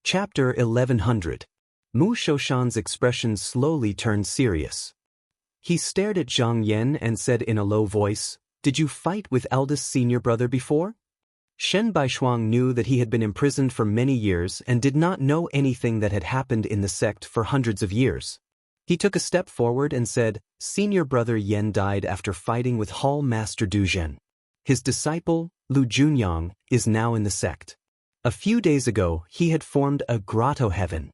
Chapter 1100. Mu Shoshan's expression slowly turned serious. He stared at Zhang Yan and said in a low voice, "Did you fight with eldest senior brother before?" Shen Baishuang knew that he had been imprisoned for many years and did not know anything that had happened in the sect for hundreds of years. He took a step forward and said, "Senior brother Yan died after fighting with Hall Master Du Zhen. His disciple, Lu Junyang, is now in the sect. A few days ago, he had formed a grotto heaven."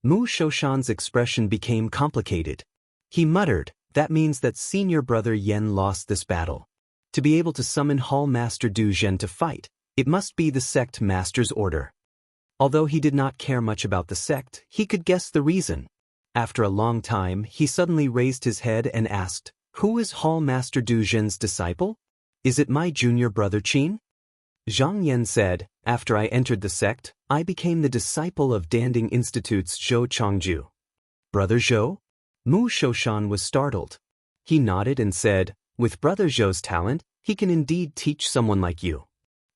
Mu Shoshan's expression became complicated. He muttered, "That means that senior brother Yan lost this battle. To be able to summon Hall Master Du Zhen to fight, it must be the sect master's order." Although he did not care much about the sect, he could guess the reason. After a long time, he suddenly raised his head and asked, "Who is Hall Master Du Zhen's disciple? Is it my junior brother Qin?" Zhang Yan said, "After I entered the sect, I became the disciple of Danding Institute's Zhou Chongju." "Brother Zhou?" Mu Shoshan was startled. He nodded and said, "With Brother Zhou's talent, he can indeed teach someone like you."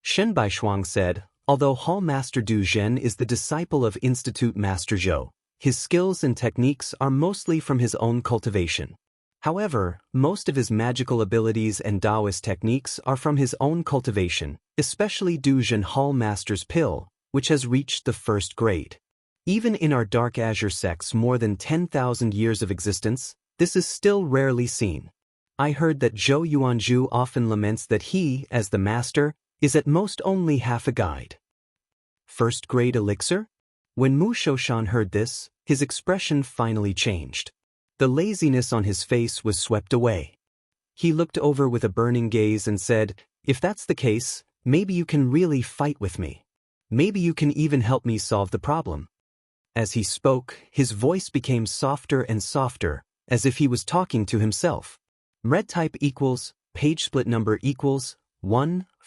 Shen Baishuang said, "Although Hall Master Du Zhen is the disciple of Institute Master Zhou, his skills and techniques are mostly from his own cultivation. However, most of his magical abilities and Taoist techniques are from his own cultivation, especially Du Zhen Hall Master's Pill, which has reached the first grade. Even in our Dark Azure sect's more than 10,000 years of existence, this is still rarely seen. I heard that Zhou Yuanzhu often laments that he, as the master, is at most only half a guide." First grade elixir? When Mu Shoshan heard this, his expression finally changed. The laziness on his face was swept away. He looked over with a burning gaze and said, "If that's the case, maybe you can really fight with me. Maybe you can even help me solve the problem." As he spoke, his voice became softer and softer, as if he was talking to himself. Red type equals, page split number equals, 1, /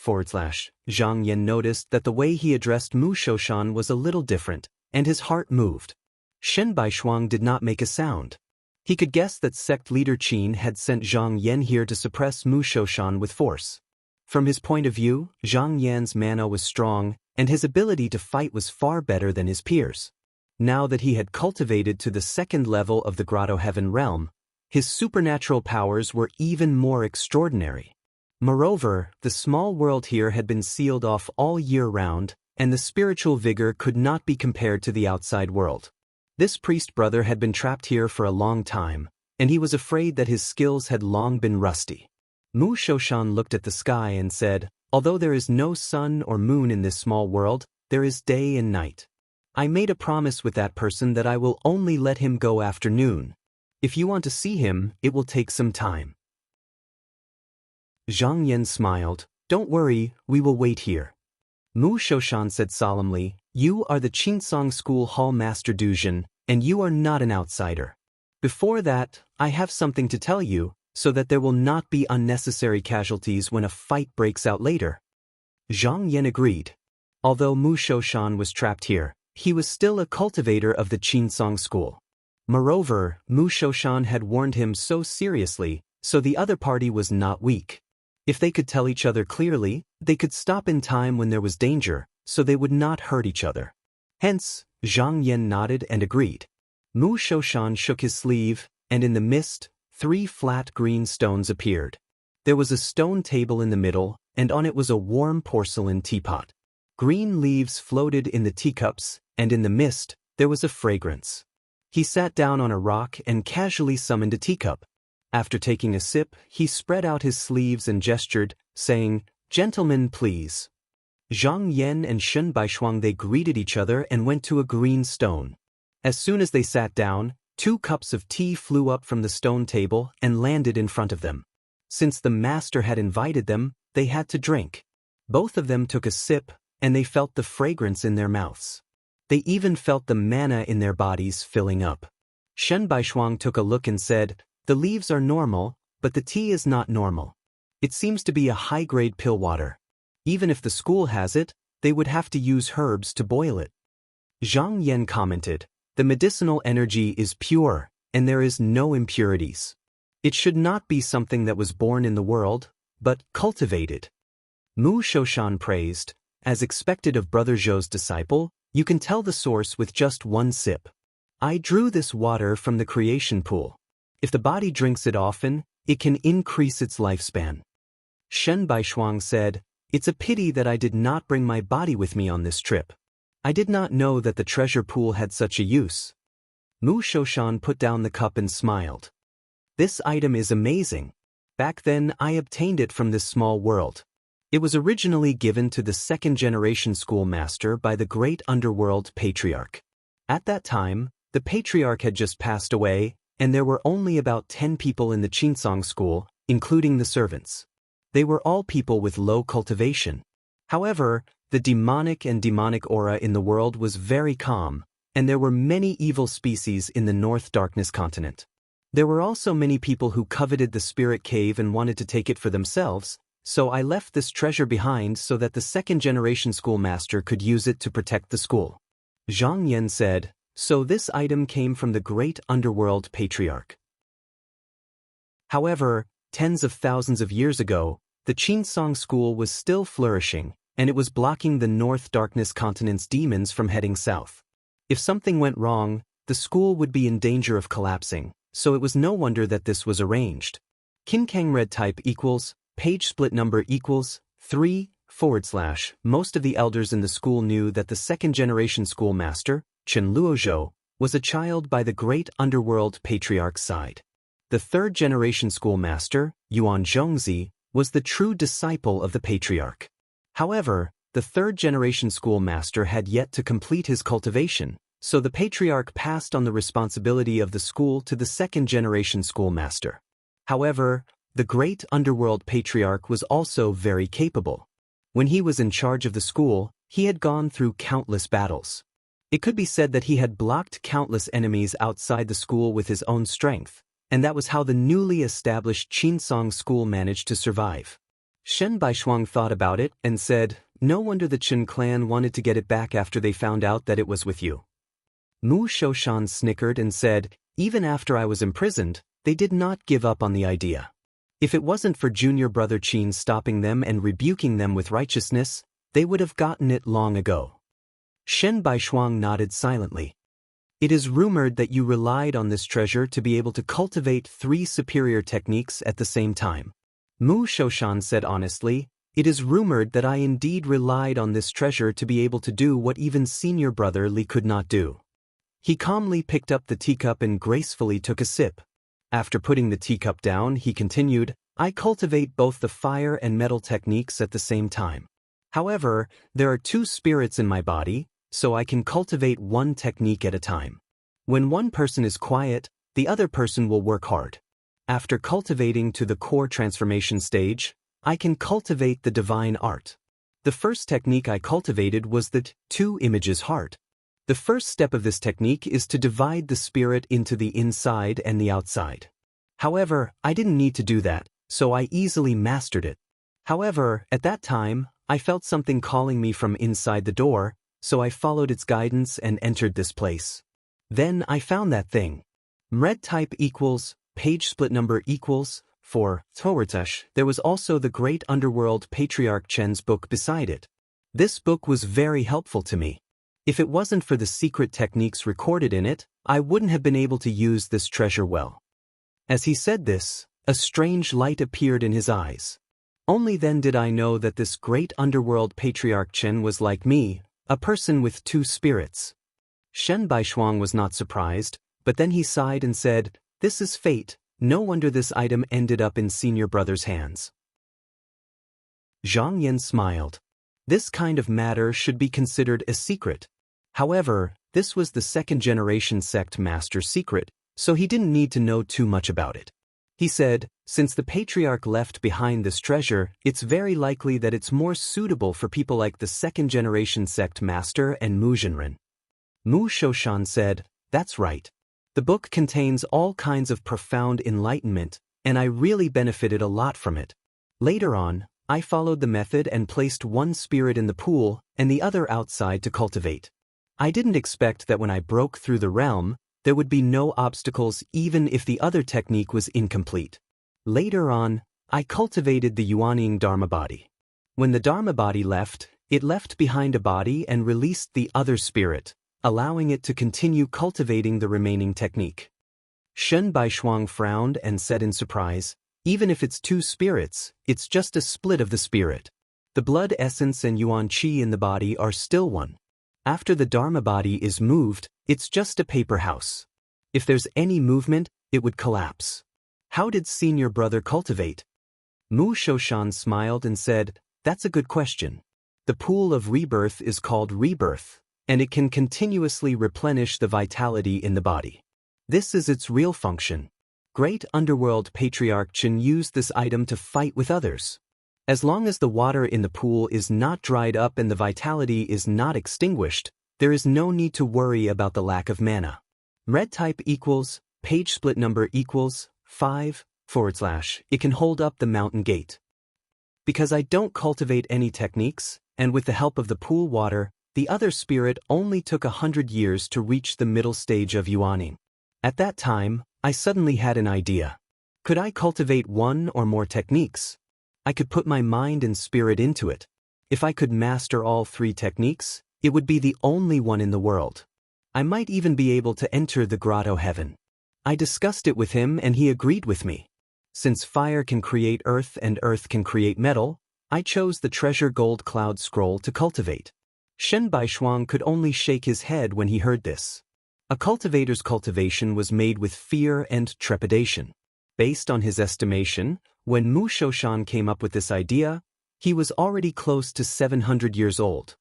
Zhang Yan noticed that the way he addressed Mu Shoshan was a little different, and his heart moved. Shen Baishuang did not make a sound. He could guess that sect leader Qin had sent Zhang Yan here to suppress Mu Shoshan with force. From his point of view, Zhang Yan's mana was strong, and his ability to fight was far better than his peers. Now that he had cultivated to the second level of the Grotto Heaven realm, his supernatural powers were even more extraordinary. Moreover, the small world here had been sealed off all year round, and the spiritual vigor could not be compared to the outside world. This priest brother had been trapped here for a long time, and he was afraid that his skills had long been rusty. Mu Shoshan looked at the sky and said, "Although there is no sun or moon in this small world, there is day and night. I made a promise with that person that I will only let him go after noon. If you want to see him, it will take some time." Zhang Yan smiled, "Don't worry, we will wait here." Mu Shoshan said solemnly, "You are the Qinsong School Hall Master Du Zhen, and you are not an outsider. Before that, I have something to tell you, so that there will not be unnecessary casualties when a fight breaks out later." Zhang Yan agreed. Although Mu Shoshan was trapped here, he was still a cultivator of the Qinsong School. Moreover, Mu Shoshan had warned him so seriously, so the other party was not weak. If they could tell each other clearly, they could stop in time when there was danger, so they would not hurt each other. Hence, Zhang Yan nodded and agreed. Mu Shoshan shook his sleeve, and in the mist, 3 flat green stones appeared. There was a stone table in the middle, and on it was a warm porcelain teapot. Green leaves floated in the teacups, and in the mist, there was a fragrance. He sat down on a rock and casually summoned a teacup. After taking a sip, he spread out his sleeves and gestured, saying, "Gentlemen, please." Zhang Yan and Shen Baishuang they greeted each other and went to a green stone. As soon as they sat down, 2 cups of tea flew up from the stone table and landed in front of them. Since the master had invited them, they had to drink. Both of them took a sip, and they felt the fragrance in their mouths. They even felt the mana in their bodies filling up. Shen Baishuang took a look and said, "The leaves are normal, but the tea is not normal. It seems to be a high-grade pill water. Even if the school has it, they would have to use herbs to boil it." Zhang Yan commented, "The medicinal energy is pure, and there is no impurities. It should not be something that was born in the world, but cultivated." Mu Shoshan praised, "As expected of Brother Zhou's disciple, You can tell the source with just one sip. I drew this water from the creation pool. If the body drinks it often, it can increase its lifespan. Shen Baishuang said, "It's a pity that I did not bring my body with me on this trip. I did not know that the treasure pool had such a use." Mu Shoshan put down the cup and smiled. "This item is amazing. Back then I obtained it from this small world. It was originally given to the second-generation schoolmaster by the great underworld patriarch. At that time, the patriarch had just passed away, and there were only about 10 people in the Qinsong school, including the servants. They were all people with low cultivation. However, the demonic aura in the world was very calm, and there were many evil species in the North Darkness continent. There were also many people who coveted the spirit cave and wanted to take it for themselves, so I left this treasure behind so that the second-generation schoolmaster could use it to protect the school." Zhang Yan said, "So this item came from the great underworld patriarch." However, tens of thousands of years ago, the Qinsong school was still flourishing, and it was blocking the North Darkness continent's demons from heading south. If something went wrong, the school would be in danger of collapsing, so it was no wonder that this was arranged. Qinkang red type equals page split number equals 3 / Most of the elders in the school knew that the second-generation schoolmaster, Chen Luozhou, was a child by the great underworld patriarch's side. The third-generation schoolmaster, Yuan Zhongzi, was the true disciple of the patriarch. However, the third-generation schoolmaster had yet to complete his cultivation, so the patriarch passed on the responsibility of the school to the second-generation schoolmaster. However, the great underworld patriarch was also very capable. When he was in charge of the school, he had gone through countless battles. It could be said that he had blocked countless enemies outside the school with his own strength, and that was how the newly established Qinsong school managed to survive. Shen Baishuang thought about it and said, "No wonder the Chen clan wanted to get it back after they found out that it was with you." Mu Shoshan snickered and said, "Even after I was imprisoned, they did not give up on the idea. If it wasn't for junior brother Qin stopping them and rebuking them with righteousness, they would have gotten it long ago." Shen Baishuang nodded silently. "It is rumored that you relied on this treasure to be able to cultivate 3 superior techniques at the same time." Mu Shoshan said honestly, "It is rumored that I indeed relied on this treasure to be able to do what even senior brother Li could not do." He calmly picked up the teacup and gracefully took a sip. After putting the teacup down, he continued, "I cultivate both the fire and metal techniques at the same time. However, there are 2 spirits in my body, so I can cultivate 1 technique at a time. When one person is quiet, the other person will work hard. After cultivating to the core transformation stage, I can cultivate the divine art. The first technique I cultivated was the 2 images heart. The first step of this technique is to divide the spirit into the inside and the outside. However, I didn't need to do that, so I easily mastered it. However, at that time, I felt something calling me from inside the door, so I followed its guidance and entered this place. Then I found that thing. Red type equals, page split number equals, for Towertush, there was also the great underworld patriarch Chen's book beside it. This book was very helpful to me. If it wasn't for the secret techniques recorded in it, I wouldn't have been able to use this treasure well." As he said this, a strange light appeared in his eyes. Only then did I know that this great underworld patriarch Chen was like me, a person with 2 spirits. Shen Baishuang was not surprised, but then he sighed and said, "This is fate. No wonder this item ended up in senior brother's hands." Zhang Yan smiled. This kind of matter should be considered a secret. However, this was the second-generation sect master's secret, so he didn't need to know too much about it. He said, "Since the patriarch left behind this treasure, it's very likely that it's more suitable for people like the second-generation sect master and Mu Zhenren." Mu Shoshan said, "That's right. The book contains all kinds of profound enlightenment, and I really benefited a lot from it. Later on, I followed the method and placed 1 spirit in the pool and the other outside to cultivate. I didn't expect that when I broke through the realm, there would be no obstacles even if the other technique was incomplete. Later on, I cultivated the Yuaning Dharma body. When the Dharma body left, It left behind a body and released the other spirit, allowing it to continue cultivating the remaining technique. Shen Baishuang frowned and said in surprise, "Even if it's two spirits, it's just a split of the spirit. The blood essence and yuan qi in the body are still one. After the Dharma body is moved, it's just a paper house. If there's any movement, it would collapse." How did senior brother cultivate? Mu Shoshan smiled and said, "That's a good question. The pool of rebirth is called rebirth, and it can continuously replenish the vitality in the body. This is its real function. Great underworld patriarch Chen used this item to fight with others. As long as the water in the pool is not dried up and the vitality is not extinguished, there is no need to worry about the lack of mana. Red type equals, page split number equals, 5, /. It can hold up the mountain gate. Because I don't cultivate any techniques, and with the help of the pool water, the other spirit only took 100 years to reach the middle stage of yuaning. At that time, I suddenly had an idea. Could I cultivate one or more techniques? I could put my mind and spirit into it. If I could master all 3 techniques, it would be the only one in the world. I might even be able to enter the grotto heaven. I discussed it with him and he agreed with me. Since fire can create earth and earth can create metal, I chose the treasure gold cloud scroll to cultivate. Shen Baishuang could only shake his head when he heard this. A cultivator's cultivation was made with fear and trepidation. Based on his estimation, when Mu Shoshan came up with this idea, he was already close to 700 years old.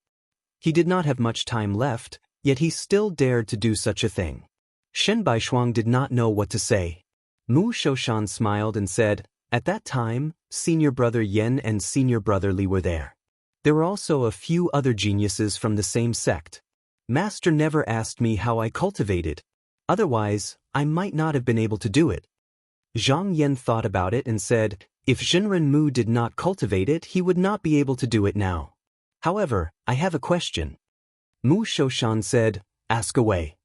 He did not have much time left, yet he still dared to do such a thing. Shen Baishuang did not know what to say. Mu Shoshan smiled and said, "At that time, senior brother Yen and senior brother Li were there. There were also a few other geniuses from the same sect. Master never asked me how I cultivated. Otherwise, I might not have been able to do it." Zhang Yen thought about it and said, "If Zhenren Mu did not cultivate it, he would not be able to do it now. However, I have a question." Mu Shoshan said, "Ask away."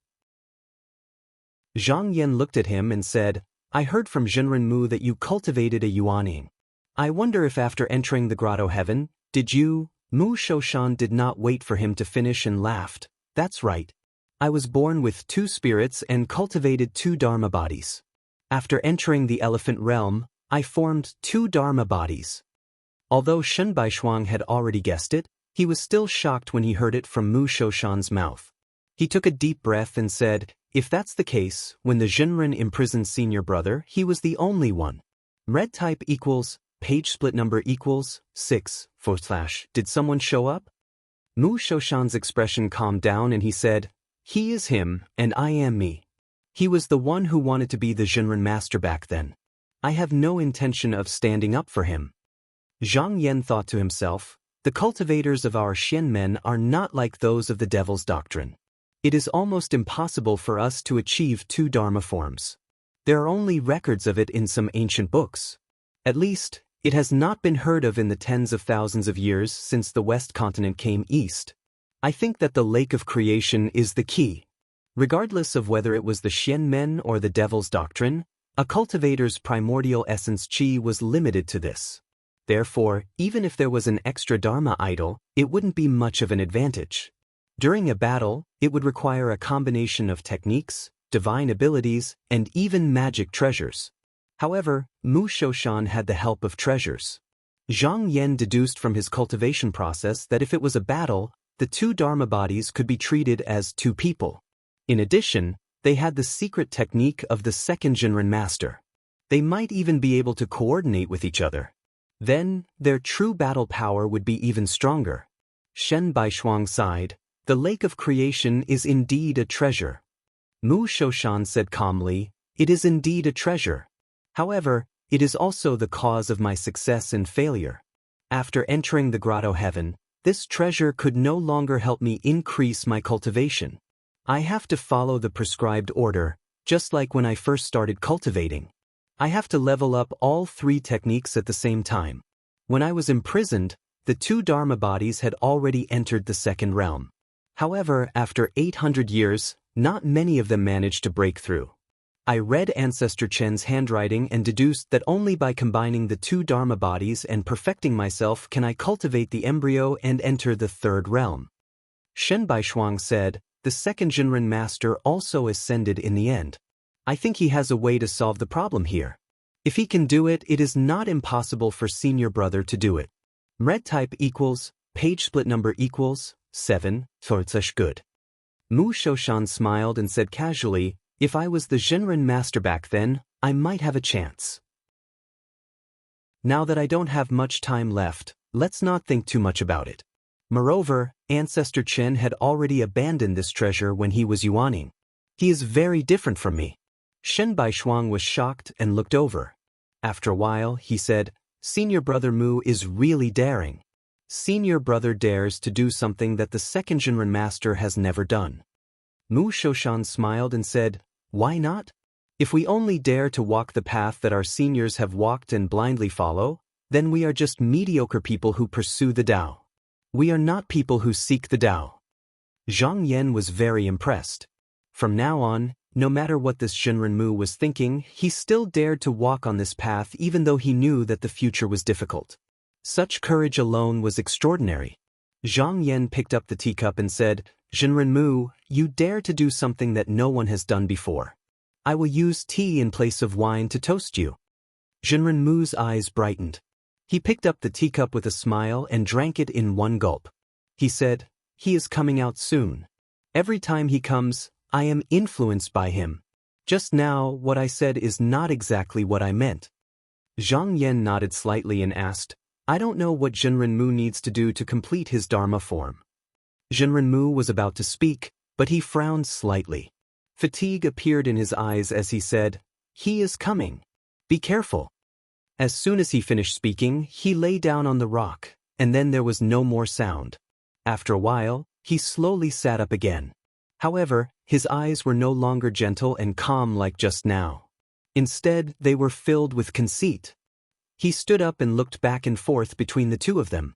Zhang Yen looked at him and said, "I heard from Zhenren Mu that you cultivated a yuaning. I wonder if after entering the grotto heaven, did you?" Mu Shoshan did not wait for him to finish and laughed. "That's right. I was born with 2 spirits and cultivated 2 dharma bodies. After entering the elephant realm, I formed 2 dharma bodies." Although Shen Baishuang had already guessed it, he was still shocked when he heard it from Mu Shoshan's mouth. He took a deep breath and said, "If that's the case, when the Zhenren imprisoned senior brother, he was the only one. Red type equals, page split number equals, 6, /. Did someone show up?" Mu Shoshan's expression calmed down and he said, "He is him, and I am me. He was the one who wanted to be the Zhenren master back then. I have no intention of standing up for him." Zhang Yen thought to himself, "The cultivators of our Xian men are not like those of the devil's doctrine. It is almost impossible for us to achieve 2 dharma forms. There are only records of it in some ancient books. At least, it has not been heard of in the tens of thousands of years since the West continent came east. I think that the lake of creation is the key. Regardless of whether it was the Xian men or the devil's doctrine, a cultivator's primordial essence qi was limited to this. Therefore, even if there was an extra dharma idol, it wouldn't be much of an advantage. During a battle, it would require a combination of techniques, divine abilities, and even magic treasures. However, Mu Shoshan had the help of treasures. Zhang Yen deduced from his cultivation process that if it was a battle, the 2 dharma bodies could be treated as 2 people. In addition, they had the secret technique of the second Zhenren master. They might even be able to coordinate with each other. Then, their true battle power would be even stronger. Shen Baishuang sighed, "The lake of creation is indeed a treasure." Mu Shoshan said calmly, "It is indeed a treasure. However, it is also the cause of my success and failure. After entering the grotto heaven, this treasure could no longer help me increase my cultivation. I have to follow the prescribed order, just like when I first started cultivating. I have to level up all 3 techniques at the same time. When I was imprisoned, the 2 dharma bodies had already entered the second realm. However, after 800 years, not many of them managed to break through. I read Ancestor Chen's handwriting and deduced that only by combining the two Dharma bodies and perfecting myself can I cultivate the embryo and enter the third realm. Shen Baishuang said, the second Jinren master also ascended in the end. I think he has a way to solve the problem here. If he can do it, it is not impossible for senior brother to do it. Red type equals, page split number equals, 7, Thortsush good. Mu Shoshan smiled and said casually, if I was the Jinren master back then, I might have a chance. Now that I don't have much time left, let's not think too much about it. Moreover, Ancestor Chen had already abandoned this treasure when he was yuaning. He is very different from me. Shen Baishuang was shocked and looked over. After a while, he said, Senior brother Mu is really daring. Senior brother dares to do something that the second Jinren master has never done. Mu Shoshan smiled and said, why not? If we only dare to walk the path that our seniors have walked and blindly follow, then we are just mediocre people who pursue the Tao. We are not people who seek the Tao. Zhang Yan was very impressed. From now on, no matter what this Jinren Mu was thinking, he still dared to walk on this path even though he knew that the future was difficult. Such courage alone was extraordinary. Zhang Yan picked up the teacup and said, Jinren Mu, you dare to do something that no one has done before. I will use tea in place of wine to toast you. Jinren Mu's eyes brightened. He picked up the teacup with a smile and drank it in one gulp. He said, he is coming out soon. Every time he comes, I am influenced by him. Just now, what I said is not exactly what I meant. Zhang Yan nodded slightly and asked, I don't know what Jinren Mu needs to do to complete his Dharma form. Jinren Mu was about to speak, but he frowned slightly. Fatigue appeared in his eyes as he said, he is coming. Be careful. As soon as he finished speaking, he lay down on the rock, and then there was no more sound. After a while, he slowly sat up again. However, his eyes were no longer gentle and calm like just now. Instead, they were filled with conceit. He stood up and looked back and forth between the two of them.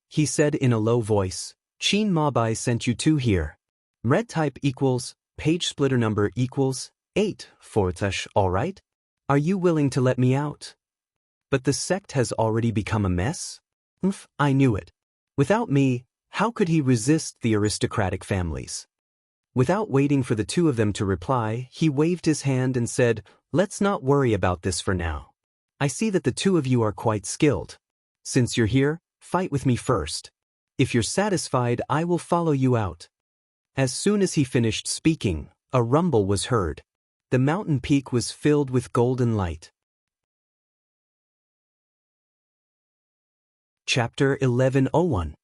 He said in a low voice, Qin Mabai sent you two here. Red type equals, page splitter number equals, 8, Fortash, alright? Are you willing to let me out? But the sect has already become a mess? I knew it. Without me, how could he resist the aristocratic families? Without waiting for the two of them to reply, he waved his hand and said, let's not worry about this for now. I see that the two of you are quite skilled. Since you're here, fight with me first. If you're satisfied, I will follow you out. As soon as he finished speaking, a rumble was heard. The mountain peak was filled with golden light. Chapter 1101.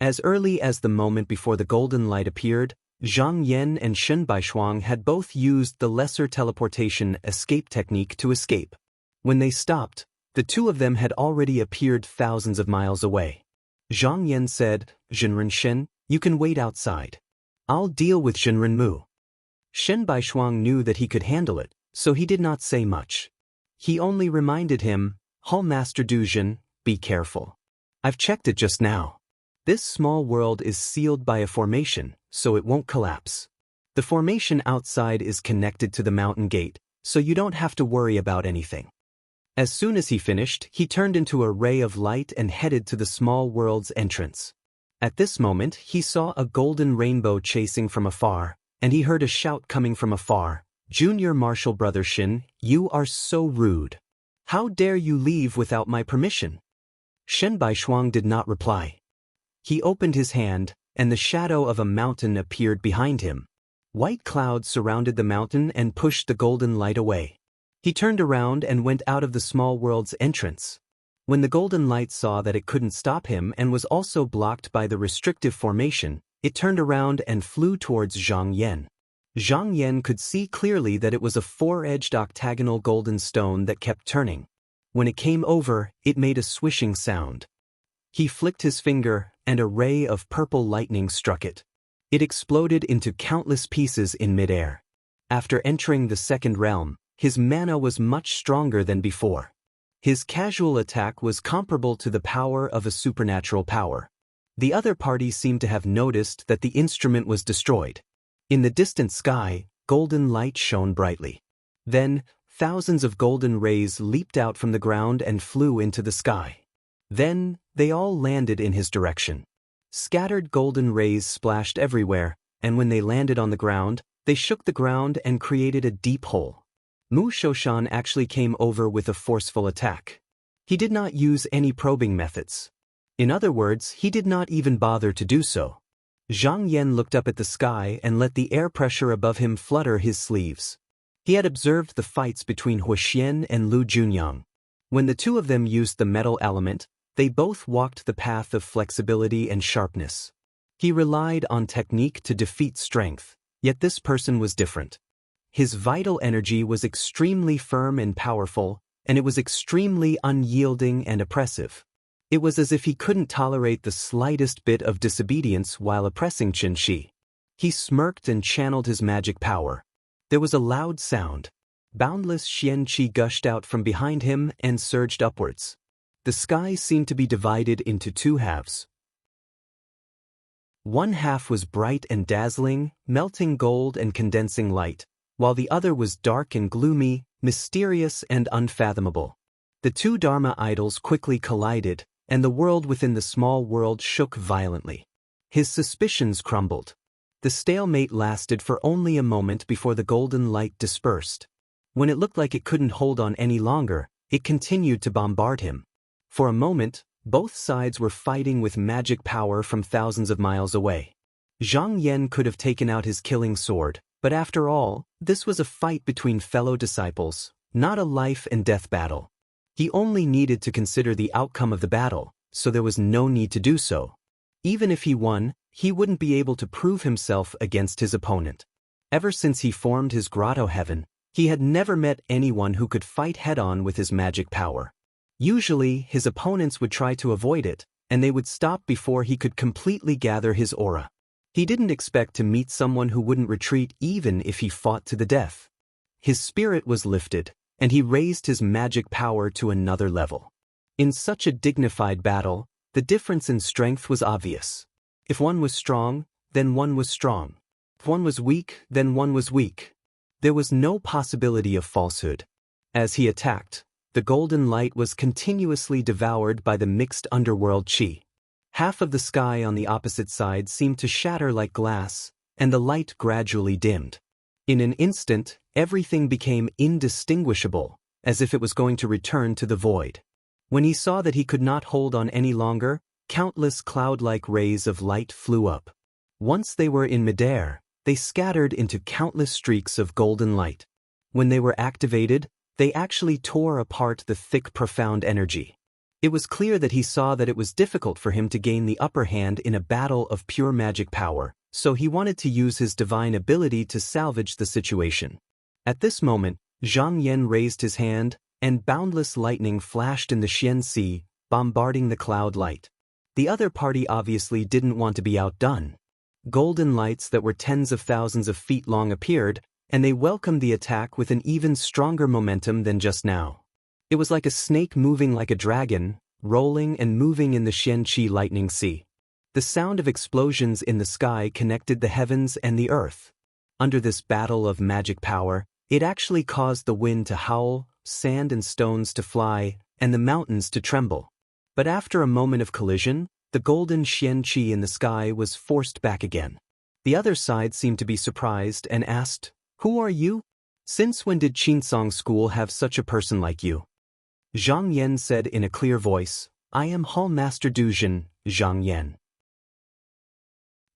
As early as the moment before the golden light appeared, Zhang Yan and Shen Baishuang had both used the lesser teleportation escape technique to escape. When they stopped, the two of them had already appeared thousands of miles away. Zhang Yan said, Jinren Shen, you can wait outside. I'll deal with Jinren Mu. Shen Baishuang knew that he could handle it, so he did not say much. He only reminded him, Hall Master Duzhen, be careful. I've checked it just now. This small world is sealed by a formation, so it won't collapse. The formation outside is connected to the mountain gate, so you don't have to worry about anything. As soon as he finished, he turned into a ray of light and headed to the small world's entrance. At this moment, he saw a golden rainbow chasing from afar, and he heard a shout coming from afar, Junior Marshal Brother Shin, you are so rude. How dare you leave without my permission? Shen Baishuang did not reply. He opened his hand, and the shadow of a mountain appeared behind him. White clouds surrounded the mountain and pushed the golden light away. He turned around and went out of the small world's entrance. When the golden light saw that it couldn't stop him and was also blocked by the restrictive formation, it turned around and flew towards Zhang Yan. Zhang Yan could see clearly that it was a four-edged octagonal golden stone that kept turning. When it came over, it made a swishing sound. He flicked his finger, and a ray of purple lightning struck it. It exploded into countless pieces in midair. After entering the second realm, his mana was much stronger than before. His casual attack was comparable to the power of a supernatural power. The other party seemed to have noticed that the instrument was destroyed. In the distant sky, golden light shone brightly. Then, thousands of golden rays leaped out from the ground and flew into the sky. Then, they all landed in his direction. Scattered golden rays splashed everywhere, and when they landed on the ground, they shook the ground and created a deep hole. Mu Shoshan actually came over with a forceful attack. He did not use any probing methods. In other words, he did not even bother to do so. Zhang Yan looked up at the sky and let the air pressure above him flutter his sleeves. He had observed the fights between Huoxian and Lu Junyang. When the two of them used the metal element, they both walked the path of flexibility and sharpness. He relied on technique to defeat strength, yet this person was different. His vital energy was extremely firm and powerful, and it was extremely unyielding and oppressive. It was as if he couldn't tolerate the slightest bit of disobedience while oppressing Qin Shi. He smirked and channeled his magic power. There was a loud sound. Boundless Xian Qi gushed out from behind him and surged upwards. The sky seemed to be divided into two halves. One half was bright and dazzling, melting gold and condensing light, while the other was dark and gloomy, mysterious and unfathomable. The two Dharma idols quickly collided, and the world within the small world shook violently. His suspicions crumbled. The stalemate lasted for only a moment before the golden light dispersed. When it looked like it couldn't hold on any longer, it continued to bombard him. For a moment, both sides were fighting with magic power from thousands of miles away. Zhang Yan could have taken out his killing sword, but after all, this was a fight between fellow disciples, not a life and death battle. He only needed to consider the outcome of the battle, so there was no need to do so. Even if he won, he wouldn't be able to prove himself against his opponent. Ever since he formed his grotto heaven, he had never met anyone who could fight head-on with his magic power. Usually, his opponents would try to avoid it, and they would stop before he could completely gather his aura. He didn't expect to meet someone who wouldn't retreat even if he fought to the death. His spirit was lifted, and he raised his magic power to another level. In such a dignified battle, the difference in strength was obvious. If one was strong, then one was strong. If one was weak, then one was weak. There was no possibility of falsehood. As he attacked, the golden light was continuously devoured by the mixed underworld qi. Half of the sky on the opposite side seemed to shatter like glass, and the light gradually dimmed. In an instant, everything became indistinguishable, as if it was going to return to the void. When he saw that he could not hold on any longer, countless cloud-like rays of light flew up. Once they were in midair, they scattered into countless streaks of golden light. When they were activated, they actually tore apart the thick, profound energy. It was clear that he saw that it was difficult for him to gain the upper hand in a battle of pure magic power, so he wanted to use his divine ability to salvage the situation. At this moment, Zhang Yan raised his hand, and boundless lightning flashed in the Xian Sea, bombarding the cloud light. The other party obviously didn't want to be outdone. Golden lights that were tens of thousands of feet long appeared, and they welcomed the attack with an even stronger momentum than just now. It was like a snake moving like a dragon, rolling and moving in the Xianqi lightning sea. The sound of explosions in the sky connected the heavens and the earth. Under this battle of magic power, it actually caused the wind to howl, sand and stones to fly, and the mountains to tremble. But after a moment of collision, the golden Xianqi in the sky was forced back again. The other side seemed to be surprised and asked, "Who are you? Since when did Qinsong School have such a person like you?" Zhang Yan said in a clear voice, "I am Hall Master Duzhen, Zhang Yan.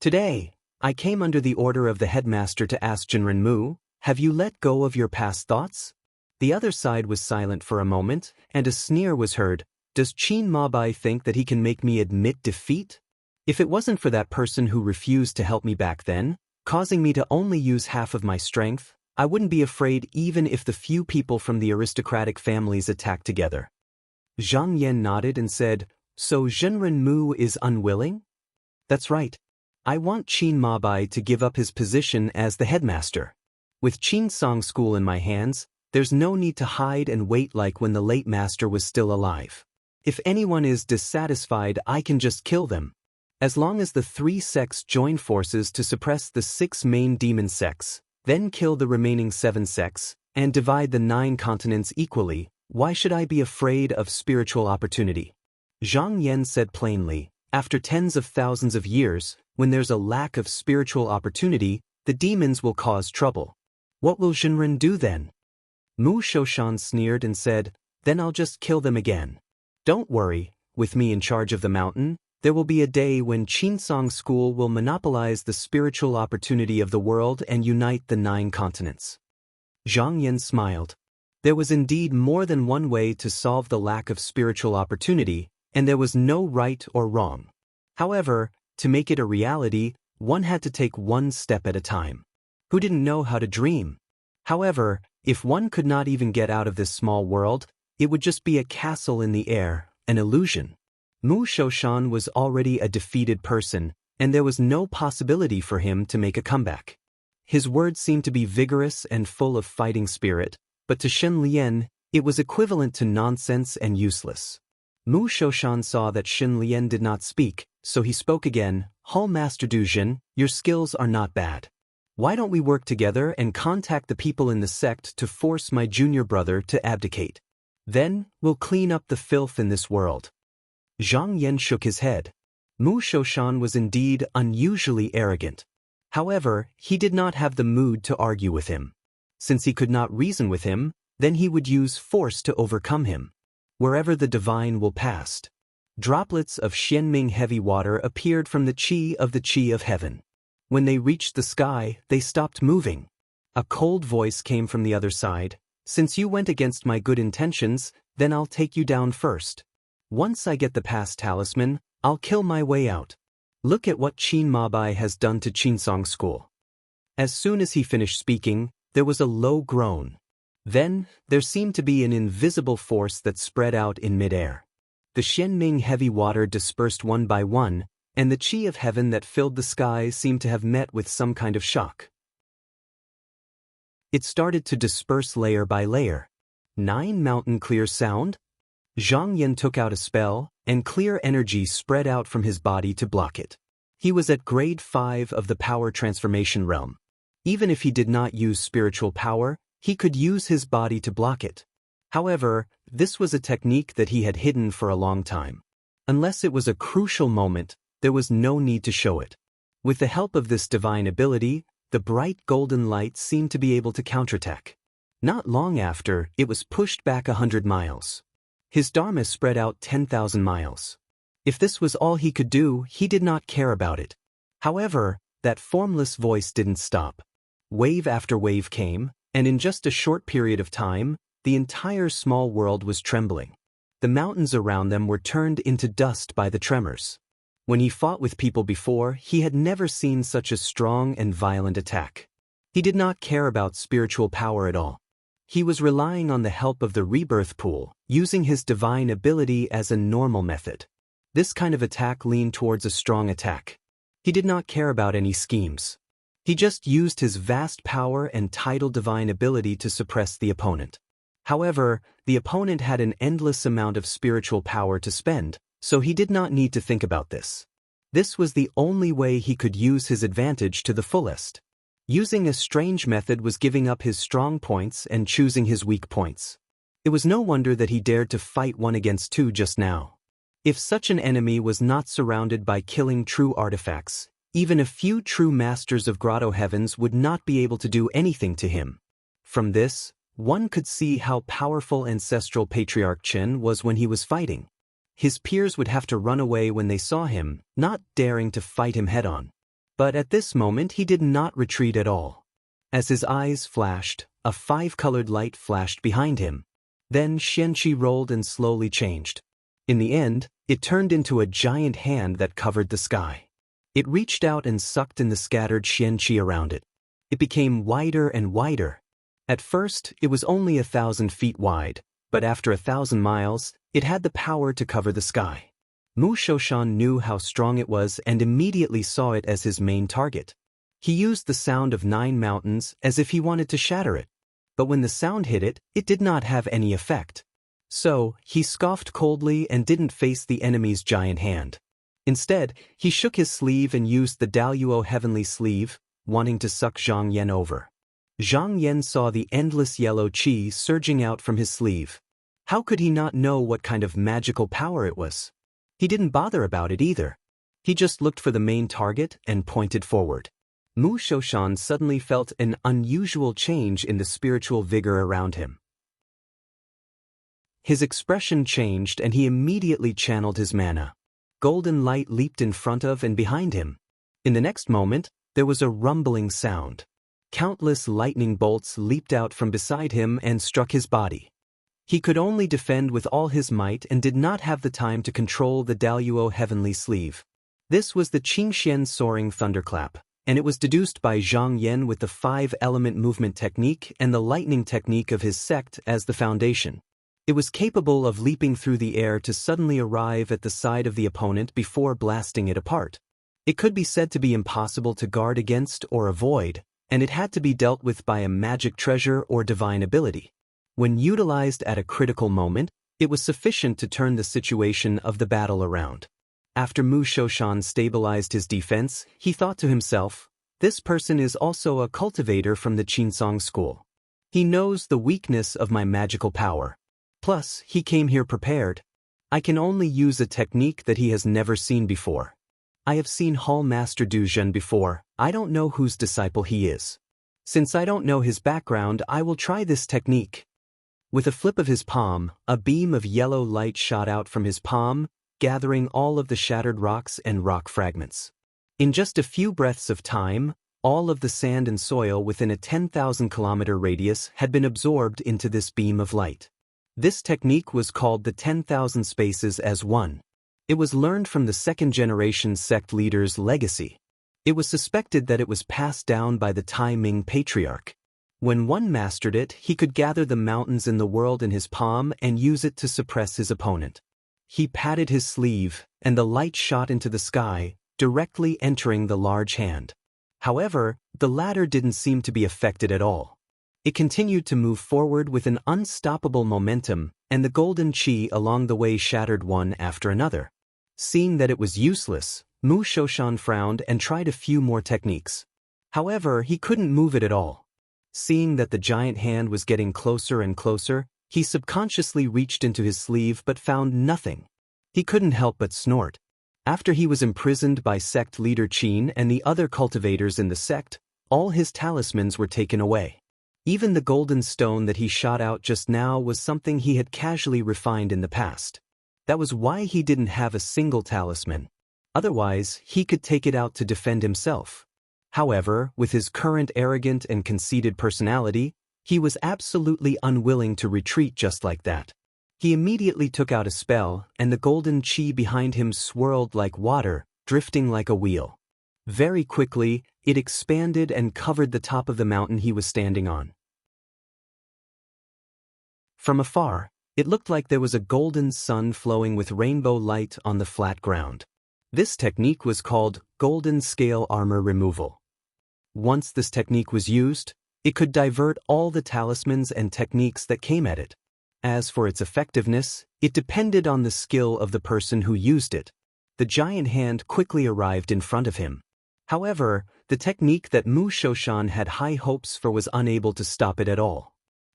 Today, I came under the order of the headmaster to ask Jinren Mu, have you let go of your past thoughts?" The other side was silent for a moment, and a sneer was heard. "Does Qin Mabai think that he can make me admit defeat? If it wasn't for that person who refused to help me back then, causing me to only use half of my strength, I wouldn't be afraid even if the few people from the aristocratic families attacked together." Zhang Yan nodded and said, "So Jinren Mu is unwilling?" "That's right. I want Qin Mabai to give up his position as the headmaster. With Qinsong School in my hands, there's no need to hide and wait like when the late master was still alive. If anyone is dissatisfied, I can just kill them. As long as the 3 sects join forces to suppress the 6 main demon sects, then kill the remaining 7 sects, and divide the 9 continents equally. Why should I be afraid of spiritual opportunity? Zhang Yan said plainly, after tens of thousands of years, when there's a lack of spiritual opportunity, the demons will cause trouble. What will Zhenren do then? Mu Shoshan sneered and said, then I'll just kill them again. Don't worry, with me in charge of the mountain, there will be a day when Qinsong School will monopolize the spiritual opportunity of the world and unite the 9 continents. Zhang Yan smiled. There was indeed more than one way to solve the lack of spiritual opportunity, and there was no right or wrong. However, to make it a reality, one had to take one step at a time. Who didn't know how to dream? However, if one could not even get out of this small world, it would just be a castle in the air, an illusion. Mu Shoshan was already a defeated person, and there was no possibility for him to make a comeback. His words seemed to be vigorous and full of fighting spirit, but to Shen Lian, it was equivalent to nonsense and useless. Mu Shoshan saw that Shen Lian did not speak, so he spoke again. Hall Master Du Jin, your skills are not bad. Why don't we work together and contact the people in the sect to force my junior brother to abdicate? Then, we'll clean up the filth in this world. Zhang Yan shook his head. Mu Shoshan was indeed unusually arrogant. However, he did not have the mood to argue with him. Since he could not reason with him, then he would use force to overcome him. Wherever the divine will pass. Droplets of Xianming heavy water appeared from the qi of heaven. When they reached the sky, they stopped moving. A cold voice came from the other side. Since you went against my good intentions, then I'll take you down first. Once I get the past talisman, I'll kill my way out. Look at what Qin Mabai has done to Qinsong School. As soon as he finished speaking, there was a low groan. Then, there seemed to be an invisible force that spread out in midair. The Xianming heavy water dispersed one by one, and the qi of heaven that filled the sky seemed to have met with some kind of shock. It started to disperse layer by layer. 9 mountain clear sound? Zhang Yan took out a spell, and clear energy spread out from his body to block it. He was at grade 5 of the power transformation realm. Even if he did not use spiritual power, he could use his body to block it. However, this was a technique that he had hidden for a long time. Unless it was a crucial moment, there was no need to show it. With the help of this divine ability, the bright golden light seemed to be able to counterattack. Not long after, it was pushed back 100 miles. His dharma spread out 10,000 miles. If this was all he could do, he did not care about it. However, that formless voice didn't stop. Wave after wave came, and in just a short period of time, the entire small world was trembling. The mountains around them were turned into dust by the tremors. When he fought with people before, he had never seen such a strong and violent attack. He did not care about spiritual power at all. He was relying on the help of the rebirth pool, using his divine ability as a normal method. This kind of attack leaned towards a strong attack. He did not care about any schemes. He just used his vast power and tidal divine ability to suppress the opponent. However, the opponent had an endless amount of spiritual power to spend, so he did not need to think about this. This was the only way he could use his advantage to the fullest. Using a strange method was giving up his strong points and choosing his weak points. It was no wonder that he dared to fight 1 against 2 just now. If such an enemy was not surrounded by killing true artifacts, even a few true masters of Grotto Heavens would not be able to do anything to him. From this, one could see how powerful ancestral Patriarch Chen was when he was fighting. His peers would have to run away when they saw him, not daring to fight him head-on. But at this moment he did not retreat at all. As his eyes flashed, a 5-colored light flashed behind him. Then Xianqi rolled and slowly changed. In the end, it turned into a giant hand that covered the sky. It reached out and sucked in the scattered Xianqi around it. It became wider and wider. At first, it was only 1,000 feet wide, but after 1,000 miles, it had the power to cover the sky. Mu Shoshan knew how strong it was and immediately saw it as his main target. He used the sound of 9 mountains as if he wanted to shatter it. But when the sound hit it, it did not have any effect. So, he scoffed coldly and didn't face the enemy's giant hand. Instead, he shook his sleeve and used the Daluo heavenly sleeve, wanting to suck Zhang Yan over. Zhang Yan saw the endless yellow qi surging out from his sleeve. How could he not know what kind of magical power it was? He didn't bother about it either. He just looked for the main target and pointed forward. Mu Shoshan suddenly felt an unusual change in the spiritual vigor around him. His expression changed and he immediately channeled his mana. Golden light leaped in front of and behind him. In the next moment, there was a rumbling sound. Countless lightning bolts leaped out from beside him and struck his body. He could only defend with all his might and did not have the time to control the Daluo heavenly sleeve. This was the Qingxian soaring thunderclap, and it was deduced by Zhang Yan with the 5-element movement technique and the lightning technique of his sect as the foundation. It was capable of leaping through the air to suddenly arrive at the side of the opponent before blasting it apart. It could be said to be impossible to guard against or avoid, and it had to be dealt with by a magic treasure or divine ability. When utilized at a critical moment, it was sufficient to turn the situation of the battle around. After Mu Shoshan stabilized his defense, he thought to himself, this person is also a cultivator from the Qinsong school. He knows the weakness of my magical power. Plus, he came here prepared. I can only use a technique that he has never seen before. I have seen Hall Master Du Zhen before. I don't know whose disciple he is. Since I don't know his background, I will try this technique. With a flip of his palm, a beam of yellow light shot out from his palm, gathering all of the shattered rocks and rock fragments. In just a few breaths of time, all of the sand and soil within a 10,000-kilometer radius had been absorbed into this beam of light. This technique was called the 10,000 spaces as one. It was learned from the second-generation sect leader's legacy. It was suspected that it was passed down by the Tai Ming patriarch. When one mastered it, he could gather the mountains in the world in his palm and use it to suppress his opponent. He patted his sleeve, and the light shot into the sky, directly entering the large hand. However, the latter didn't seem to be affected at all. It continued to move forward with an unstoppable momentum, and the golden qi along the way shattered one after another. Seeing that it was useless, Mu Shoshan frowned and tried a few more techniques. However, he couldn't move it at all. Seeing that the giant hand was getting closer and closer, he subconsciously reached into his sleeve but found nothing. He couldn't help but snort. After he was imprisoned by sect leader Qin and the other cultivators in the sect, all his talismans were taken away. Even the golden stone that he shot out just now was something he had casually refined in the past. That was why he didn't have a single talisman. Otherwise, he could take it out to defend himself. However, with his current arrogant and conceited personality, he was absolutely unwilling to retreat just like that. He immediately took out a spell, and the golden qi behind him swirled like water, drifting like a wheel. Very quickly, it expanded and covered the top of the mountain he was standing on. From afar, it looked like there was a golden sun flowing with rainbow light on the flat ground. This technique was called golden scale armor removal. Once this technique was used, it could divert all the talismans and techniques that came at it. As for its effectiveness, it depended on the skill of the person who used it. The giant hand quickly arrived in front of him. However, the technique that Mu Shoshan had high hopes for was unable to stop it at all.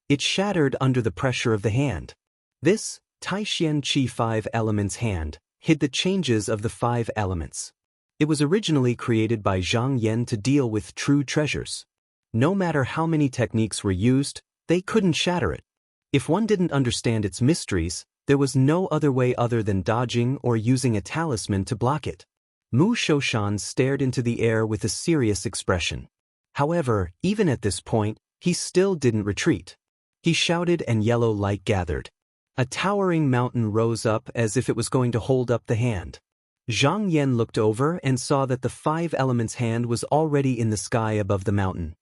It shattered under the pressure of the hand. This, Taishian Qi 5 Elements hand, hid the changes of the 5 elements. It was originally created by Zhang Yan to deal with true treasures. No matter how many techniques were used, they couldn't shatter it. If one didn't understand its mysteries, there was no other way other than dodging or using a talisman to block it. Mu Shoshan stared into the air with a serious expression. However, even at this point, he still didn't retreat. He shouted and yellow light gathered. A towering mountain rose up as if it was going to hold up the hand. Zhang Yan looked over and saw that the 5 elements hand was already in the sky above the mountain.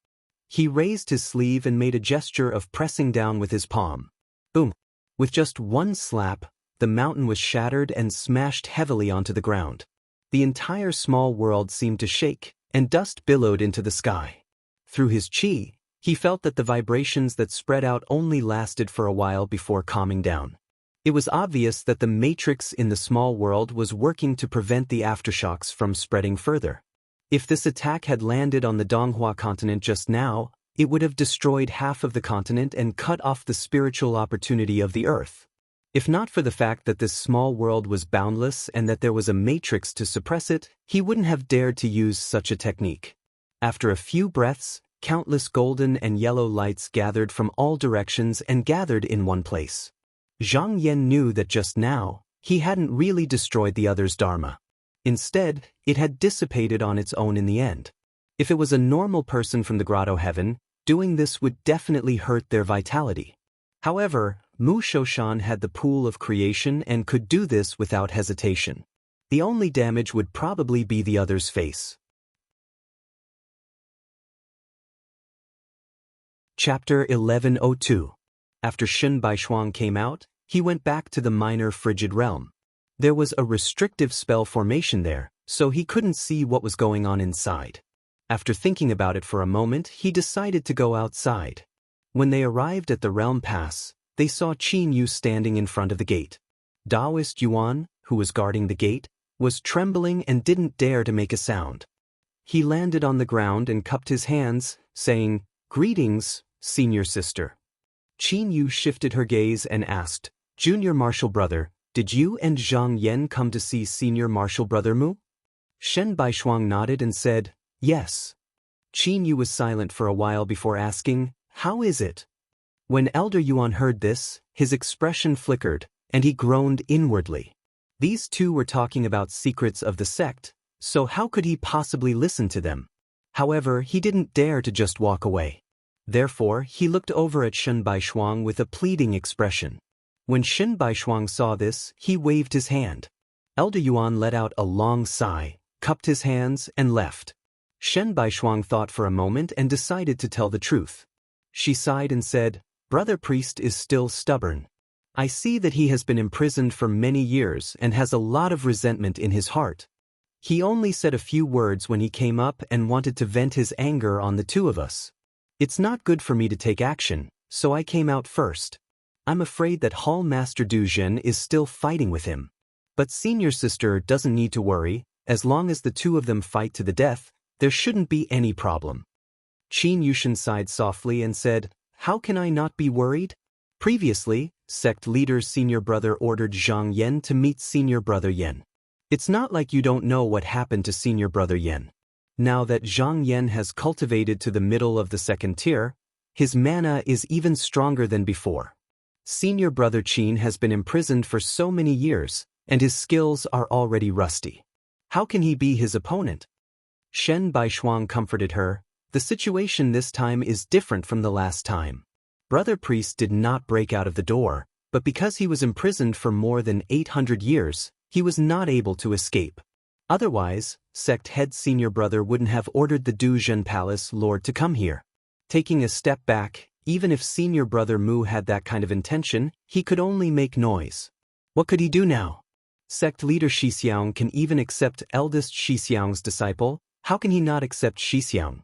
He raised his sleeve and made a gesture of pressing down with his palm. Boom! With just one slap, the mountain was shattered and smashed heavily onto the ground. The entire small world seemed to shake, and dust billowed into the sky. Through his qi, he felt that the vibrations that spread out only lasted for a while before calming down. It was obvious that the matrix in the small world was working to prevent the aftershocks from spreading further. If this attack had landed on the Donghua continent just now, it would have destroyed half of the continent and cut off the spiritual opportunity of the earth. If not for the fact that this small world was boundless and that there was a matrix to suppress it, he wouldn't have dared to use such a technique. After a few breaths, countless golden and yellow lights gathered from all directions and gathered in one place. Zhang Yan knew that just now, he hadn't really destroyed the other's dharma. Instead, it had dissipated on its own in the end. If it was a normal person from the grotto heaven, doing this would definitely hurt their vitality. However, Mu Shoshan had the pool of creation and could do this without hesitation. The only damage would probably be the other's face. Chapter 1102. After Shen Baishuang came out, he went back to the minor frigid realm. There was a restrictive spell formation there, so he couldn't see what was going on inside. After thinking about it for a moment, he decided to go outside. When they arrived at the realm pass, they saw Qin Yu standing in front of the gate. Taoist Yuan, who was guarding the gate, was trembling and didn't dare to make a sound. He landed on the ground and cupped his hands, saying, "Greetings, senior sister." Qin Yu shifted her gaze and asked, "Junior Martial Brother, did you and Zhang Yan come to see Senior Martial Brother Mu?" Shen Baishuang nodded and said, "Yes." Qin Yu was silent for a while before asking, "How is it?" When Elder Yuan heard this, his expression flickered, and he groaned inwardly. These two were talking about secrets of the sect, so how could he possibly listen to them? However, he didn't dare to just walk away. Therefore, he looked over at Shen Baishuang with a pleading expression. When Shen Baishuang saw this, he waved his hand. Elder Yuan let out a long sigh, cupped his hands, and left. Shen Baishuang thought for a moment and decided to tell the truth. She sighed and said, "Brother Priest is still stubborn. I see that he has been imprisoned for many years and has a lot of resentment in his heart. He only said a few words when he came up and wanted to vent his anger on the two of us. It's not good for me to take action, so I came out first. I'm afraid that Hall Master Du Zhen is still fighting with him. But Senior Sister doesn't need to worry, as long as the two of them fight to the death, there shouldn't be any problem." Qin Yushin sighed softly and said, "How can I not be worried? Previously, sect leader's senior brother ordered Zhang Yan to meet senior brother Yan. It's not like you don't know what happened to senior brother Yan. Now that Zhang Yan has cultivated to the middle of the second tier, his mana is even stronger than before. Senior brother Qin has been imprisoned for so many years, and his skills are already rusty. How can he be his opponent?" Shen Baishuang comforted her. "The situation this time is different from the last time. Brother Priest did not break out of the door, but because he was imprisoned for more than 800 years, he was not able to escape. Otherwise, sect head senior brother wouldn't have ordered the Du Zhen Palace Lord to come here. Taking a step back, even if senior brother Mu had that kind of intention, he could only make noise. What could he do now? Sect leader Shixiang can even accept eldest Shixiang's disciple, how can he not accept Shixiang?"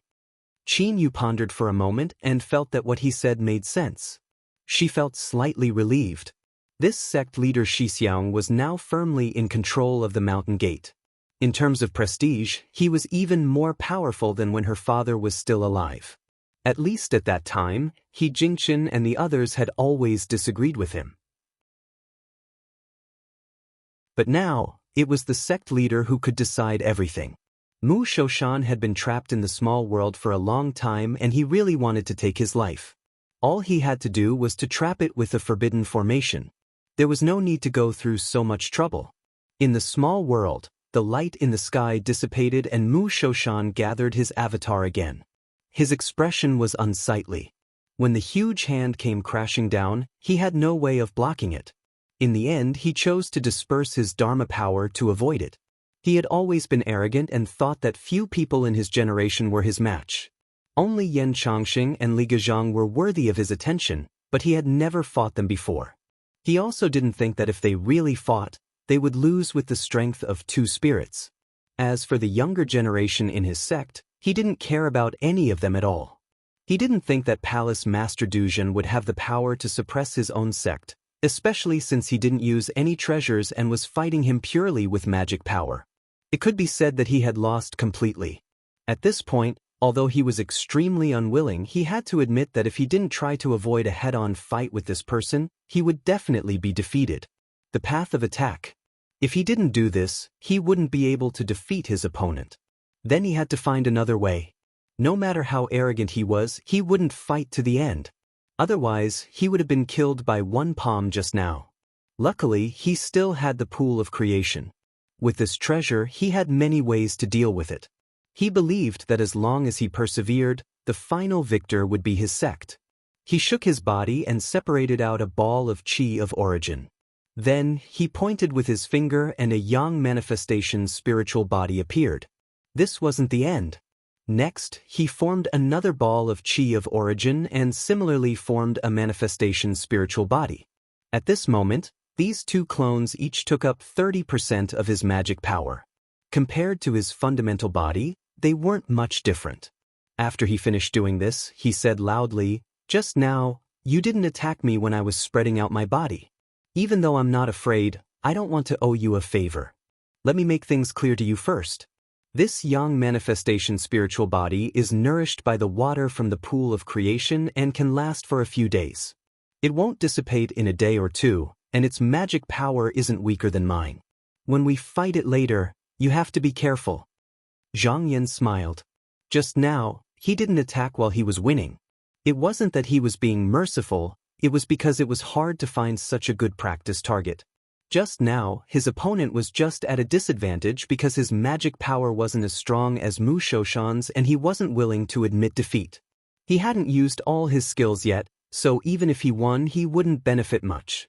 Qin Yu pondered for a moment and felt that what he said made sense. She felt slightly relieved. This sect leader Shixiang was now firmly in control of the mountain gate. In terms of prestige, he was even more powerful than when her father was still alive. At least at that time, He Jingchen and the others had always disagreed with him. But now, it was the sect leader who could decide everything. Mu Shoshan had been trapped in the small world for a long time and he really wanted to take his life. All he had to do was to trap it with the forbidden formation. There was no need to go through so much trouble. In the small world, the light in the sky dissipated and Mu Shoshan gathered his avatar again. His expression was unsightly. When the huge hand came crashing down, he had no way of blocking it. In the end, he chose to disperse his Dharma power to avoid it. He had always been arrogant and thought that few people in his generation were his match. Only Yan Changxing and Li Gezhang were worthy of his attention, but he had never fought them before. He also didn't think that if they really fought, they would lose with the strength of two spirits. As for the younger generation in his sect, he didn't care about any of them at all. He didn't think that Palace Master Du Zhen would have the power to suppress his own sect, especially since he didn't use any treasures and was fighting him purely with magic power. It could be said that he had lost completely. At this point, Although he was extremely unwilling, he had to admit that if he didn't try to avoid a head-on fight with this person, he would definitely be defeated. The path of attack. If he didn't do this, he wouldn't be able to defeat his opponent. Then he had to find another way. No matter how arrogant he was, he wouldn't fight to the end. Otherwise, he would have been killed by one palm just now. Luckily, he still had the pool of creation. With this treasure, he had many ways to deal with it. He believed that as long as he persevered, the final victor would be his sect. He shook his body and separated out a ball of chi of origin. Then, he pointed with his finger and a yang manifestation spiritual body appeared. This wasn't the end. Next, he formed another ball of chi of origin and similarly formed a manifestation spiritual body. At this moment, these two clones each took up 30% of his magic power. Compared to his fundamental body, they weren't much different. After he finished doing this, he said loudly, "Just now, you didn't attack me when I was spreading out my body. Even though I'm not afraid, I don't want to owe you a favor. Let me make things clear to you first. This yang manifestation spiritual body is nourished by the water from the pool of creation and can last for a few days. It won't dissipate in a day or two, and its magic power isn't weaker than mine. When we fight it later, you have to be careful." Zhang Yan smiled. Just now, he didn't attack while he was winning. It wasn't that he was being merciful, it was because it was hard to find such a good practice target. Just now, his opponent was just at a disadvantage because his magic power wasn't as strong as Mu Shoshan's and he wasn't willing to admit defeat. He hadn't used all his skills yet, so even if he won, he wouldn't benefit much.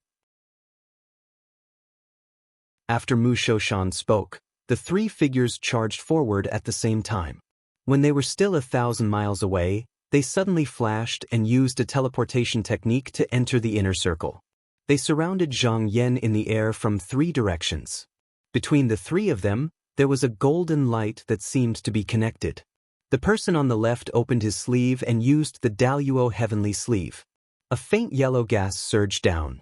After Mu Shoshan spoke, the three figures charged forward at the same time. When they were still 1,000 miles away, they suddenly flashed and used a teleportation technique to enter the inner circle. They surrounded Zhang Yan in the air from 3 directions. Between the 3 of them, there was a golden light that seemed to be connected. The person on the left opened his sleeve and used the Daluo heavenly sleeve. A faint yellow gas surged down.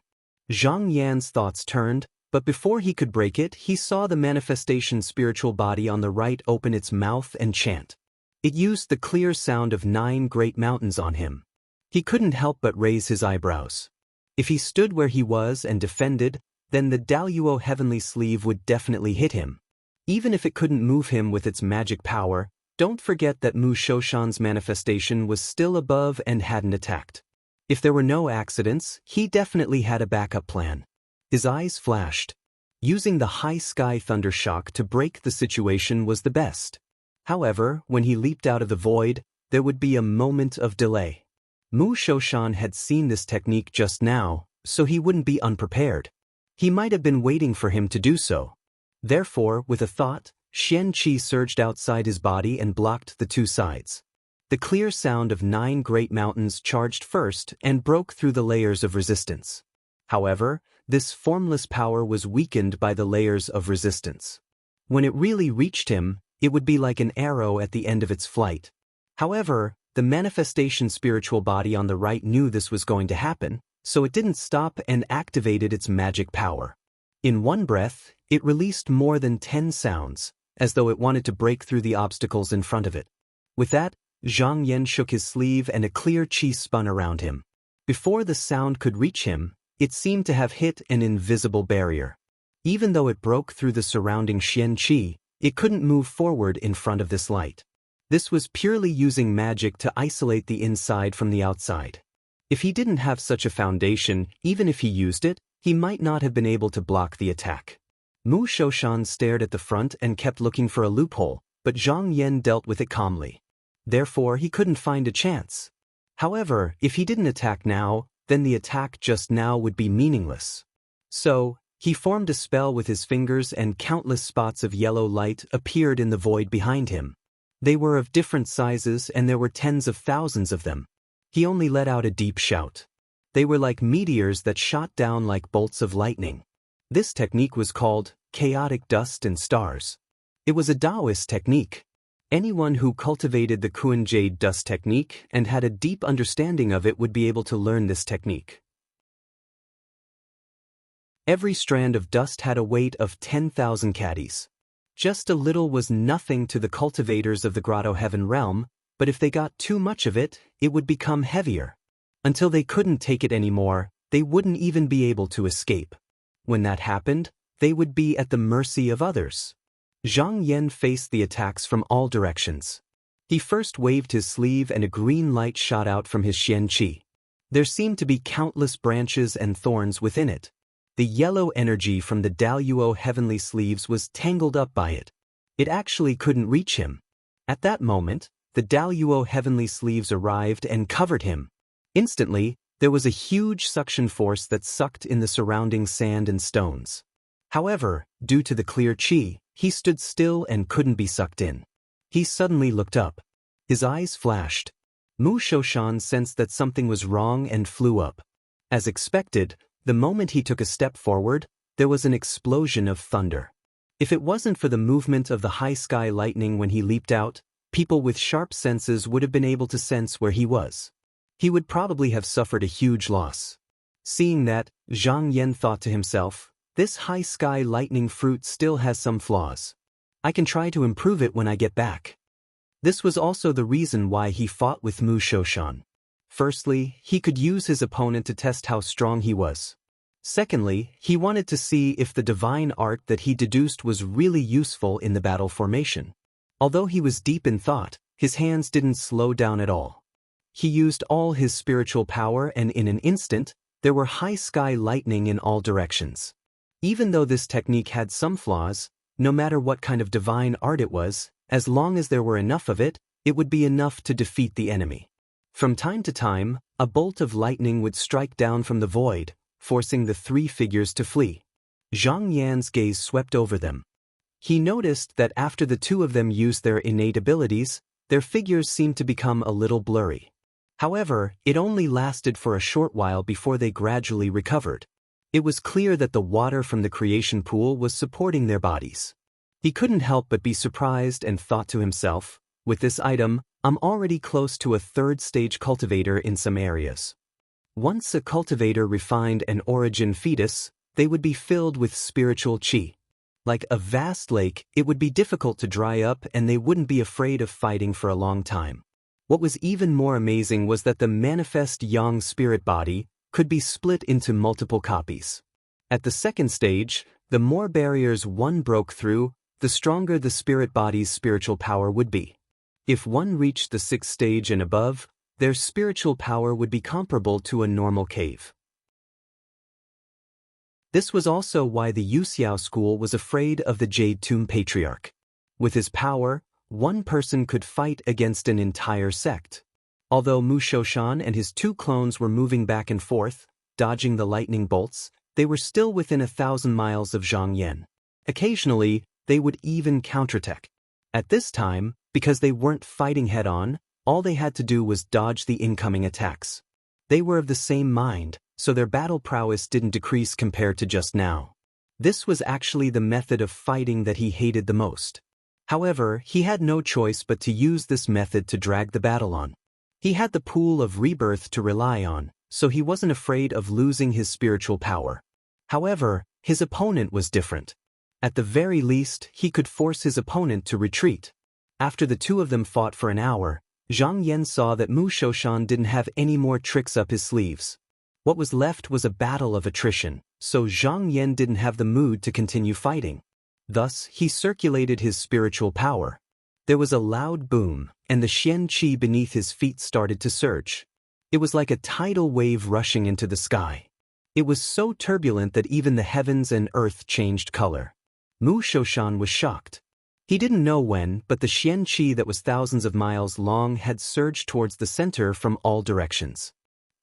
Zhang Yan's thoughts turned, but before he could break it, he saw the manifestation spiritual body on the right open its mouth and chant. It used the clear sound of 9 great mountains on him. He couldn't help but raise his eyebrows. If he stood where he was and defended, then the Daluo heavenly sleeve would definitely hit him. Even if it couldn't move him with its magic power, don't forget that Mu Shoshan's manifestation was still above and hadn't attacked. If there were no accidents, he definitely had a backup plan. His eyes flashed. Using the high sky thunder shock to break the situation was the best. However, when he leaped out of the void, there would be a moment of delay. Mu Shoshan had seen this technique just now, so he wouldn't be unprepared. He might have been waiting for him to do so. Therefore, with a thought, Xian Qi surged outside his body and blocked the 2 sides. The clear sound of 9 great mountains charged first and broke through the layers of resistance. However, this formless power was weakened by the layers of resistance. When it really reached him, it would be like an arrow at the end of its flight. However, the manifestation spiritual body on the right knew this was going to happen, so it didn't stop and activated its magic power. In one breath, it released more than 10 sounds, as though it wanted to break through the obstacles in front of it. With that, Zhang Yan shook his sleeve and a clear qi spun around him. Before the sound could reach him, it seemed to have hit an invisible barrier. Even though it broke through the surrounding Xian Qi, it couldn't move forward in front of this light. This was purely using magic to isolate the inside from the outside. If he didn't have such a foundation, even if he used it, he might not have been able to block the attack. Mu Shoshan stared at the front and kept looking for a loophole, but Zhang Yan dealt with it calmly. Therefore, he couldn't find a chance. However, if he didn't attack now, then the attack just now would be meaningless. So, he formed a spell with his fingers and countless spots of yellow light appeared in the void behind him. They were of different sizes and there were tens of thousands of them. He only let out a deep shout. They were like meteors that shot down like bolts of lightning. This technique was called chaotic dust and stars. It was a Taoist technique. Anyone who cultivated the Kuan Jade dust technique and had a deep understanding of it would be able to learn this technique. Every strand of dust had a weight of 10,000 caddies. Just a little was nothing to the cultivators of the Grotto Heaven realm, but if they got too much of it, it would become heavier. Until they couldn't take it anymore, they wouldn't even be able to escape. When that happened, they would be at the mercy of others. Zhang Yan faced the attacks from all directions. He first waved his sleeve and a green light shot out from his xian qi. There seemed to be countless branches and thorns within it. The yellow energy from the Daluo heavenly sleeves was tangled up by it. It actually couldn't reach him. At that moment, the Daluo heavenly sleeves arrived and covered him. Instantly, there was a huge suction force that sucked in the surrounding sand and stones. However, due to the clear qi, he stood still and couldn't be sucked in. He suddenly looked up. His eyes flashed. Mu Shoshan sensed that something was wrong and flew up. As expected, the moment he took a step forward, there was an explosion of thunder. If it wasn't for the movement of the high sky lightning when he leaped out, people with sharp senses would have been able to sense where he was. He would probably have suffered a huge loss. Seeing that, Zhang Yan thought to himself, this high sky lightning fruit still has some flaws. I can try to improve it when I get back. This was also the reason why he fought with Mu Shoshan. Firstly, he could use his opponent to test how strong he was. Secondly, he wanted to see if the divine art that he deduced was really useful in the battle formation. Although he was deep in thought, his hands didn't slow down at all. He used all his spiritual power and in an instant, there were high sky lightning in all directions. Even though this technique had some flaws, no matter what kind of divine art it was, as long as there were enough of it, it would be enough to defeat the enemy. From time to time, a bolt of lightning would strike down from the void, forcing the three figures to flee. Zhang Yan's gaze swept over them. He noticed that after the two of them used their innate abilities, their figures seemed to become a little blurry. However, it only lasted for a short while before they gradually recovered. It was clear that the water from the creation pool was supporting their bodies. He couldn't help but be surprised and thought to himself, with this item, I'm already close to a third-stage cultivator in some areas. Once a cultivator refined an origin fetus, they would be filled with spiritual qi. Like a vast lake, it would be difficult to dry up and they wouldn't be afraid of fighting for a long time. What was even more amazing was that the manifest yang spirit body could be split into multiple copies. At the second stage, the more barriers one broke through, the stronger the spirit body's spiritual power would be. If one reached the sixth stage and above, their spiritual power would be comparable to a normal cave. This was also why the Yuxiao school was afraid of the Jade Tomb Patriarch. With his power, one person could fight against an entire sect. Although Mu Shoshan and his two clones were moving back and forth, dodging the lightning bolts, they were still within 1,000 miles of Zhang Yan. Occasionally, they would even counterattack. At this time, because they weren't fighting head-on, all they had to do was dodge the incoming attacks. They were of the same mind, so their battle prowess didn't decrease compared to just now. This was actually the method of fighting that he hated the most. However, he had no choice but to use this method to drag the battle on. He had the pool of rebirth to rely on, so he wasn't afraid of losing his spiritual power. However, his opponent was different. At the very least, he could force his opponent to retreat. After the two of them fought for an hour, Zhang Yan saw that Mu Shoshan didn't have any more tricks up his sleeves. What was left was a battle of attrition, so Zhang Yan didn't have the mood to continue fighting. Thus, he circulated his spiritual power. There was a loud boom, and the xian qi beneath his feet started to surge. It was like a tidal wave rushing into the sky. It was so turbulent that even the heavens and earth changed color. Mu Shoshan was shocked. He didn't know when, but the xian qi that was thousands of miles long had surged towards the center from all directions.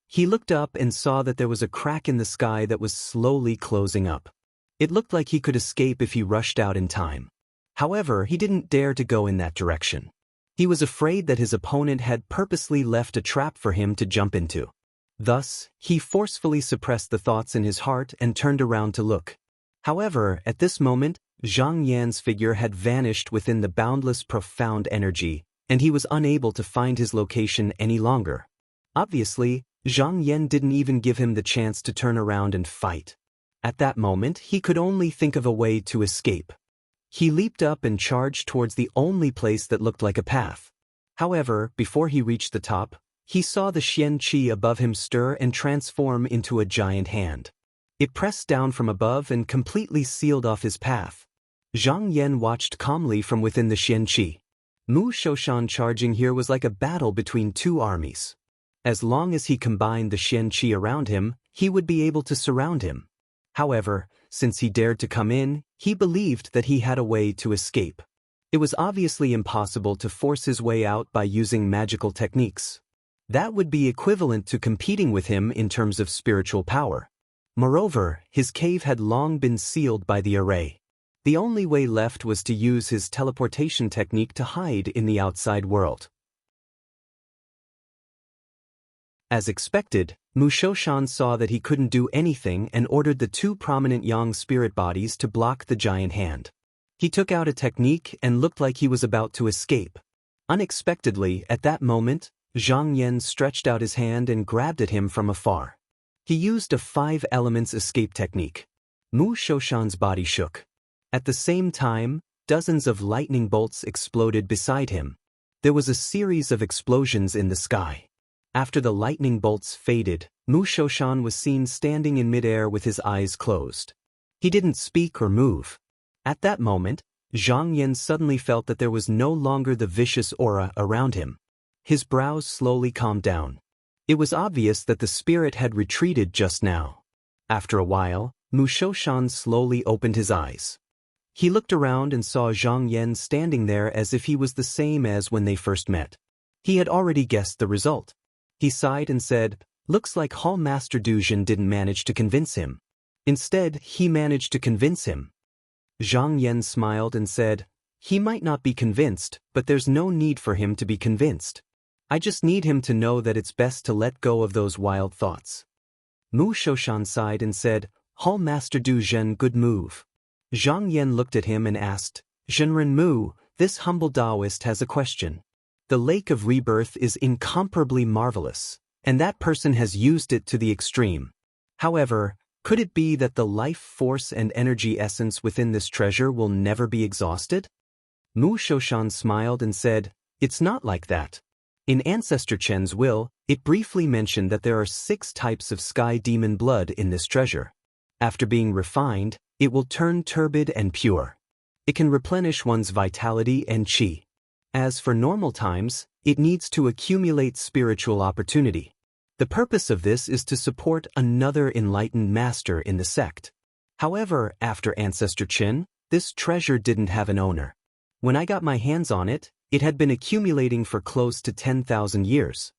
He looked up and saw that there was a crack in the sky that was slowly closing up. It looked like he could escape if he rushed out in time. However, he didn't dare to go in that direction. He was afraid that his opponent had purposely left a trap for him to jump into. Thus, he forcefully suppressed the thoughts in his heart and turned around to look. However, at this moment, Zhang Yan's figure had vanished within the boundless profound energy, and he was unable to find his location any longer. Obviously, Zhang Yan didn't even give him the chance to turn around and fight. At that moment, he could only think of a way to escape. He leaped up and charged towards the only place that looked like a path. However, before he reached the top, he saw the Xian Qi above him stir and transform into a giant hand. It pressed down from above and completely sealed off his path. Zhang Yan watched calmly from within the Xian Qi. Mu Shoshan charging here was like a battle between two armies. As long as he combined the Xian Qi around him, he would be able to surround him. However, since he dared to come in, he believed that he had a way to escape. It was obviously impossible to force his way out by using magical techniques. That would be equivalent to competing with him in terms of spiritual power. Moreover, his cave had long been sealed by the array. The only way left was to use his teleportation technique to hide in the outside world. As expected, Mu Shoshan saw that he couldn't do anything and ordered the two prominent Yang spirit bodies to block the giant hand. He took out a technique and looked like he was about to escape. Unexpectedly, at that moment, Zhang Yan stretched out his hand and grabbed at him from afar. He used a 5 elements escape technique. Mu Shoshan's body shook. At the same time, dozens of lightning bolts exploded beside him. There was a series of explosions in the sky. After the lightning bolts faded, Mu Shoshan was seen standing in midair with his eyes closed. He didn't speak or move. At that moment, Zhang Yan suddenly felt that there was no longer the vicious aura around him. His brows slowly calmed down. It was obvious that the spirit had retreated just now. After a while, Mu Shoshan slowly opened his eyes. He looked around and saw Zhang Yan standing there as if he was the same as when they first met. He had already guessed the result. He sighed and said, "Looks like Hall Master Duzhen didn't manage to convince him. Instead, he managed to convince him." Zhang Yan smiled and said, "He might not be convinced, but there's no need for him to be convinced. I just need him to know that it's best to let go of those wild thoughts." Mu Shoshan sighed and said, "Hall Master Duzhen, good move." Zhang Yan looked at him and asked, "Zhenren Mu, this humble Taoist has a question. The Lake of Rebirth is incomparably marvelous, and that person has used it to the extreme. However, could it be that the life force and energy essence within this treasure will never be exhausted?" Mu Shoshan smiled and said, "It's not like that. In Ancestor Chen's will, it briefly mentioned that there are 6 types of sky demon blood in this treasure. After being refined, it will turn turbid and pure. It can replenish one's vitality and qi. As for normal times, it needs to accumulate spiritual opportunity. The purpose of this is to support another enlightened master in the sect. However, after Ancestor Chen, this treasure didn't have an owner. When I got my hands on it, it had been accumulating for close to 10,000 years.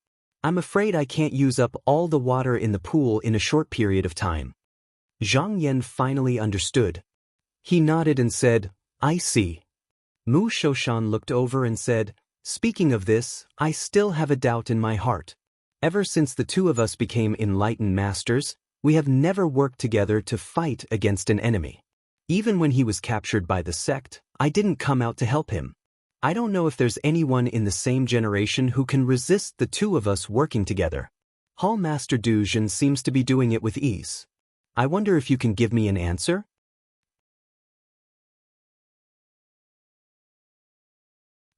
I'm afraid I can't use up all the water in the pool in a short period of time." Zhang Yan finally understood. He nodded and said, "I see." Mu Shoshan looked over and said, "Speaking of this, I still have a doubt in my heart. Ever since the two of us became enlightened masters, we have never worked together to fight against an enemy. Even when he was captured by the sect, I didn't come out to help him. I don't know if there's anyone in the same generation who can resist the two of us working together. Hall Master Duzhen seems to be doing it with ease. I wonder if you can give me an answer?"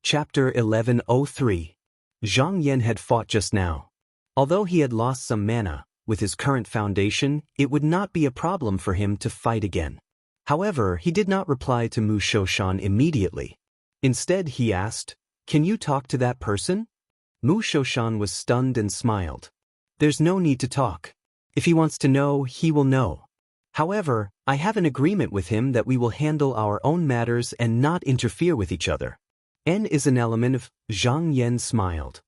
Chapter 1103. Zhang Yan had fought just now. Although he had lost some mana, with his current foundation, it would not be a problem for him to fight again. However, he did not reply to Mu Shoshan immediately. Instead, he asked, "Can you talk to that person?" Mu Shoshan was stunned and smiled. "There's no need to talk. If he wants to know, he will know. However, I have an agreement with him that we will handle our own matters and not interfere with each other. N is an element of..." Zhang Yan smiled.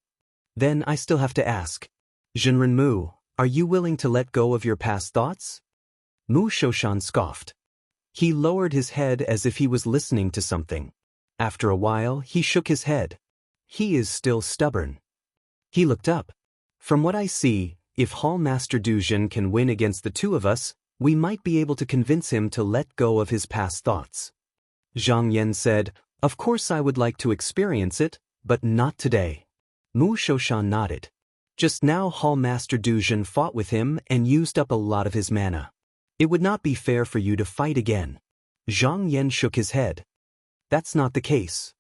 "Then I still have to ask. Zhenren Mu, are you willing to let go of your past thoughts?" Mu Shoshan scoffed. He lowered his head as if he was listening to something. After a while, he shook his head. He is still stubborn. He looked up. "From what I see, if Hall Master Duzhen can win against the two of us, we might be able to convince him to let go of his past thoughts." Zhang Yan said, "Of course I would like to experience it, but not today." Mu Shoshan nodded. Just now Hall Master Duzhen fought with him and used up a lot of his mana. It would not be fair for you to fight again. Zhang Yan shook his head. "That's not the case."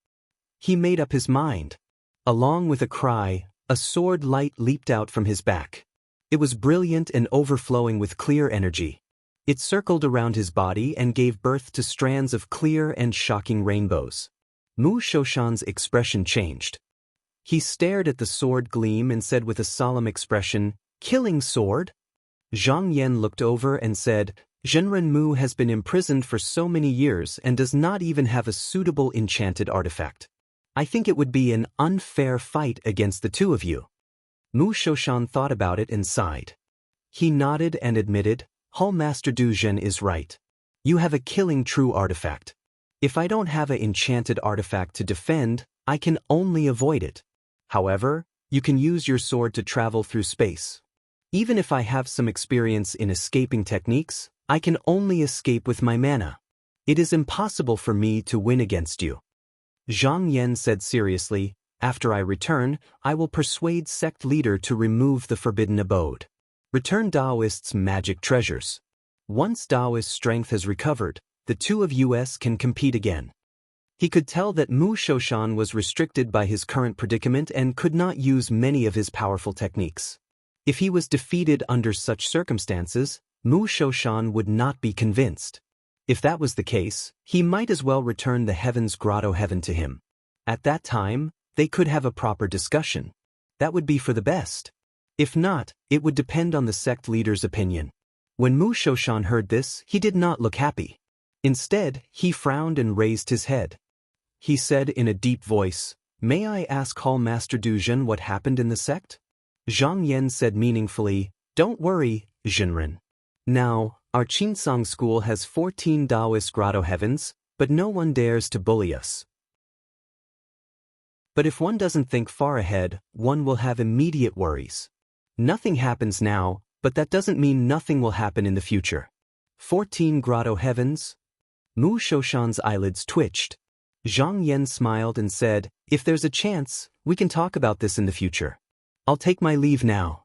He made up his mind. Along with a cry, a sword light leaped out from his back. It was brilliant and overflowing with clear energy. It circled around his body and gave birth to strands of clear and shocking rainbows. Mu Shoshan's expression changed. He stared at the sword gleam and said with a solemn expression, "Killing sword?" Zhang Yan looked over and said, "Zhenren Mu has been imprisoned for so many years and does not even have a suitable enchanted artifact. I think it would be an unfair fight against the two of you." Mu Shoshan thought about it and sighed. He nodded and admitted, "Hall Master Du Zhen is right. You have a killing true artifact. If I don't have an enchanted artifact to defend, I can only avoid it. However, you can use your sword to travel through space. Even if I have some experience in escaping techniques, I can only escape with my mana. It is impossible for me to win against you." Zhang Yan said seriously, "After I return, I will persuade sect leader to remove the forbidden abode. Return Daoist's magic treasures. Once Daoist's strength has recovered, the two of us can compete again." He could tell that Mu Shoshan was restricted by his current predicament and could not use many of his powerful techniques. If he was defeated under such circumstances, Mu Shoshan would not be convinced. If that was the case, he might as well return the Heaven's Grotto Heaven to him. At that time, they could have a proper discussion. That would be for the best. If not, it would depend on the sect leader's opinion. When Mu Shoshan heard this, he did not look happy. Instead, he frowned and raised his head. He said in a deep voice, "May I ask Hall Master Du Zhen what happened in the sect?" Zhang Yan said meaningfully, "Don't worry, Zhenren. Now, our Qinsong school has 14 Daoist grotto heavens, but no one dares to bully us. But if one doesn't think far ahead, one will have immediate worries. Nothing happens now, but that doesn't mean nothing will happen in the future. 14 grotto heavens?" Mu Shoshan's eyelids twitched. Zhang Yan smiled and said, "If there's a chance, we can talk about this in the future. I'll take my leave now."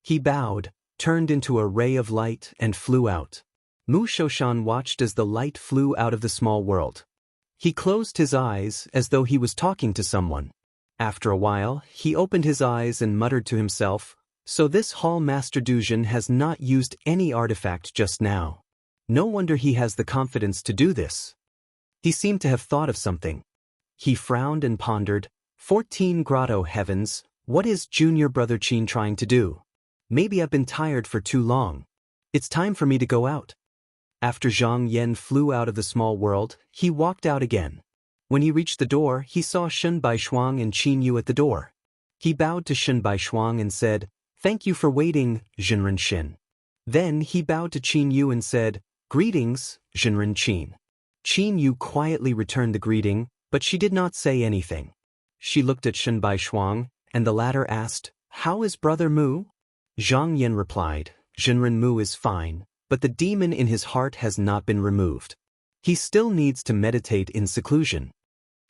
He bowed, turned into a ray of light, and flew out. Mu Shoshan watched as the light flew out of the small world. He closed his eyes as though he was talking to someone. After a while, he opened his eyes and muttered to himself, "So this Hall Master Du Zhen has not used any artifact just now. No wonder he has the confidence to do this." He seemed to have thought of something. He frowned and pondered, 14 grotto heavens, what is junior brother Qin trying to do? Maybe I've been tired for too long. It's time for me to go out. After Zhang Yan flew out of the small world, he walked out again. When he reached the door, he saw Shen Baishuang and Qin Yu at the door. He bowed to Shen Baishuang and said, "Thank you for waiting, Zhenren Shen." Then he bowed to Qin Yu and said, "Greetings, Zhenren Qin." Qin Yu quietly returned the greeting, but she did not say anything. She looked at Shen Baishuang, and the latter asked, "How is Brother Mu?" Zhang Yan replied, "Zhenren Mu is fine, but the demon in his heart has not been removed. He still needs to meditate in seclusion."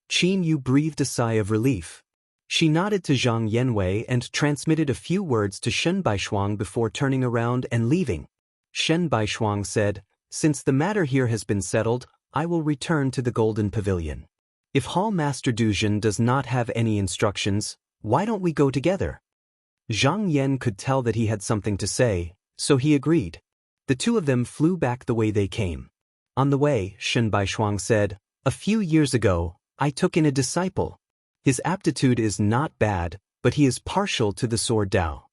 Qin Yu breathed a sigh of relief. She nodded to Zhang Yanwei and transmitted a few words to Shen Baishuang before turning around and leaving. Shen Baishuang said, "Since the matter here has been settled, I will return to the Golden Pavilion. If Hall Master Du Zhen does not have any instructions, why don't we go together?" Zhang Yan could tell that he had something to say, so he agreed. The two of them flew back the way they came. On the way, Shen Baishuang said, "A few years ago, I took in a disciple. His aptitude is not bad, but he is partial to the sword Dao.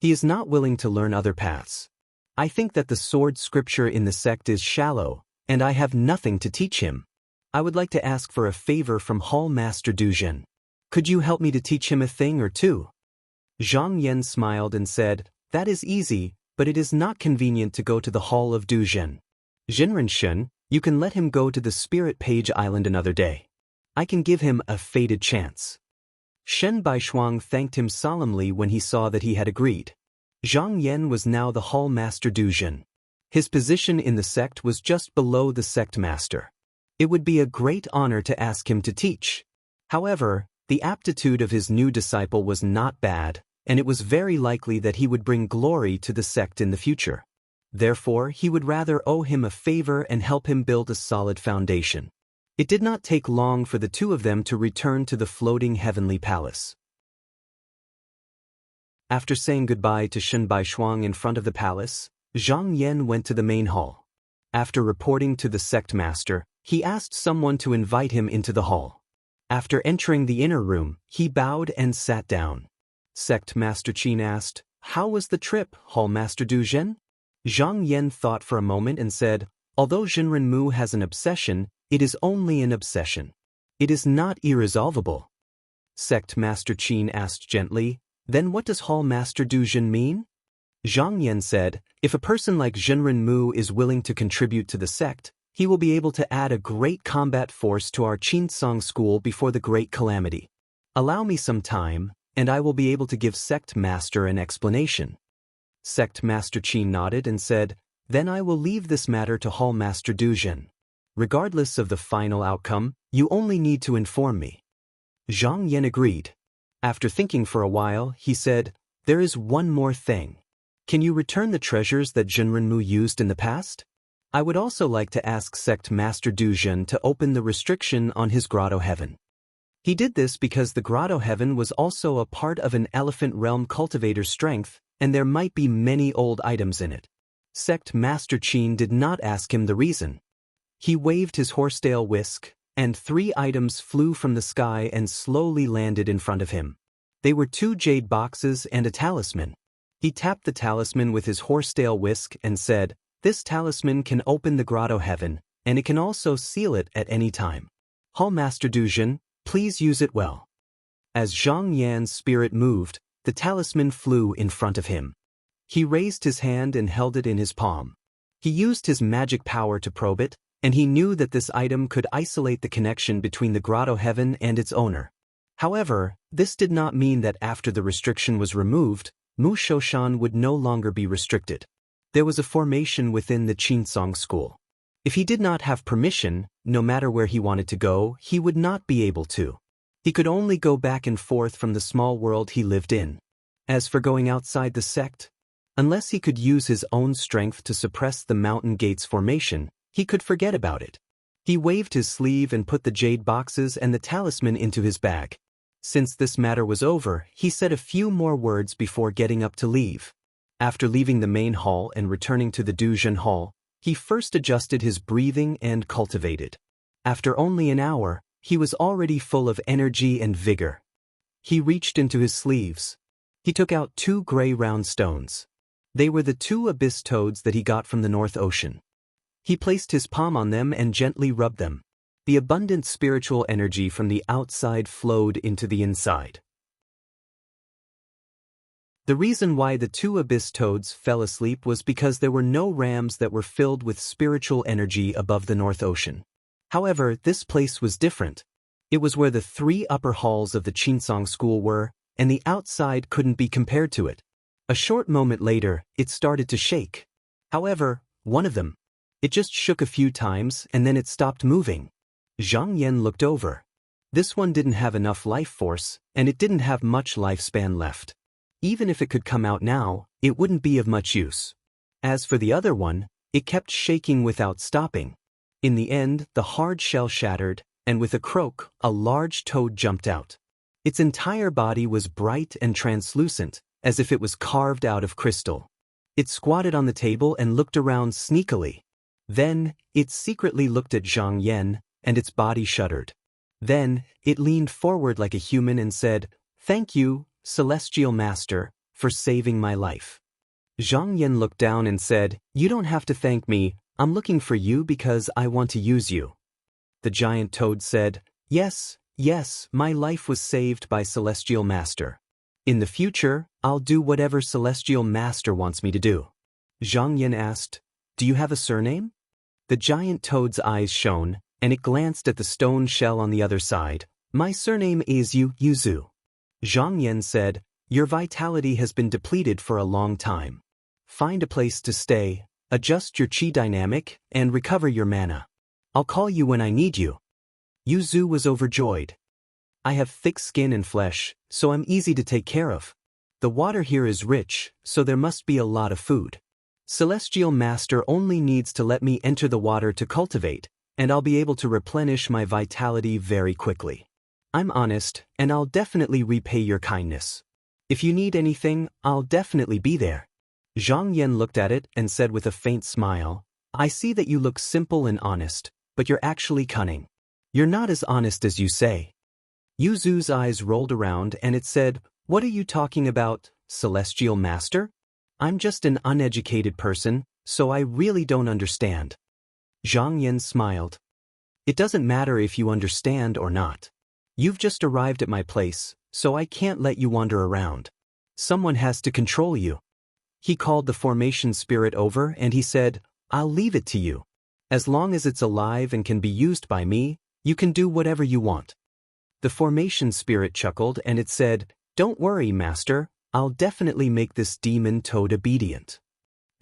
He is not willing to learn other paths. I think that the sword scripture in the sect is shallow, and I have nothing to teach him. I would like to ask for a favor from Hall Master Du Zhen. Could you help me to teach him a thing or two?" Zhang Yan smiled and said, "That is easy, but it is not convenient to go to the Hall of Du Zhen. Zhenren Shen, you can let him go to the Spirit Page Island another day. I can give him a fated chance." Shen Baishuang thanked him solemnly when he saw that he had agreed. Zhang Yan was now the Hall Master Du Zhen. His position in the sect was just below the sect master. It would be a great honor to ask him to teach. However, the aptitude of his new disciple was not bad, and it was very likely that he would bring glory to the sect in the future. Therefore, he would rather owe him a favor and help him build a solid foundation. It did not take long for the two of them to return to the floating heavenly palace. After saying goodbye to Shen Baishuang in front of the palace, Zhang Yan went to the main hall. After reporting to the sect master, he asked someone to invite him into the hall. After entering the inner room, he bowed and sat down. Sect Master Qin asked, "How was the trip, Hall Master Du Zhen?" Zhang Yan thought for a moment and said, "Although Jinren Mu has an obsession, it is only an obsession. It is not irresolvable." Sect Master Qin asked gently, "Then what does Hall Master Du Zhen mean?" Zhang Yan said, "If a person like Jinren Mu is willing to contribute to the sect, he will be able to add a great combat force to our Qinsong school before the great calamity. Allow me some time, and I will be able to give Sect Master an explanation." Sect Master Qin nodded and said, "Then I will leave this matter to Hall Master Du Zhen. Regardless of the final outcome, you only need to inform me." Zhang Yan agreed. After thinking for a while, he said, "There is one more thing. Can you return the treasures that Jinren Mu used in the past? I would also like to ask Sect Master Du Zhen to open the restriction on his Grotto Heaven." He did this because the Grotto Heaven was also a part of an Elephant Realm cultivator's strength, and there might be many old items in it. Sect Master Qin did not ask him the reason. He waved his horsetail whisk, and 3 items flew from the sky and slowly landed in front of him. They were 2 jade boxes and a talisman. He tapped the talisman with his horsetail whisk and said, "This talisman can open the Grotto Heaven, and it can also seal it at any time. Hall Master Du Zhen, please use it well." As Zhang Yan's spirit moved, the talisman flew in front of him. He raised his hand and held it in his palm. He used his magic power to probe it, and he knew that this item could isolate the connection between the Grotto Heaven and its owner. However, this did not mean that after the restriction was removed, Mu Shoshan would no longer be restricted. There was a formation within the Qinsong school. If he did not have permission, no matter where he wanted to go, he would not be able to. He could only go back and forth from the small world he lived in. As for going outside the sect, unless he could use his own strength to suppress the Mountain Gates formation, he could forget about it. He waved his sleeve and put the jade boxes and the talisman into his bag. Since this matter was over, he said a few more words before getting up to leave. After leaving the main hall and returning to the Du Zhen Hall, he first adjusted his breathing and cultivated. After only an hour, he was already full of energy and vigor. He reached into his sleeves. He took out 2 gray round stones. They were the 2 abyss toads that he got from the North Ocean. He placed his palm on them and gently rubbed them. The abundant spiritual energy from the outside flowed into the inside. The reason why the 2 abyss toads fell asleep was because there were no rams that were filled with spiritual energy above the North Ocean. However, this place was different. It was where the 3 upper halls of the Qinsong school were, and the outside couldn't be compared to it. A short moment later, it started to shake. However, one of them, it just shook a few times and then it stopped moving. Zhang Yan looked over. This one didn't have enough life force, and it didn't have much lifespan left. Even if it could come out now, it wouldn't be of much use. As for the other one, it kept shaking without stopping. In the end, the hard shell shattered, and with a croak, a large toad jumped out. Its entire body was bright and translucent, as if it was carved out of crystal. It squatted on the table and looked around sneakily. Then, it secretly looked at Zhang Yan, and its body shuddered. Then, it leaned forward like a human and said, "Thank you, Celestial Master, for saving my life." Zhang Yan looked down and said, "You don't have to thank me, I'm looking for you because I want to use you." The giant toad said, Yes, my life was saved by Celestial Master. In the future, I'll do whatever Celestial Master wants me to do." Zhang Yan asked, "Do you have a surname?" The giant toad's eyes shone, and it glanced at the stone shell on the other side. "My surname is Yuzu." Zhang Yan said, "Your vitality has been depleted for a long time. Find a place to stay, adjust your chi dynamic, and recover your mana. I'll call you when I need you." Yuzu was overjoyed. "I have thick skin and flesh, so I'm easy to take care of. The water here is rich, so there must be a lot of food. Celestial Master only needs to let me enter the water to cultivate, and I'll be able to replenish my vitality very quickly. I'm honest, and I'll definitely repay your kindness." If you need anything, I'll definitely be there. Zhang Yan looked at it and said with a faint smile, I see that you look simple and honest, but you're actually cunning. You're not as honest as you say. Yu Zu's eyes rolled around and it said, What are you talking about, Celestial Master? I'm just an uneducated person, so I really don't understand. Zhang Yan smiled. It doesn't matter if you understand or not. You've just arrived at my place, so I can't let you wander around. Someone has to control you. He called the formation spirit over and he said, I'll leave it to you. As long as it's alive and can be used by me, you can do whatever you want. The formation spirit chuckled and it said, Don't worry, Master, I'll definitely make this demon toad obedient.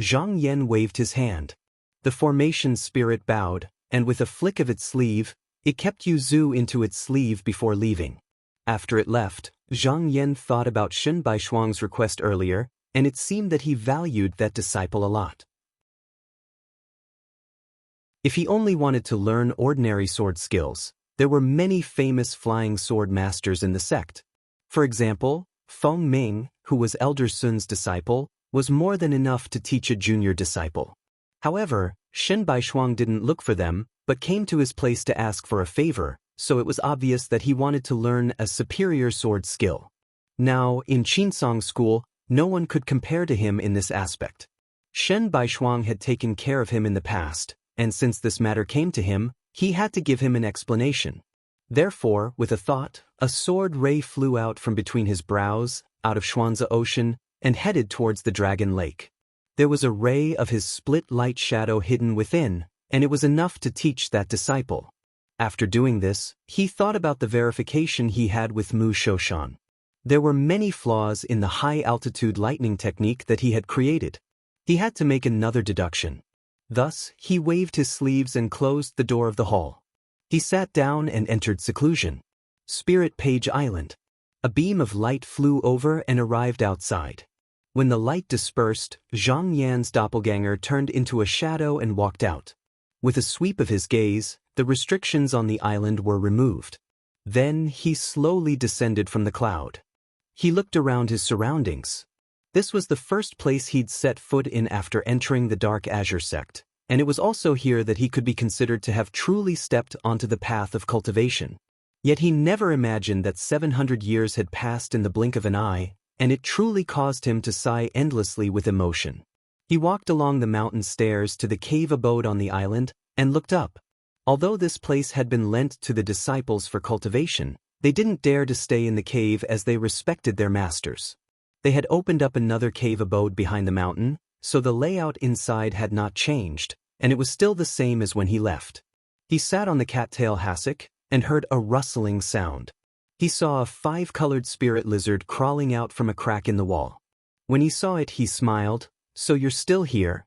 Zhang Yan waved his hand. The formation spirit bowed, and with a flick of its sleeve, it kept Yu Zu into its sleeve before leaving. After it left, Zhang Yan thought about Shen Baishuang's request earlier, and it seemed that he valued that disciple a lot. If he only wanted to learn ordinary sword skills, there were many famous flying sword masters in the sect. For example, Feng Ming, who was Elder Sun's disciple, was more than enough to teach a junior disciple. However, Shen Baishuang didn't look for them, but came to his place to ask for a favor, so it was obvious that he wanted to learn a superior sword skill. Now, in Qinsong School, no one could compare to him in this aspect. Shen Baishuang had taken care of him in the past, and since this matter came to him, he had to give him an explanation. Therefore, with a thought, a sword ray flew out from between his brows, out of Xuanzi Ocean, and headed towards the Dragon Lake. There was a ray of his split light shadow hidden within, and it was enough to teach that disciple. After doing this, he thought about the verification he had with Mu Shoshan. There were many flaws in the high-altitude lightning technique that he had created. He had to make another deduction. Thus, he waved his sleeves and closed the door of the hall. He sat down and entered seclusion. Spirit Page Island. A beam of light flew over and arrived outside. When the light dispersed, Zhang Yan's doppelganger turned into a shadow and walked out. With a sweep of his gaze, the restrictions on the island were removed. Then he slowly descended from the cloud. He looked around his surroundings. This was the first place he'd set foot in after entering the Dark Azure sect, and it was also here that he could be considered to have truly stepped onto the path of cultivation. Yet he never imagined that 700 years had passed in the blink of an eye, and it truly caused him to sigh endlessly with emotion. He walked along the mountain stairs to the cave abode on the island, and looked up. Although this place had been lent to the disciples for cultivation, they didn't dare to stay in the cave as they respected their masters. They had opened up another cave abode behind the mountain, so the layout inside had not changed, and it was still the same as when he left. He sat on the cattail hassock, and heard a rustling sound. He saw a 5-colored spirit lizard crawling out from a crack in the wall. When he saw it, he smiled, So you're still here?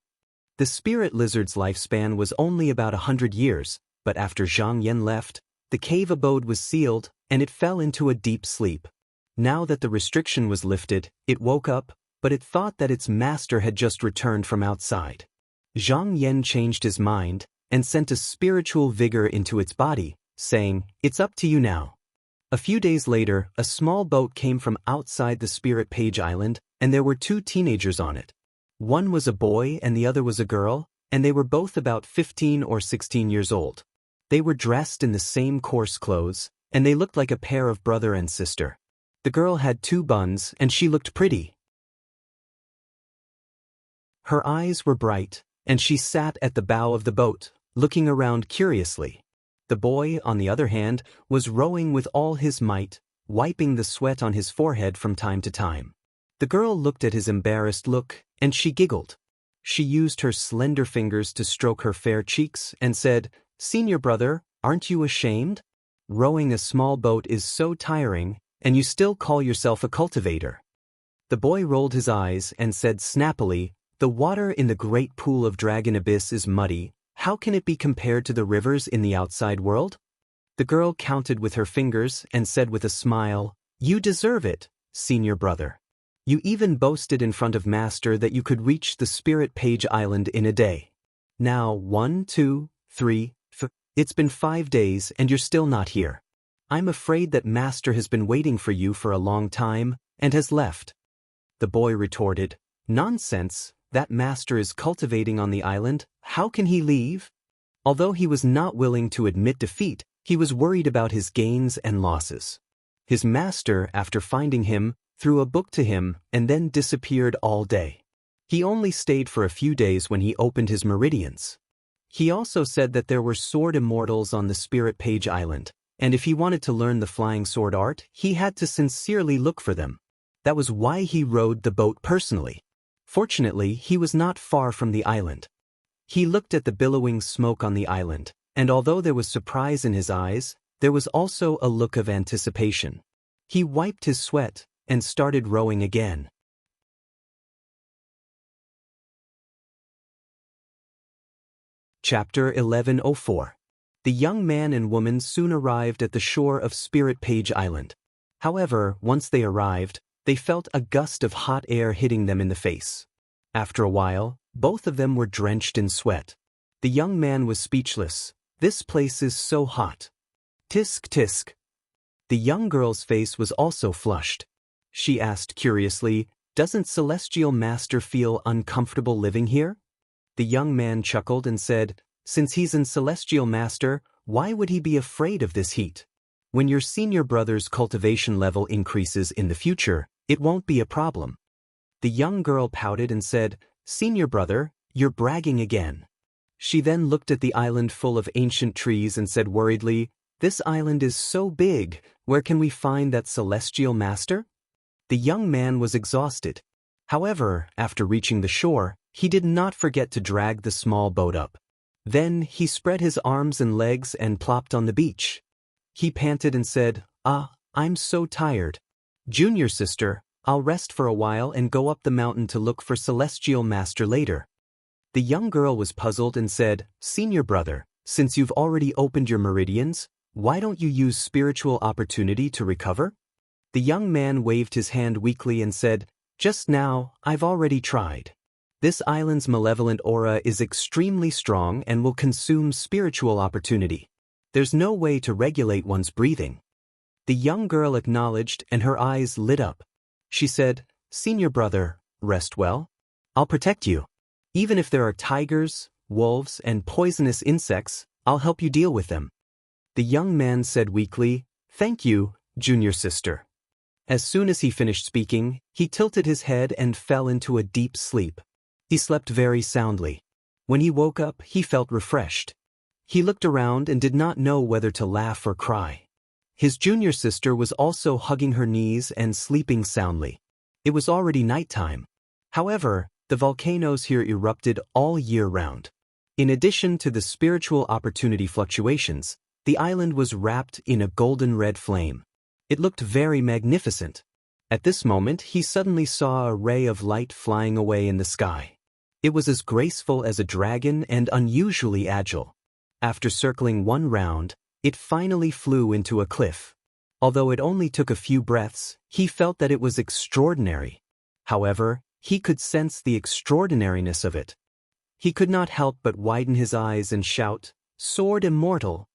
The spirit lizard's lifespan was only about 100 years, but after Zhang Yan left, the cave abode was sealed, and it fell into a deep sleep. Now that the restriction was lifted, it woke up, but it thought that its master had just returned from outside. Zhang Yan changed his mind, and sent a spiritual vigor into its body, saying, It's up to you now. A few days later, a small boat came from outside the Spirit Page Island, and there were 2 teenagers on it. One was a boy and the other was a girl, and they were both about 15 or 16 years old. They were dressed in the same coarse clothes, and they looked like a pair of brother and sister. The girl had 2 buns, and she looked pretty. Her eyes were bright, and she sat at the bow of the boat, looking around curiously. The boy, on the other hand, was rowing with all his might, wiping the sweat on his forehead from time to time. The girl looked at his embarrassed look, and she giggled. She used her slender fingers to stroke her fair cheeks and said, Senior brother, aren't you ashamed? Rowing a small boat is so tiring, and you still call yourself a cultivator. The boy rolled his eyes and said snappily, The water in the great pool of Dragon Abyss is muddy. How can it be compared to the rivers in the outside world? The girl counted with her fingers and said with a smile, You deserve it, senior brother. You even boasted in front of Master that you could reach the Spirit Page Island in a day. Now 1, 2, 3, 4, it's been 5 days and you're still not here. I'm afraid that Master has been waiting for you for a long time, and has left. The boy retorted, "Nonsense, that master is cultivating on the island, how can he leave?" Although he was not willing to admit defeat, he was worried about his gains and losses. His master, after finding him, threw a book to him and then disappeared all day. He only stayed for a few days when he opened his meridians. He also said that there were sword immortals on the Spirit Page Island, and if he wanted to learn the flying sword art, he had to sincerely look for them. That was why he rowed the boat personally. Fortunately, he was not far from the island. He looked at the billowing smoke on the island, and although there was surprise in his eyes, there was also a look of anticipation. He wiped his sweat and started rowing again. Chapter 1104. The young man and woman soon arrived at the shore of Spirit Page Island. However, once they arrived, they felt a gust of hot air hitting them in the face. After a while, both of them were drenched in sweat. The young man was speechless. "This place is so hot." Tisk tisk. The young girl's face was also flushed. She asked curiously, "Doesn't Celestial Master feel uncomfortable living here?" The young man chuckled and said, "Since he's an Celestial Master, why would he be afraid of this heat? When your senior brother's cultivation level increases in the future, it won't be a problem." The young girl pouted and said, "Senior brother, you're bragging again." She then looked at the island full of ancient trees and said worriedly, "This island is so big, where can we find that Celestial Master?" The young man was exhausted. However, after reaching the shore, he did not forget to drag the small boat up. Then he spread his arms and legs and plopped on the beach. He panted and said, I'm so tired. Junior sister, I'll rest for a while and go up the mountain to look for Celestial Master later." The young girl was puzzled and said, "Senior brother, since you've already opened your meridians, why don't you use spiritual opportunity to recover?" The young man waved his hand weakly and said, "Just now, I've already tried. This island's malevolent aura is extremely strong and will consume spiritual opportunity. There's no way to regulate one's breathing." The young girl acknowledged and her eyes lit up. She said, "Senior brother, rest well. I'll protect you. Even if there are tigers, wolves, and poisonous insects, I'll help you deal with them." The young man said weakly, "Thank you, junior sister." As soon as he finished speaking, he tilted his head and fell into a deep sleep. He slept very soundly. When he woke up, he felt refreshed. He looked around and did not know whether to laugh or cry. His junior sister was also hugging her knees and sleeping soundly. It was already nighttime. However, the volcanoes here erupted all year round. In addition to the spiritual opportunity fluctuations, the island was wrapped in a golden red flame. It looked very magnificent. At this moment, he suddenly saw a ray of light flying away in the sky. It was as graceful as a dragon and unusually agile. After circling one round, it finally flew into a cliff. Although it only took a few breaths, he felt that it was extraordinary. However, he could sense the extraordinariness of it. He could not help but widen his eyes and shout, "Sword immortal!"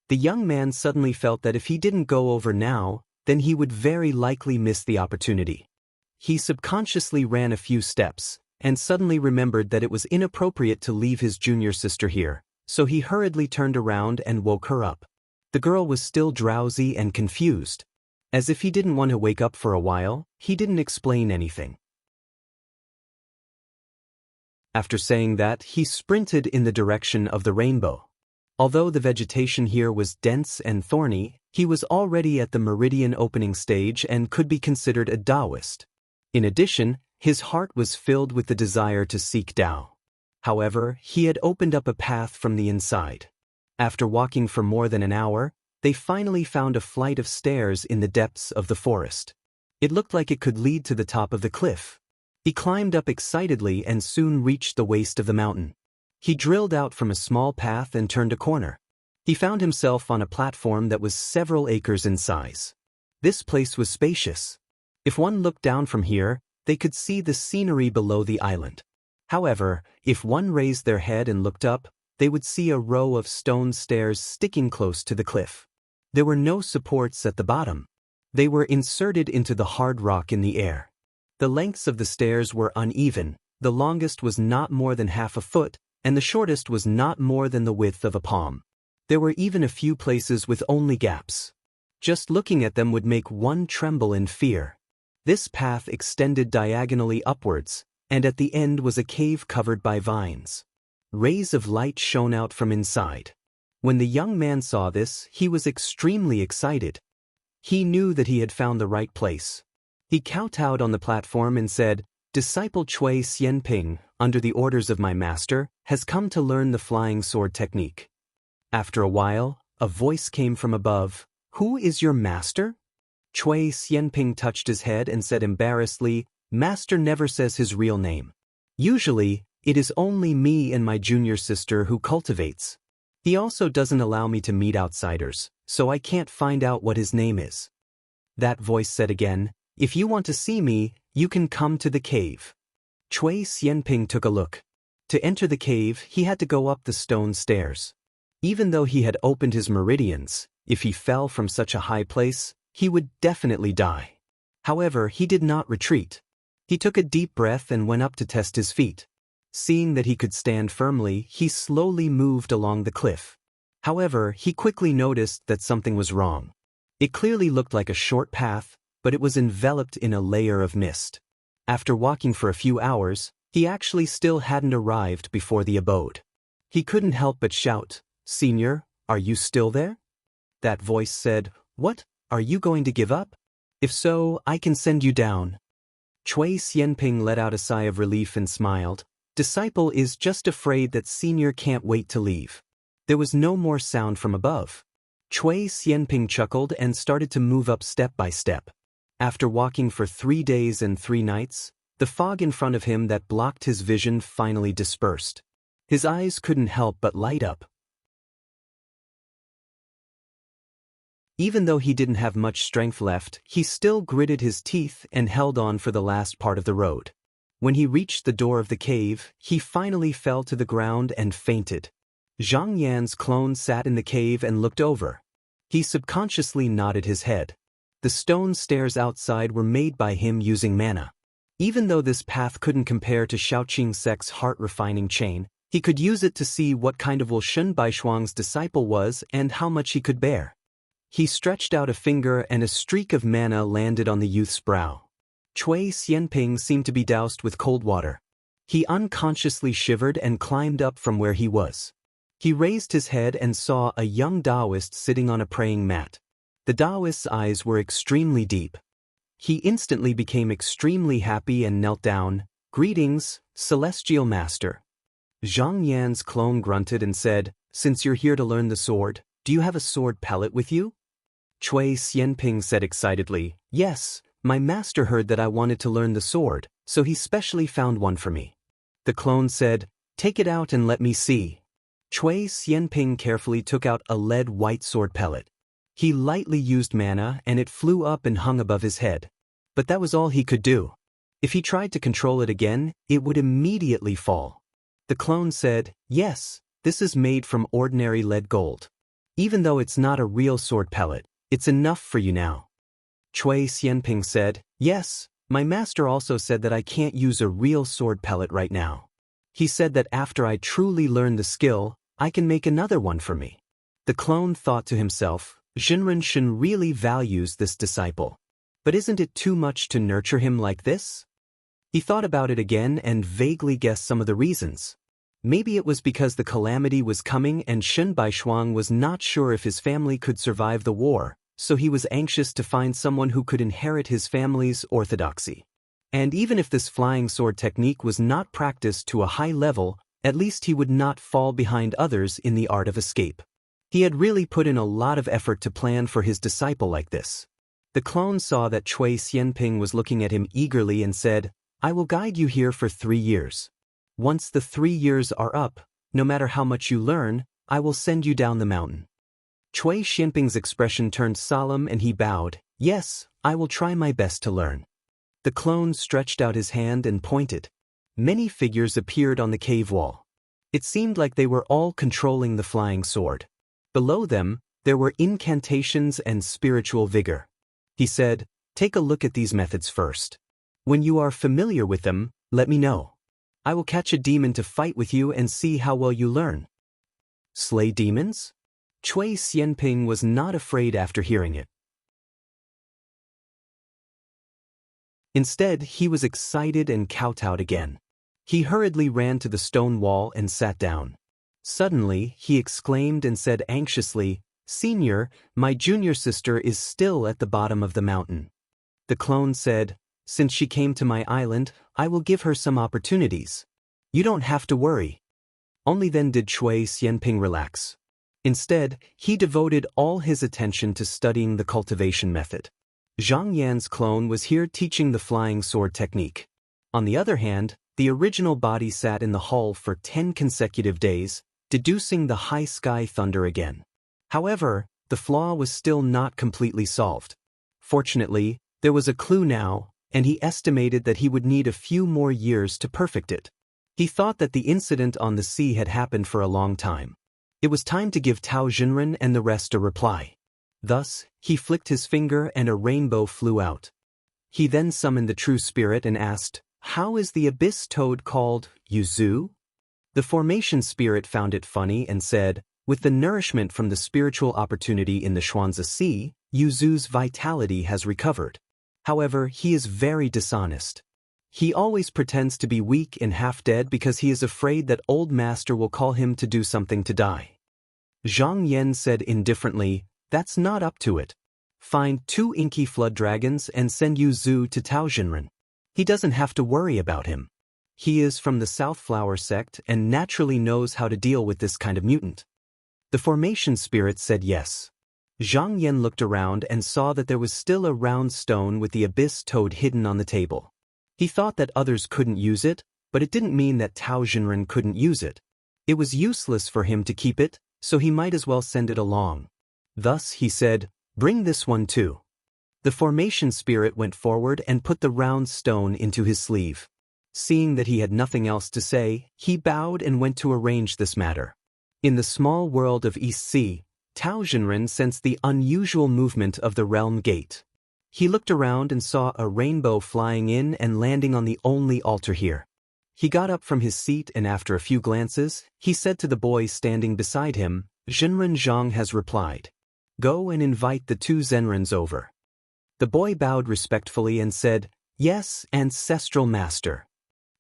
The young man suddenly felt that if he didn't go over now, then he would very likely miss the opportunity. He subconsciously ran a few steps, and suddenly remembered that it was inappropriate to leave his junior sister here, so he hurriedly turned around and woke her up. The girl was still drowsy and confused. As if he didn't want to wake up for a while, he didn't explain anything. After saying that, he sprinted in the direction of the rainbow. Although the vegetation here was dense and thorny, he was already at the meridian opening stage and could be considered a Taoist. In addition, his heart was filled with the desire to seek Tao. However, he had opened up a path from the inside. After walking for more than an hour, they finally found a flight of stairs in the depths of the forest. It looked like it could lead to the top of the cliff. He climbed up excitedly and soon reached the waist of the mountain. He drilled out from a small path and turned a corner. He found himself on a platform that was several acres in size. This place was spacious. If one looked down from here, they could see the scenery below the island. However, if one raised their head and looked up, they would see a row of stone stairs sticking close to the cliff. There were no supports at the bottom. They were inserted into the hard rock in the air. The lengths of the stairs were uneven, the longest was not more than half a foot, and the shortest was not more than the width of a palm. There were even a few places with only gaps. Just looking at them would make one tremble in fear. This path extended diagonally upwards, and at the end was a cave covered by vines. Rays of light shone out from inside. When the young man saw this, he was extremely excited. He knew that he had found the right place. He kowtowed on the platform and said, "Disciple Cui Xianping, under the orders of my master, has come to learn the flying sword technique." After a while, a voice came from above, "Who is your master?" Cui Xianping touched his head and said embarrassedly, "Master never says his real name. Usually, it is only me and my junior sister who cultivates. He also doesn't allow me to meet outsiders, so I can't find out what his name is." That voice said again, "If you want to see me, you can come to the cave." Cui Xianping took a look. To enter the cave, he had to go up the stone stairs. Even though he had opened his meridians, if he fell from such a high place, he would definitely die. However, he did not retreat. He took a deep breath and went up to test his feet. Seeing that he could stand firmly, he slowly moved along the cliff. However, he quickly noticed that something was wrong. It clearly looked like a short path, but it was enveloped in a layer of mist. After walking for a few hours, he actually still hadn't arrived before the abode. He couldn't help but shout, "Senior, are you still there?" That voice said, "What, are you going to give up? If so, I can send you down." Cui Xianping let out a sigh of relief and smiled. "Disciple is just afraid that Senior can't wait to leave." There was no more sound from above. Cui Xianping chuckled and started to move up step by step. After walking for 3 days and 3 nights, the fog in front of him that blocked his vision finally dispersed. His eyes couldn't help but light up. Even though he didn't have much strength left, he still gritted his teeth and held on for the last part of the road. When he reached the door of the cave, he finally fell to the ground and fainted. Zhang Yan's clone sat in the cave and looked over. He subconsciously nodded his head. The stone stairs outside were made by him using mana. Even though this path couldn't compare to Shaoqing Sec's heart-refining chain, he could use it to see what kind of Wu Shun Baishuang's disciple was and how much he could bear. He stretched out a finger and a streak of mana landed on the youth's brow. Cui Xianping seemed to be doused with cold water. He unconsciously shivered and climbed up from where he was. He raised his head and saw a young Taoist sitting on a praying mat. The Taoist's eyes were extremely deep. He instantly became extremely happy and knelt down. "Greetings, Celestial Master." Zhang Yan's clone grunted and said, "Since you're here to learn the sword, do you have a sword pellet with you?" Cui Xianping said excitedly, "Yes, my master heard that I wanted to learn the sword, so he specially found one for me." The clone said, "Take it out and let me see." Cui Xianping carefully took out a lead-white sword pellet. He lightly used mana and it flew up and hung above his head. But that was all he could do. If he tried to control it again, it would immediately fall. The clone said, "Yes, this is made from ordinary lead gold. Even though it's not a real sword pellet, it's enough for you now." Cui Xianping said, "Yes, my master also said that I can't use a real sword pellet right now. He said that after I truly learn the skill, I can make another one for me." The clone thought to himself, Jinren Shen really values this disciple. But isn't it too much to nurture him like this? He thought about it again and vaguely guessed some of the reasons. Maybe it was because the calamity was coming and Shen Baishuang was not sure if his family could survive the war, so he was anxious to find someone who could inherit his family's orthodoxy. And even if this flying sword technique was not practiced to a high level, at least he would not fall behind others in the art of escape. He had really put in a lot of effort to plan for his disciple like this. The clone saw that Cui Xianping was looking at him eagerly and said, "I will guide you here for 3 years. Once the 3 years are up, no matter how much you learn, I will send you down the mountain." Cui Xianping's expression turned solemn and he bowed, "Yes, I will try my best to learn." The clone stretched out his hand and pointed. Many figures appeared on the cave wall. It seemed like they were all controlling the flying sword. Below them, there were incantations and spiritual vigor. He said, take a look at these methods first. When you are familiar with them, let me know. I will catch a demon to fight with you and see how well you learn. Slay demons? Cui Xianping was not afraid after hearing it. Instead, he was excited and kowtowed again. He hurriedly ran to the stone wall and sat down. Suddenly, he exclaimed and said anxiously, Senior, my junior sister is still at the bottom of the mountain. The clone said, since she came to my island, I will give her some opportunities. You don't have to worry. Only then did Cui Xianping relax. Instead, he devoted all his attention to studying the cultivation method. Zhang Yan's clone was here teaching the flying sword technique. On the other hand, the original body sat in the hull for 10 consecutive days, deducing the high sky thunder again. However, the flaw was still not completely solved. Fortunately, there was a clue now, and he estimated that he would need a few more years to perfect it. He thought that the incident on the sea had happened for a long time. It was time to give Tao Jinren and the rest a reply. Thus, he flicked his finger and a rainbow flew out. He then summoned the true spirit and asked, how is the abyss toad called, Yuzu? The formation spirit found it funny and said, with the nourishment from the spiritual opportunity in the Xuanzi Sea, Yuzu's vitality has recovered. However, he is very dishonest. He always pretends to be weak and half-dead because he is afraid that old master will call him to do something to die. Zhang Yan said indifferently, that's not up to it. Find 2 inky flood dragons and send Yuzu to Tao Jinren. He doesn't have to worry about him. He is from the South Flower sect and naturally knows how to deal with this kind of mutant. The formation spirit said yes. Zhang Yan looked around and saw that there was still a round stone with the abyss toad hidden on the table. He thought that others couldn't use it, but it didn't mean that Tao Jinren couldn't use it. It was useless for him to keep it, so he might as well send it along. Thus, he said, bring this one too. The formation spirit went forward and put the round stone into his sleeve. Seeing that he had nothing else to say, he bowed and went to arrange this matter. In the small world of East Sea, Tao Jinren sensed the unusual movement of the realm gate. He looked around and saw a rainbow flying in and landing on the only altar here. He got up from his seat and after a few glances, he said to the boy standing beside him, Jinren Zhang has replied. Go and invite the 2 Zenrens over. The boy bowed respectfully and said, yes, ancestral master.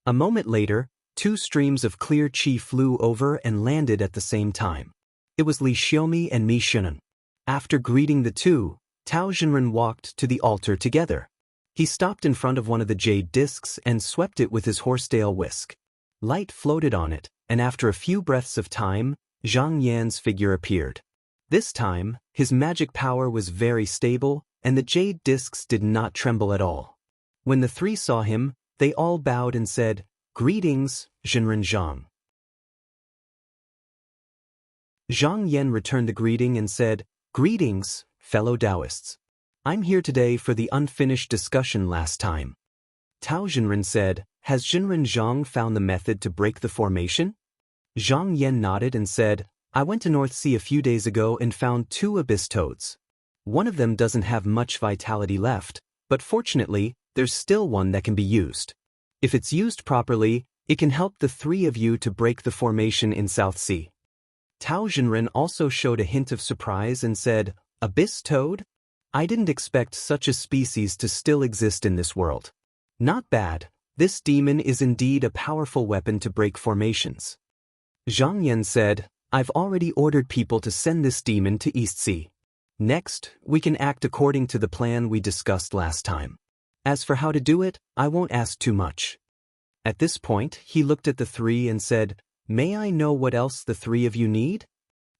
A moment later, 2 streams of clear qi flew over and landed at the same time. It was Li Xiaomi and Mi Shunan. After greeting the 2, Tao Jinren walked to the altar together. He stopped in front of one of the jade discs and swept it with his horsetail whisk. Light floated on it, and after a few breaths of time, Zhang Yan's figure appeared. This time, his magic power was very stable, and the jade discs did not tremble at all. When the 3 saw him, they all bowed and said, Greetings, Jinren Zhang. Zhang Yan returned the greeting and said, Greetings, fellow Taoists. I'm here today for the unfinished discussion last time. Tao Jinren said, has Jinren Zhang found the method to break the formation? Zhang Yan nodded and said, I went to North Sea a few days ago and found 2 abyss toads. One of them doesn't have much vitality left, but fortunately, there's still one that can be used. If it's used properly, it can help the 3 of you to break the formation in South Sea. Tao Jinren also showed a hint of surprise and said, Abyss toad? I didn't expect such a species to still exist in this world. Not bad, this demon is indeed a powerful weapon to break formations. Zhang Yan said, I've already ordered people to send this demon to East Sea. Next, we can act according to the plan we discussed last time. As for how to do it, I won't ask too much. At this point, he looked at the 3 and said, May I know what else the 3 of you need?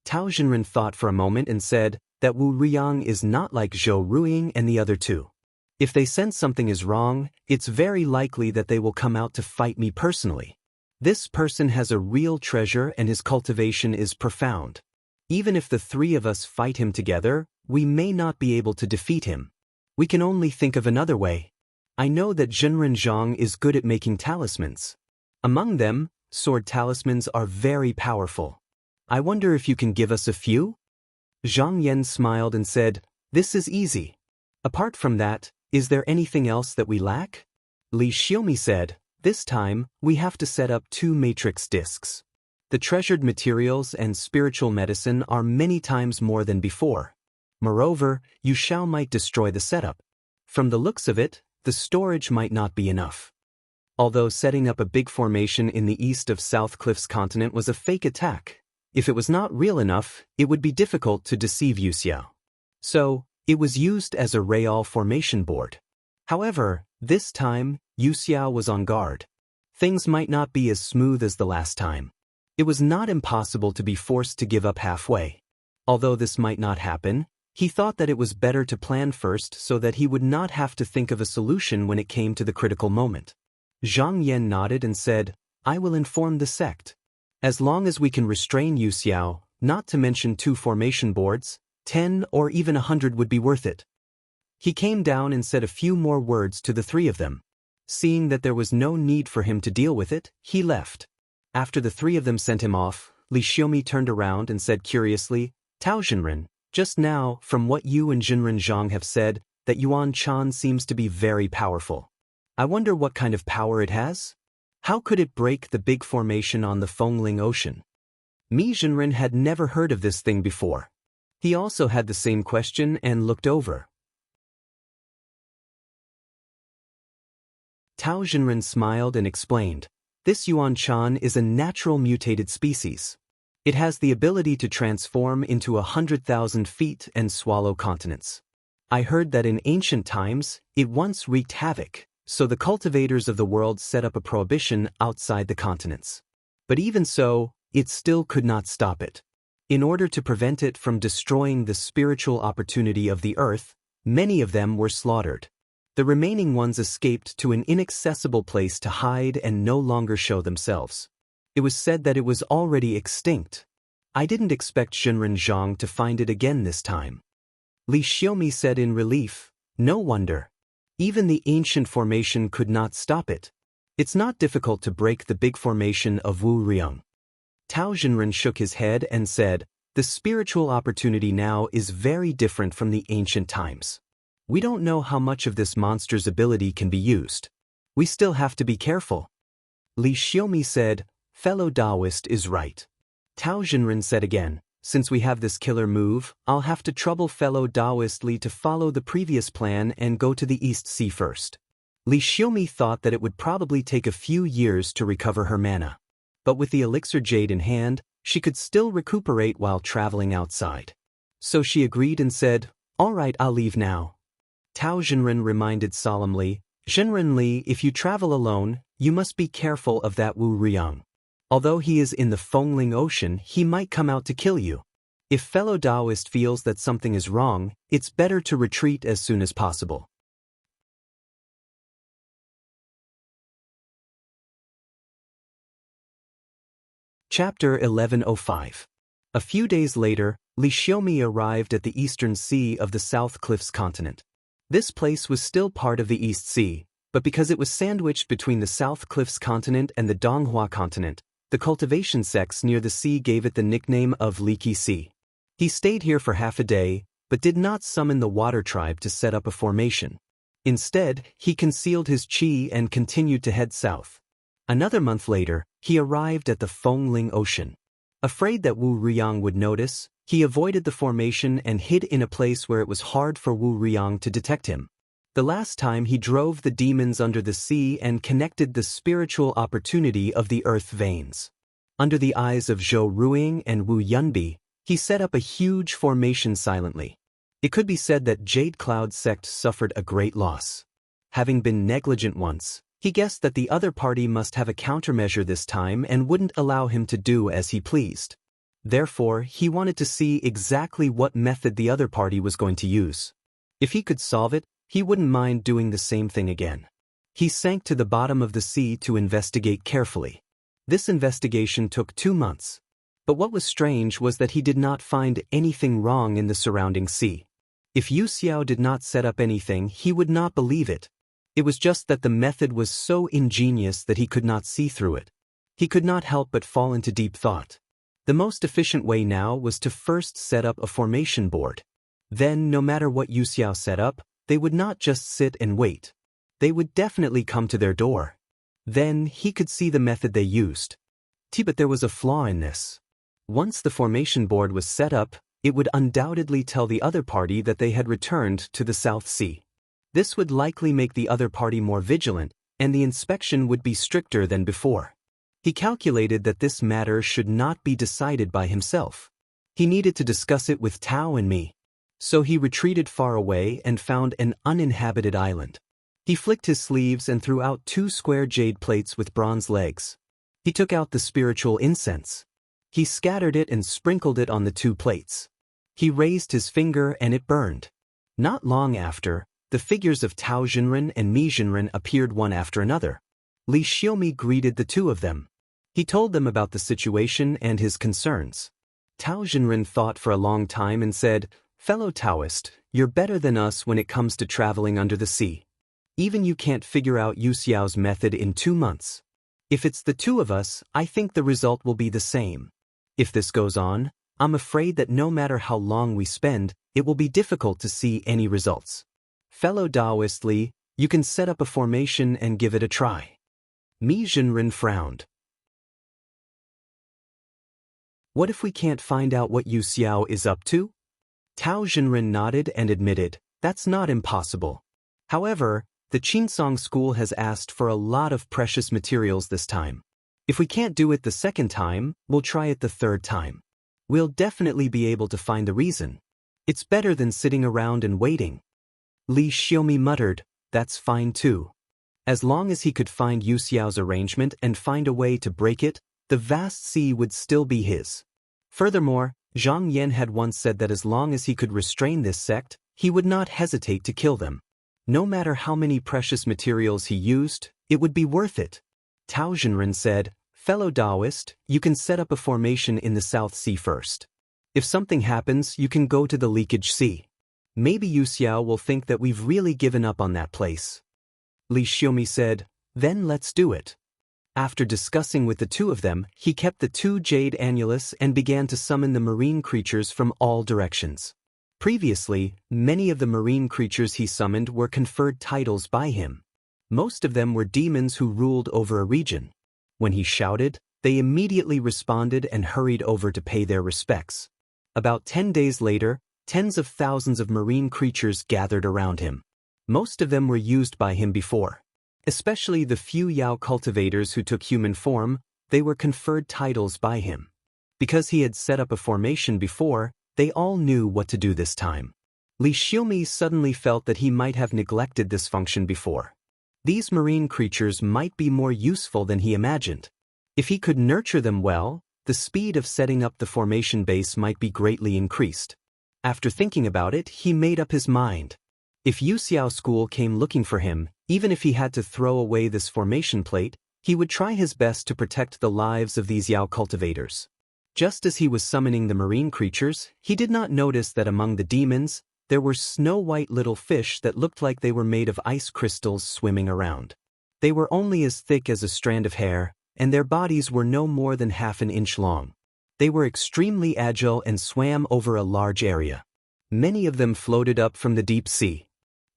Tao Jinren thought for a moment and said that Wu Riyang is not like Zhou Ruiying and the other 2. If they sense something is wrong, it's very likely that they will come out to fight me personally. This person has a real treasure and his cultivation is profound. Even if the 3 of us fight him together, we may not be able to defeat him. We can only think of another way. I know that Jinren Zhang is good at making talismans. Among them, sword talismans are very powerful. I wonder if you can give us a few? Zhang Yan smiled and said, This is easy. Apart from that, is there anything else that we lack? Li Xiaomi said, this time, we have to set up 2 matrix discs. The treasured materials and spiritual medicine are many times more than before. Moreover, Yu Xiao might destroy the setup. From the looks of it, the storage might not be enough. Although setting up a big formation in the east of South Cliff's continent was a fake attack, if it was not real enough, it would be difficult to deceive Yu Xiao. So, it was used as a real formation board. However, this time, Yu Xiao was on guard. Things might not be as smooth as the last time. It was not impossible to be forced to give up halfway. Although this might not happen, he thought that it was better to plan first so that he would not have to think of a solution when it came to the critical moment. Zhang Yan nodded and said, I will inform the sect. As long as we can restrain Yu Xiao, not to mention 2 formation boards, 10 or even 100 would be worth it. He came down and said a few more words to the 3 of them. Seeing that there was no need for him to deal with it, he left. After the 3 of them sent him off, Li Xiaomi turned around and said curiously, Tao Jinren, just now, from what you and Jinren Zhang have said, that Yuan Chan seems to be very powerful. I wonder what kind of power it has? How could it break the big formation on the Fengling Ocean? Mi Jinren had never heard of this thing before. He also had the same question and looked over. Tao Jinren smiled and explained, this Yuan Chan is a natural mutated species. It has the ability to transform into 100,000 feet and swallow continents. I heard that in ancient times, it once wreaked havoc, so the cultivators of the world set up a prohibition outside the continents. But even so, it still could not stop it. In order to prevent it from destroying the spiritual opportunity of the earth, many of them were slaughtered. The remaining ones escaped to an inaccessible place to hide and no longer show themselves. It was said that it was already extinct. I didn't expect Jinren Zhang to find it again this time. Li Xiaomi said in relief, no wonder. Even the ancient formation could not stop it. It's not difficult to break the big formation of Wu Riang. Tao Jinren shook his head and said, the spiritual opportunity now is very different from the ancient times. We don't know how much of this monster's ability can be used. We still have to be careful. Li Xiaomi said, fellow Taoist is right. Tao Jinren said again, since we have this killer move, I'll have to trouble fellow Taoist Li to follow the previous plan and go to the East Sea first. Li Xiaomi thought that it would probably take a few years to recover her mana. But with the elixir jade in hand, she could still recuperate while traveling outside. So she agreed and said, all right, I'll leave now. Tao Jinren reminded solemnly, Jinren Li, if you travel alone, you must be careful of that Wu Riang. Although he is in the Fengling Ocean, he might come out to kill you. If fellow Taoist feels that something is wrong, it's better to retreat as soon as possible. Chapter 1105. A few days later, Li Xiaomi arrived at the eastern sea of the South Cliffs continent. This place was still part of the East Sea, but because it was sandwiched between the South Cliffs continent and the Donghua continent, the cultivation sects near the sea gave it the nickname of Leaky Sea. He stayed here for half a day, but did not summon the water tribe to set up a formation. Instead, he concealed his qi and continued to head south. Another month later, he arrived at the Fengling Ocean. Afraid that Wu Riang would notice, he avoided the formation and hid in a place where it was hard for Wu Riang to detect him. The last time he drove the demons under the sea and connected the spiritual opportunity of the earth veins. Under the eyes of Zhou Ruing and Wu Yunbi, he set up a huge formation silently. It could be said that Jade Cloud sect suffered a great loss. Having been negligent once, he guessed that the other party must have a countermeasure this time and wouldn't allow him to do as he pleased. Therefore, he wanted to see exactly what method the other party was going to use. If he could solve it, he wouldn't mind doing the same thing again. He sank to the bottom of the sea to investigate carefully. This investigation took 2 months. But what was strange was that he did not find anything wrong in the surrounding sea. If Yu Xiao did not set up anything, he would not believe it. It was just that the method was so ingenious that he could not see through it. He could not help but fall into deep thought. The most efficient way now was to first set up a formation board. Then, no matter what Yu Xiao set up, they would not just sit and wait. They would definitely come to their door. Then he could see the method they used. But there was a flaw in this. Once the formation board was set up, it would undoubtedly tell the other party that they had returned to the South Sea. This would likely make the other party more vigilant, and the inspection would be stricter than before. He calculated that this matter should not be decided by himself. He needed to discuss it with Tao and me. So he retreated far away and found an uninhabited island. He flicked his sleeves and threw out 2 square jade plates with bronze legs. He took out the spiritual incense. He scattered it and sprinkled it on the 2 plates. He raised his finger and it burned. Not long after, the figures of Tao Jinren and Mi Jinren appeared one after another. Li Xiaomi greeted the 2 of them. He told them about the situation and his concerns. Tao Jinren thought for a long time and said, "Fellow Taoist, you're better than us when it comes to traveling under the sea. Even you can't figure out Yu Xiao's method in 2 months. If it's the 2 of us, I think the result will be the same. If this goes on, I'm afraid that no matter how long we spend, it will be difficult to see any results. Fellow Taoist Li, you can set up a formation and give it a try." Mi Jinren frowned. "What if we can't find out what Yu Xiao is up to?" Tao Jinren nodded and admitted, "That's not impossible. However, the Qinsong school has asked for a lot of precious materials this time. If we can't do it the second time, we'll try it the third time. We'll definitely be able to find the reason. It's better than sitting around and waiting." Li Xiaomi muttered, "That's fine too. As long as he could find Yu Xiao's arrangement and find a way to break it, the vast sea would still be his. Furthermore, Zhang Yan had once said that as long as he could restrain this sect, he would not hesitate to kill them. No matter how many precious materials he used, it would be worth it." Tao Jinren said, "Fellow Taoist, you can set up a formation in the South Sea first. If something happens, you can go to the Leakage Sea. Maybe Yu Xiao will think that we've really given up on that place." Li Xiaomi said, "Then let's do it." After discussing with the 2 of them, he kept the 2 jade annulus and began to summon the marine creatures from all directions. Previously, many of the marine creatures he summoned were conferred titles by him. Most of them were demons who ruled over a region. When he shouted, they immediately responded and hurried over to pay their respects. About 10 days later, tens of thousands of marine creatures gathered around him. Most of them were used by him before. Especially the few Yao cultivators who took human form, they were conferred titles by him. Because he had set up a formation before, they all knew what to do this time. Li Xiaomi suddenly felt that he might have neglected this function before. These marine creatures might be more useful than he imagined. If he could nurture them well, the speed of setting up the formation base might be greatly increased. After thinking about it, he made up his mind. If Yu Xiao School came looking for him, even if he had to throw away this formation plate, he would try his best to protect the lives of these Yao cultivators. Just as he was summoning the marine creatures, he did not notice that among the demons, there were snow-white little fish that looked like they were made of ice crystals swimming around. They were only as thick as a strand of hair, and their bodies were no more than half an inch long. They were extremely agile and swam over a large area. Many of them floated up from the deep sea.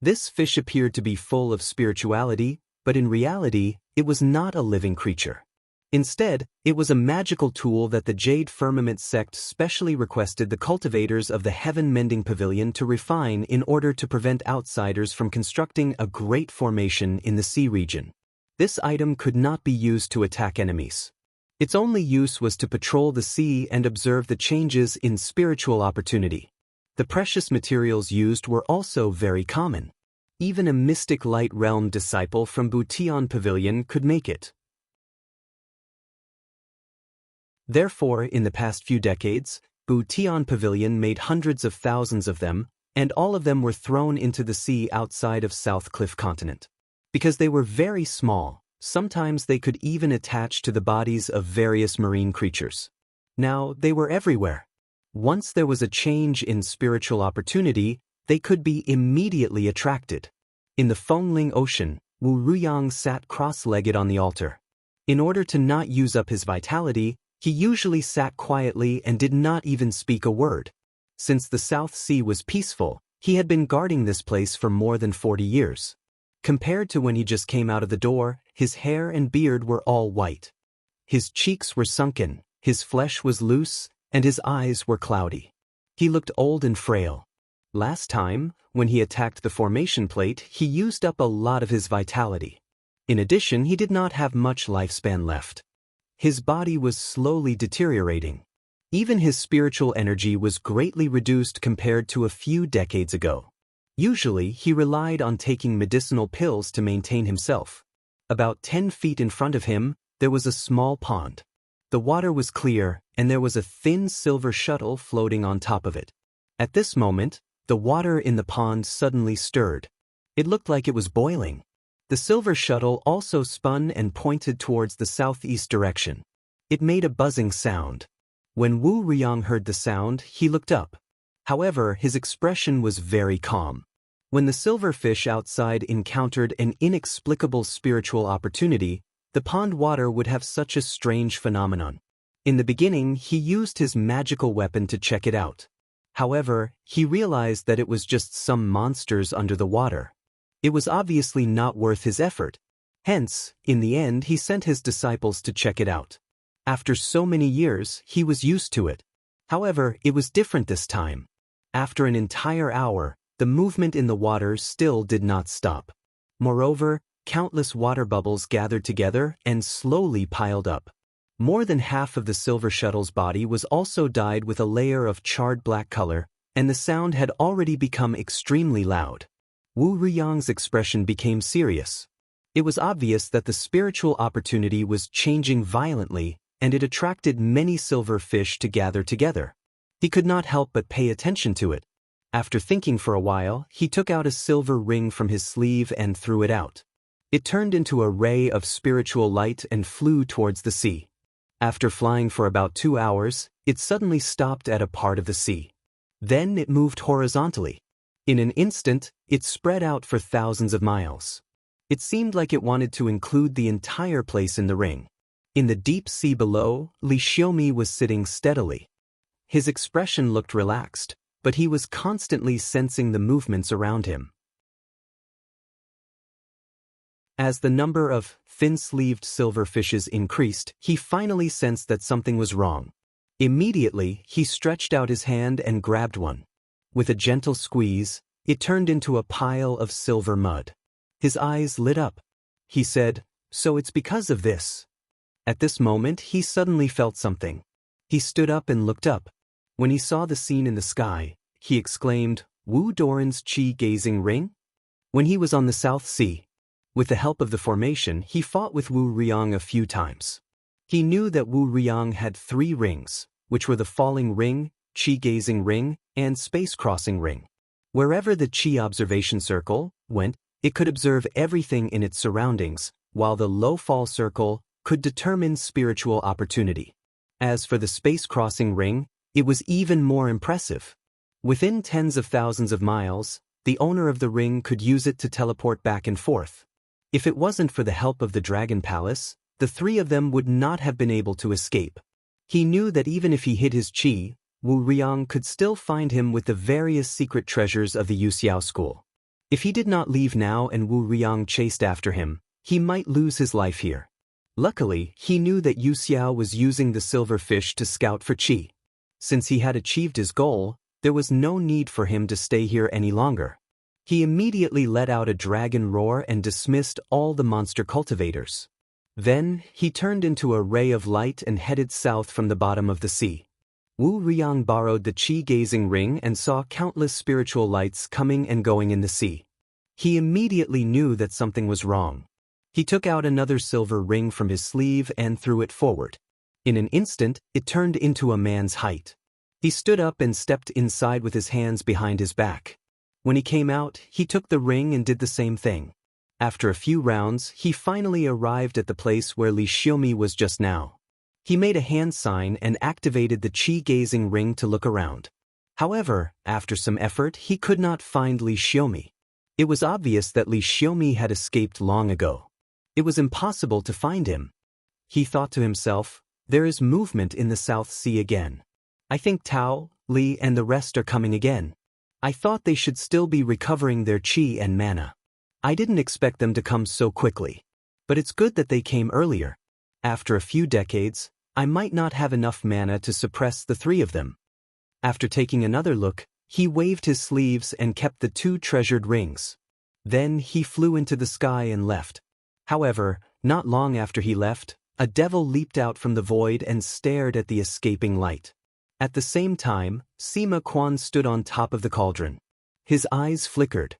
This fish appeared to be full of spirituality, but in reality, it was not a living creature. Instead, it was a magical tool that the Jade Firmament sect specially requested the cultivators of the Heaven Mending Pavilion to refine in order to prevent outsiders from constructing a great formation in the sea region. This item could not be used to attack enemies. Its only use was to patrol the sea and observe the changes in spiritual opportunity. The precious materials used were also very common. Even a mystic light realm disciple from Butian Pavilion could make it. Therefore, in the past few decades, Butian Pavilion made hundreds of thousands of them, and all of them were thrown into the sea outside of South Cliff Continent. Because they were very small, sometimes they could even attach to the bodies of various marine creatures. Now, they were everywhere. Once there was a change in spiritual opportunity, they could be immediately attracted. In the Fengling Ocean, Wu Ruyang sat cross-legged on the altar. In order to not use up his vitality, he usually sat quietly and did not even speak a word. Since the South Sea was peaceful, He had been guarding this place for more than 40 years. Compared to when he just came out of the door, his hair and beard were all white. His cheeks were sunken, his flesh was loose, and his eyes were cloudy. He looked old and frail. Last time, when he attacked the formation plate, he used up a lot of his vitality. In addition, he did not have much lifespan left. His body was slowly deteriorating. Even his spiritual energy was greatly reduced compared to a few decades ago. Usually, he relied on taking medicinal pills to maintain himself. About 10 feet in front of him, there was a small pond. The water was clear, and there was a thin silver shuttle floating on top of it. At this moment, the water in the pond suddenly stirred. It looked like it was boiling. The silver shuttle also spun and pointed towards the southeast direction. It made a buzzing sound. When Wu Riyang heard the sound, he looked up. However, his expression was very calm. When the silver fish outside encountered an inexplicable spiritual opportunity, the pond water would have such a strange phenomenon. In the beginning, he used his magical weapon to check it out. However, he realized that it was just some monsters under the water. It was obviously not worth his effort. Hence, in the end, he sent his disciples to check it out. After so many years, he was used to it. However, it was different this time. After an entire hour, the movement in the water still did not stop. Moreover, countless water bubbles gathered together and slowly piled up. More than half of the silver shuttle's body was also dyed with a layer of charred black color, and the sound had already become extremely loud. Wu Riyang's expression became serious. It was obvious that the spiritual opportunity was changing violently, and it attracted many silver fish to gather together. He could not help but pay attention to it. After thinking for a while, he took out a silver ring from his sleeve and threw it out. It turned into a ray of spiritual light and flew towards the sea. After flying for about 2 hours, it suddenly stopped at a part of the sea. Then it moved horizontally. In an instant, it spread out for thousands of miles. It seemed like it wanted to include the entire place in the ring. In the deep sea below, Li Xiaomi was sitting steadily. His expression looked relaxed, but he was constantly sensing the movements around him. As the number of thin-sleeved silver fishes increased, he finally sensed that something was wrong. Immediately, he stretched out his hand and grabbed one. With a gentle squeeze, it turned into a pile of silver mud. His eyes lit up. He said, "So it's because of this." At this moment, he suddenly felt something. He stood up and looked up. When he saw the scene in the sky, he exclaimed, "Wu Doran's Qi-gazing ring?" When he was on the South Sea, with the help of the formation, he fought with Wu Riyang a few times. He knew that Wu Riyang had 3 rings, which were the Falling Ring, Qi-gazing ring, and Space-crossing ring. Wherever the Qi observation circle went, it could observe everything in its surroundings, while the low-fall circle could determine spiritual opportunity. As for the Space-crossing ring, it was even more impressive. Within tens of thousands of miles, the owner of the ring could use it to teleport back and forth. If it wasn't for the help of the Dragon Palace, the 3 of them would not have been able to escape. He knew that even if he hid his Qi, Wu Riyang could still find him with the various secret treasures of the Yuxiao school. If he did not leave now and Wu Riyang chased after him, he might lose his life here. Luckily, he knew that Yuxiao was using the silver fish to scout for Qi. Since he had achieved his goal, there was no need for him to stay here any longer. He immediately let out a dragon roar and dismissed all the monster cultivators. Then, he turned into a ray of light and headed south from the bottom of the sea. Wu Riyang borrowed the Qi-gazing ring and saw countless spiritual lights coming and going in the sea. He immediately knew that something was wrong. He took out another silver ring from his sleeve and threw it forward. In an instant, it turned into a man's height. He stood up and stepped inside with his hands behind his back. When he came out, he took the ring and did the same thing. After a few rounds, he finally arrived at the place where Li Xiaomi was just now. He made a hand sign and activated the Qi-gazing ring to look around. However, after some effort, he could not find Li Xiaomi. It was obvious that Li Xiaomi had escaped long ago. It was impossible to find him. He thought to himself, "There is movement in the South Sea again. I think Tao, Li, and the rest are coming again. I thought they should still be recovering their chi and mana. I didn't expect them to come so quickly. But it's good that they came earlier. After a few decades, I might not have enough mana to suppress the three of them. After taking another look, he waved his sleeves and kept the two treasured rings. Then he flew into the sky and left. However, not long after he left, a devil leaped out from the void and stared at the escaping light. At the same time, Sima Quan stood on top of the cauldron. His eyes flickered.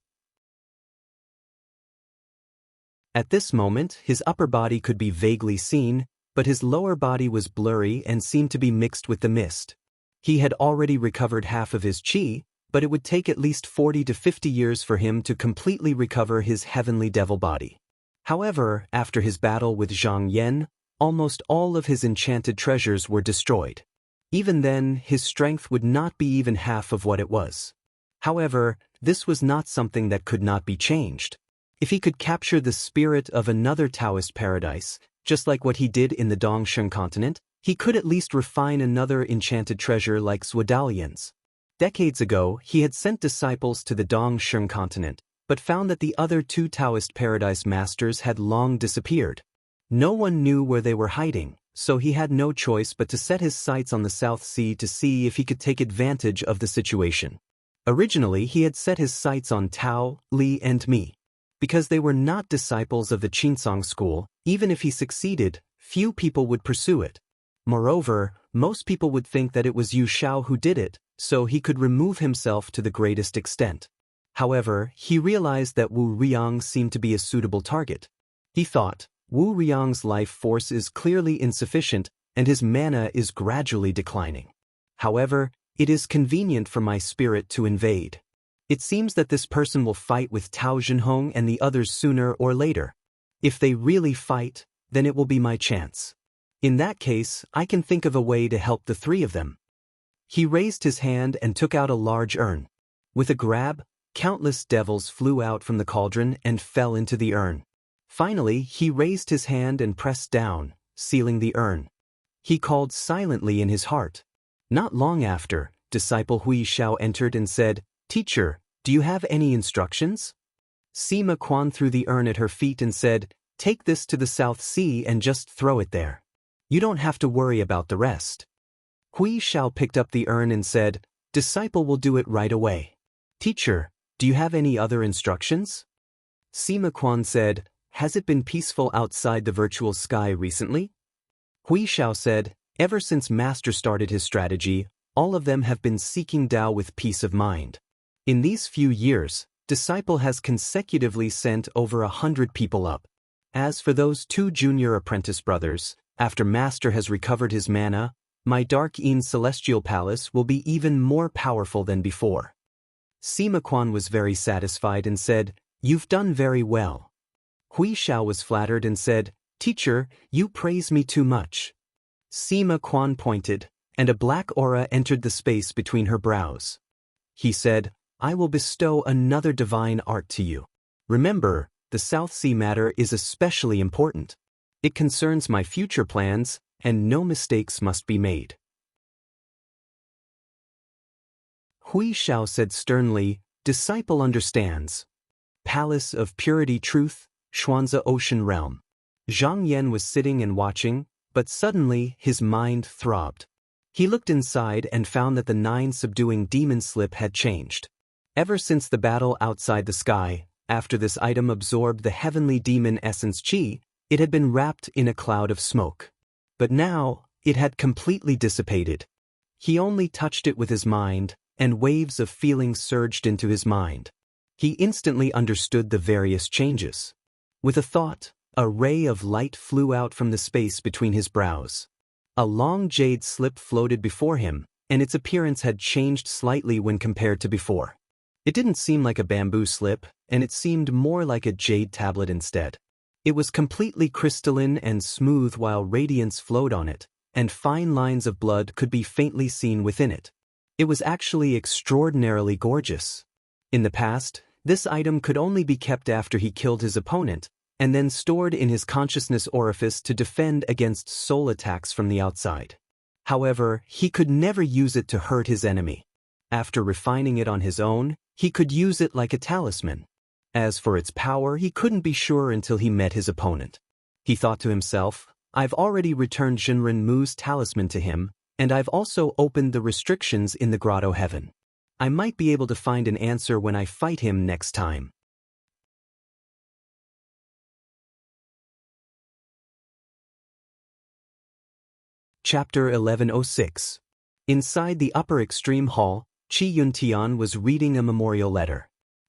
At this moment, his upper body could be vaguely seen, but his lower body was blurry and seemed to be mixed with the mist. He had already recovered half of his chi, but it would take at least 40 to 50 years for him to completely recover his heavenly devil body. However, after his battle with Zhang Yan, almost all of his enchanted treasures were destroyed. Even then, his strength would not be even half of what it was. However, this was not something that could not be changed. If he could capture the spirit of another Taoist paradise, just like what he did in the Dongsheng continent, he could at least refine another enchanted treasure like Swadalian's. Decades ago, he had sent disciples to the Dongsheng continent, but found that the other two Taoist paradise masters had long disappeared. No one knew where they were hiding, so he had no choice but to set his sights on the South Sea to see if he could take advantage of the situation. Originally, he had set his sights on Tao, Li and Mi. Because they were not disciples of the Qinsong school, even if he succeeded, few people would pursue it. Moreover, most people would think that it was Yu Shao who did it, so he could remove himself to the greatest extent. However, he realized that Wu Riang seemed to be a suitable target. He thought, Wu Riang's life force is clearly insufficient, and his mana is gradually declining. However, it is convenient for my spirit to invade. It seems that this person will fight with Tao Zhenhong and the others sooner or later. If they really fight, then it will be my chance. In that case, I can think of a way to help the three of them. He raised his hand and took out a large urn. With a grab, countless devils flew out from the cauldron and fell into the urn. Finally, he raised his hand and pressed down, sealing the urn. He called silently in his heart. Not long after, disciple Hui Shao entered and said, "Teacher, do you have any instructions?" Sima Quan threw the urn at her feet and said, "Take this to the South Sea and just throw it there. You don't have to worry about the rest." Hui Shao picked up the urn and said, "Disciple will do it right away." "Teacher, do you have any other instructions?" Sima Quan said, "Has it been peaceful outside the virtual sky recently?" Hui Shao said, "Ever since Master started his strategy, all of them have been seeking Tao with peace of mind. In these few years, Disciple has consecutively sent over 100 people up. As for those two junior apprentice brothers, after Master has recovered his mana, my Dark Een Celestial Palace will be even more powerful than before." Sima Quan was very satisfied and said, "You've done very well." Hui Shao was flattered and said, "Teacher, you praise me too much." Sima Quan pointed, and a black aura entered the space between her brows. He said, "I will bestow another divine art to you. Remember, the South Sea matter is especially important. It concerns my future plans, and no mistakes must be made." Hui Shao said sternly, "Disciple understands." Palace of Purity Truth, Xuanzi Ocean Realm. Zhang Yan was sitting and watching, but suddenly his mind throbbed. He looked inside and found that the 9 subduing demon slip had changed. Ever since the battle outside the sky, after this item absorbed the heavenly demon essence chi, it had been wrapped in a cloud of smoke. But now, it had completely dissipated. He only touched it with his mind, and waves of feeling surged into his mind. He instantly understood the various changes. With a thought, a ray of light flew out from the space between his brows. A long jade slip floated before him, and its appearance had changed slightly when compared to before. It didn't seem like a bamboo slip, and it seemed more like a jade tablet instead. It was completely crystalline and smooth while radiance flowed on it, and fine lines of blood could be faintly seen within it. It was actually extraordinarily gorgeous. In the past, this item could only be kept after he killed his opponent, and then stored in his consciousness orifice to defend against soul attacks from the outside. However, he could never use it to hurt his enemy. After refining it on his own, he could use it like a talisman. As for its power, he couldn't be sure until he met his opponent. He thought to himself, I've already returned Jinren Mu's talisman to him, and I've also opened the restrictions in the grotto heaven. I might be able to find an answer when I fight him next time. Chapter 1106. Inside the upper extreme hall, Chi Yuntian was reading a memorial letter.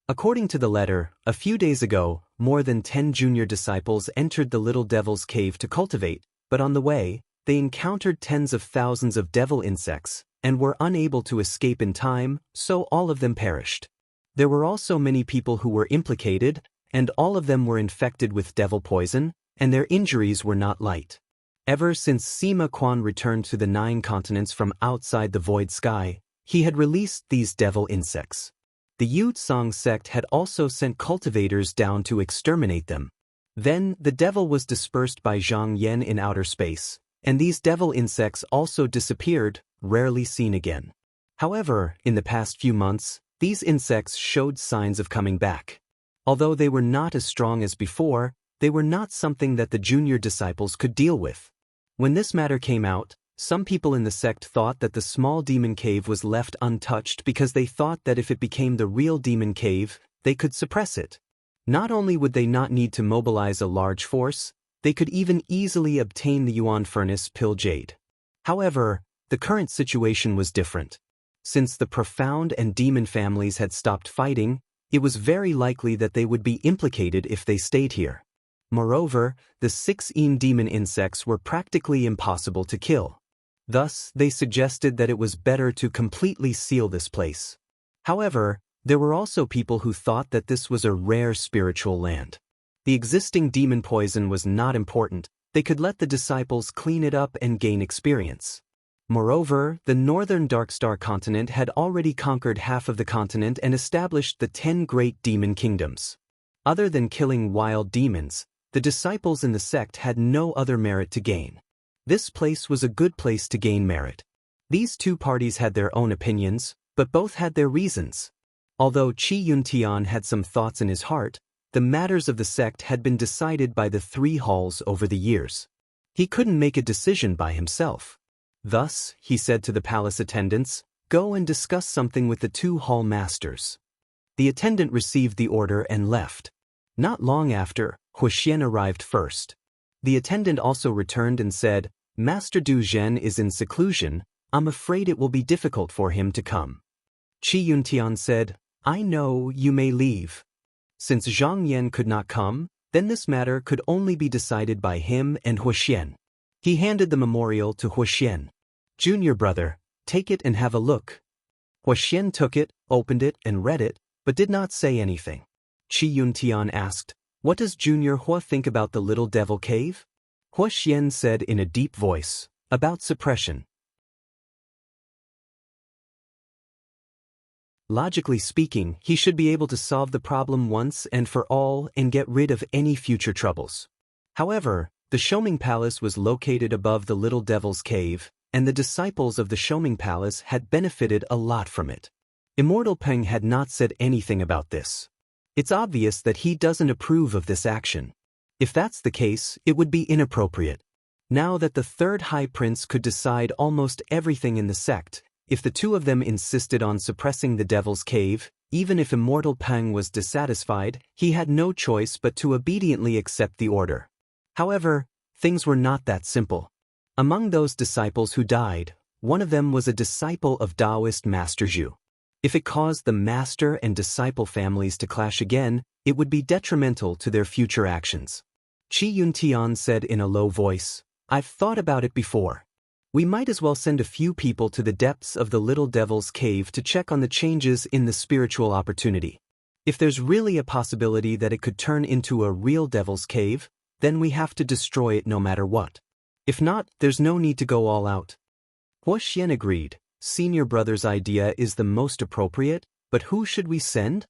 According to the letter, a few days ago, more than 10 junior disciples entered the Little Devil's Cave to cultivate, but on the way, they encountered tens of thousands of devil insects, and were unable to escape in time, so all of them perished. There were also many people who were implicated, and all of them were infected with devil poison, and their injuries were not light. Ever since Sima Quan returned to the 9 continents from outside the void sky, he had released these devil insects. The Yu Tsang sect had also sent cultivators down to exterminate them. Then, the devil was dispersed by Zhang Yan in outer space, and these devil insects also disappeared, rarely seen again. However, in the past few months, these insects showed signs of coming back. Although they were not as strong as before, they were not something that the junior disciples could deal with. When this matter came out, some people in the sect thought that the small demon cave was left untouched because they thought that if it became the real demon cave, they could suppress it. Not only would they not need to mobilize a large force, they could even easily obtain the Yuan Furnace Pill Jade. However, the current situation was different. Since the Profound and Demon families had stopped fighting, it was very likely that they would be implicated if they stayed here. Moreover, the 16 demon insects were practically impossible to kill. Thus, they suggested that it was better to completely seal this place. However, there were also people who thought that this was a rare spiritual land. The existing demon poison was not important, they could let the disciples clean it up and gain experience. Moreover, the northern Darkstar continent had already conquered half of the continent and established the 10 great demon kingdoms. Other than killing wild demons, the disciples in the sect had no other merit to gain. This place was a good place to gain merit. These two parties had their own opinions, but both had their reasons. Although Chi Yuntian had some thoughts in his heart, the matters of the sect had been decided by the 3 halls over the years. He couldn't make a decision by himself. Thus, he said to the palace attendants, "Go and discuss something with the 2 hall masters." The attendant received the order and left. Not long after, Huoxian arrived first. The attendant also returned and said, "Master Du Zhen is in seclusion, I'm afraid it will be difficult for him to come." Chi Yuntian said, "I know, you may leave." Since Zhang Yan could not come, then this matter could only be decided by him and Huoxian. He handed the memorial to Huoxian. "Junior brother, take it and have a look." Huoxian took it, opened it, and read it, but did not say anything. Chi Yuntian asked, "What does Junior Hua think about the Little Devil Cave?" Huoxian said in a deep voice, "About suppression. Logically speaking, he should be able to solve the problem once and for all and get rid of any future troubles." However, the Shoming Palace was located above the Little Devil's Cave, and the disciples of the Shoming Palace had benefited a lot from it. Immortal Peng had not said anything about this. It's obvious that he doesn't approve of this action. If that's the case, it would be inappropriate. Now that the 3rd High Prince could decide almost everything in the sect, if the 2 of them insisted on suppressing the Devil's Cave, even if Immortal Peng was dissatisfied, he had no choice but to obediently accept the order. However, things were not that simple. Among those disciples who died, one of them was a disciple of Taoist Master Zhu. If it caused the master and disciple families to clash again, it would be detrimental to their future actions. Chi Yuntian said in a low voice, "I've thought about it before. We might as well send a few people to the depths of the Little Devil's Cave to check on the changes in the spiritual opportunity. If there's really a possibility that it could turn into a real Devil's Cave, then we have to destroy it no matter what. If not, there's no need to go all out." Huoxian agreed. Senior brother's idea is the most appropriate, but who should we send?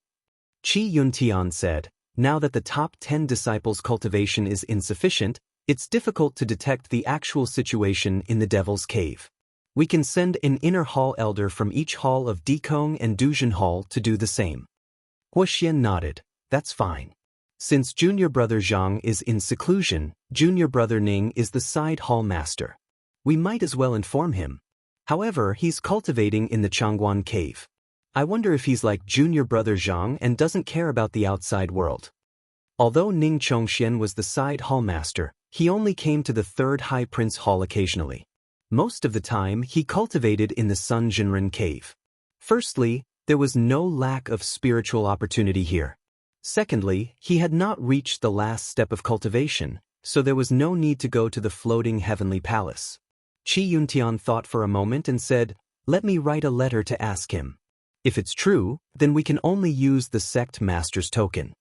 Chi Yuntian said, "Now that the top 10 disciples' cultivation is insufficient, it's difficult to detect the actual situation in the Devil's Cave. We can send an inner hall elder from each hall of Dikong and Duzhen Hall to do the same. Huoxian nodded. That's fine. Since junior brother Zhang is in seclusion, junior brother Ning is the side hall master. We might as well inform him. However, he's cultivating in the Changguan cave. I wonder if he's like junior brother Zhang and doesn't care about the outside world. Although Ning Chongxian was the side hall master, he only came to the third High Prince Hall occasionally. Most of the time, he cultivated in the Sun Jinren cave. Firstly, there was no lack of spiritual opportunity here. Secondly, he had not reached the last step of cultivation, so there was no need to go to the floating heavenly palace. Qi Yuntian thought for a moment and said, "Let me write a letter to ask him. If it's true, then we can only use the sect master's token."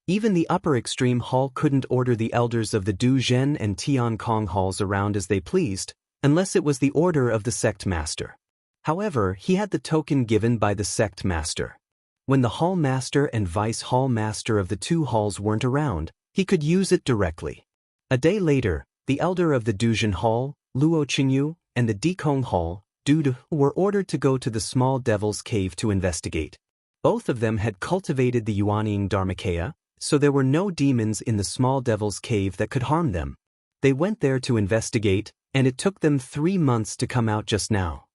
Even the upper extreme hall couldn't order the elders of the Du Zhen and Tian Kong halls around as they pleased, unless it was the order of the sect master. However, he had the token given by the sect master. When the hall master and vice hall master of the two halls weren't around, he could use it directly. A day later, the elder of the Duzhen Hall, Luo Qingyu, and the Dikong Hall, Du, were ordered to go to the small devil's cave to investigate. Both of them had cultivated the Yuanying Dharmakaya, so there were no demons in the small devil's cave that could harm them. They went there to investigate, and it took them 3 months to come out just now.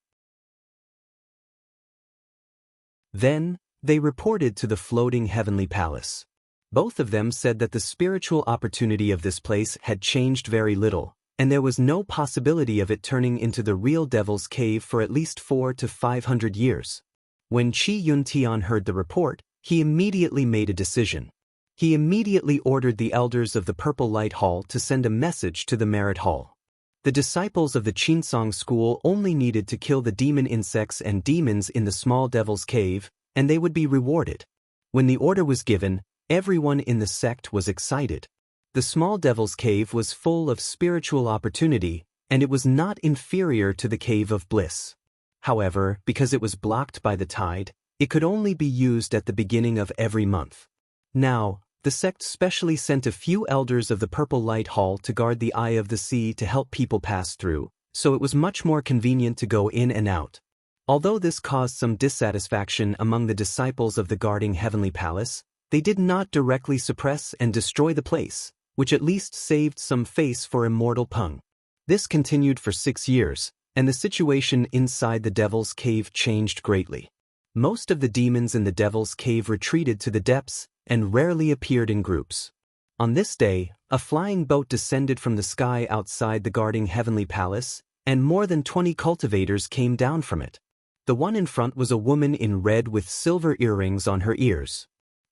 Then, they reported to the floating heavenly palace. Both of them said that the spiritual opportunity of this place had changed very little, and there was no possibility of it turning into the real devil's cave for at least 400 to 500 years. When Qi Yuntian heard the report, he immediately made a decision. He immediately ordered the elders of the Purple Light Hall to send a message to the Merit Hall. The disciples of the Qinsong school only needed to kill the demon insects and demons in the small devil's cave, and they would be rewarded. When the order was given, everyone in the sect was excited. The small devil's cave was full of spiritual opportunity, and it was not inferior to the cave of bliss. However, because it was blocked by the tide, it could only be used at the beginning of every month. Now, the sect specially sent a few elders of the Purple Light Hall to guard the Eye of the Sea to help people pass through, so it was much more convenient to go in and out. Although this caused some dissatisfaction among the disciples of the guarding heavenly palace, they did not directly suppress and destroy the place, which at least saved some face for immortal Peng. This continued for 6 years, and the situation inside the Devil's Cave changed greatly. Most of the demons in the Devil's Cave retreated to the depths and rarely appeared in groups. On this day, a flying boat descended from the sky outside the guarding heavenly palace, and more than 20 cultivators came down from it. The one in front was a woman in red with silver earrings on her ears.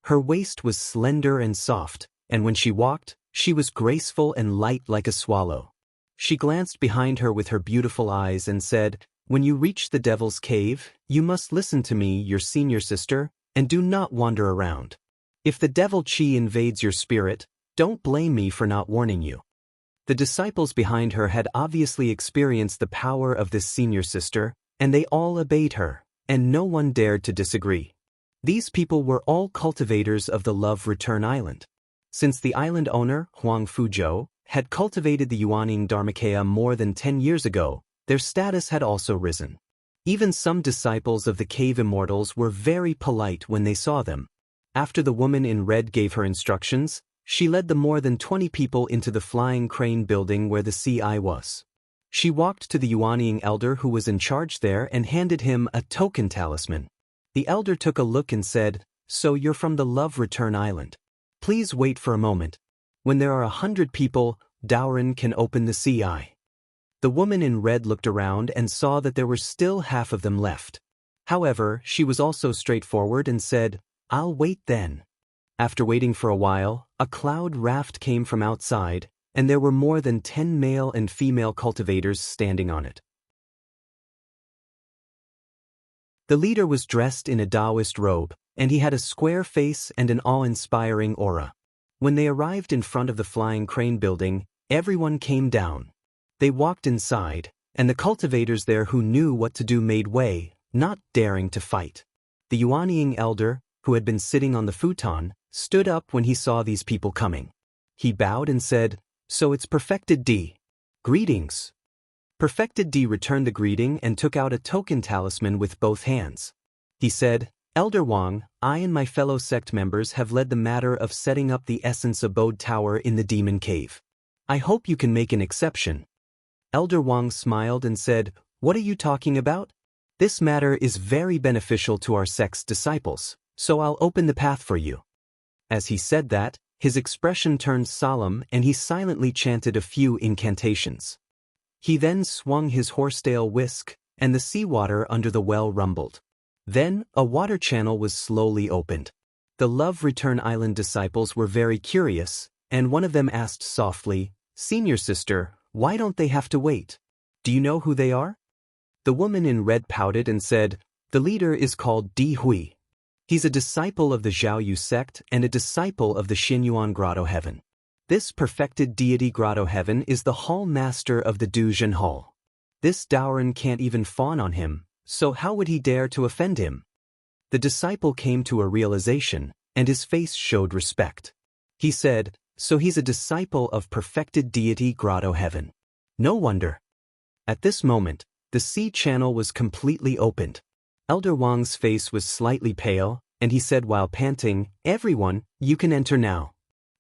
Her waist was slender and soft, and when she walked, she was graceful and light like a swallow. She glanced behind her with her beautiful eyes and said, "When you reach the Devil's Cave, you must listen to me, your senior sister, and do not wander around. If the devil Qi invades your spirit, don't blame me for not warning you." The disciples behind her had obviously experienced the power of this senior sister, and they all obeyed her, and no one dared to disagree. These people were all cultivators of the Love Return Island. Since the island owner, Huang Fuzhou, had cultivated the Yuanying Dharmakaya more than 10 years ago, their status had also risen. Even some disciples of the cave immortals were very polite when they saw them. After the woman in red gave her instructions, she led the more than 20 people into the flying crane building where the CI was. She walked to the Yuanying elder who was in charge there and handed him a token talisman. The elder took a look and said, "So you're from the Love Return Island. Please wait for a moment. When there are 100 people, Daoren can open the CI." The woman in red looked around and saw that there were still half of them left. However, she was also straightforward and said, "I'll wait then." After waiting for a while, a cloud raft came from outside, and there were more than 10 male and female cultivators standing on it. The leader was dressed in a Taoist robe, and he had a square face and an awe-inspiring aura. When they arrived in front of the flying crane building, everyone came down. They walked inside, and the cultivators there who knew what to do made way, not daring to fight. The Yuanying elder, who had been sitting on the futon, stood up when he saw these people coming. He bowed and said, "So it's Perfected D. Greetings." Perfected D returned the greeting and took out a token talisman with both hands. He said, Elder Wang, I and my fellow sect members have led the matter of setting up the Essence Abode Tower in the Demon Cave. I hope you can make an exception. Elder Wang smiled and said, What are you talking about? This matter is very beneficial to our sect's disciples, so I'll open the path for you. As he said that, his expression turned solemn and he silently chanted a few incantations. He then swung his horsetail whisk, and the seawater under the well rumbled. Then, a water channel was slowly opened. The Love Return Island disciples were very curious, and one of them asked softly, Senior sister, why don't they have to wait? Do you know who they are? The woman in red pouted and said, The leader is called Di Hui. He's a disciple of the Zhaoyu sect and a disciple of the Xinyuan Grotto Heaven. This perfected deity Grotto Heaven is the hall master of the Duzhen Hall. This Daoran can't even fawn on him, so how would he dare to offend him? The disciple came to a realization, and his face showed respect. He said, So he's a disciple of perfected deity Grotto Heaven. No wonder. At this moment, the sea channel was completely opened. Elder Wang's face was slightly pale, and he said while panting, Everyone, you can enter now.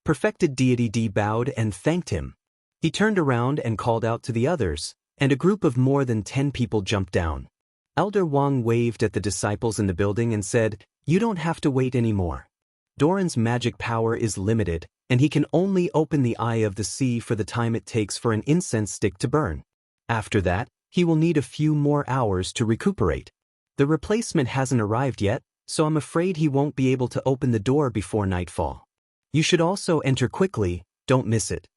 Perfected deity D bowed and thanked him. He turned around and called out to the others, and a group of more than 10 people jumped down. Elder Wang waved at the disciples in the building and said, You don't have to wait anymore. Doran's magic power is limited, and he can only open the eye of the sea for the time it takes for an incense stick to burn. After that, he will need a few more hours to recuperate. The replacement hasn't arrived yet, so I'm afraid he won't be able to open the door before nightfall. You should also enter quickly, don't miss it.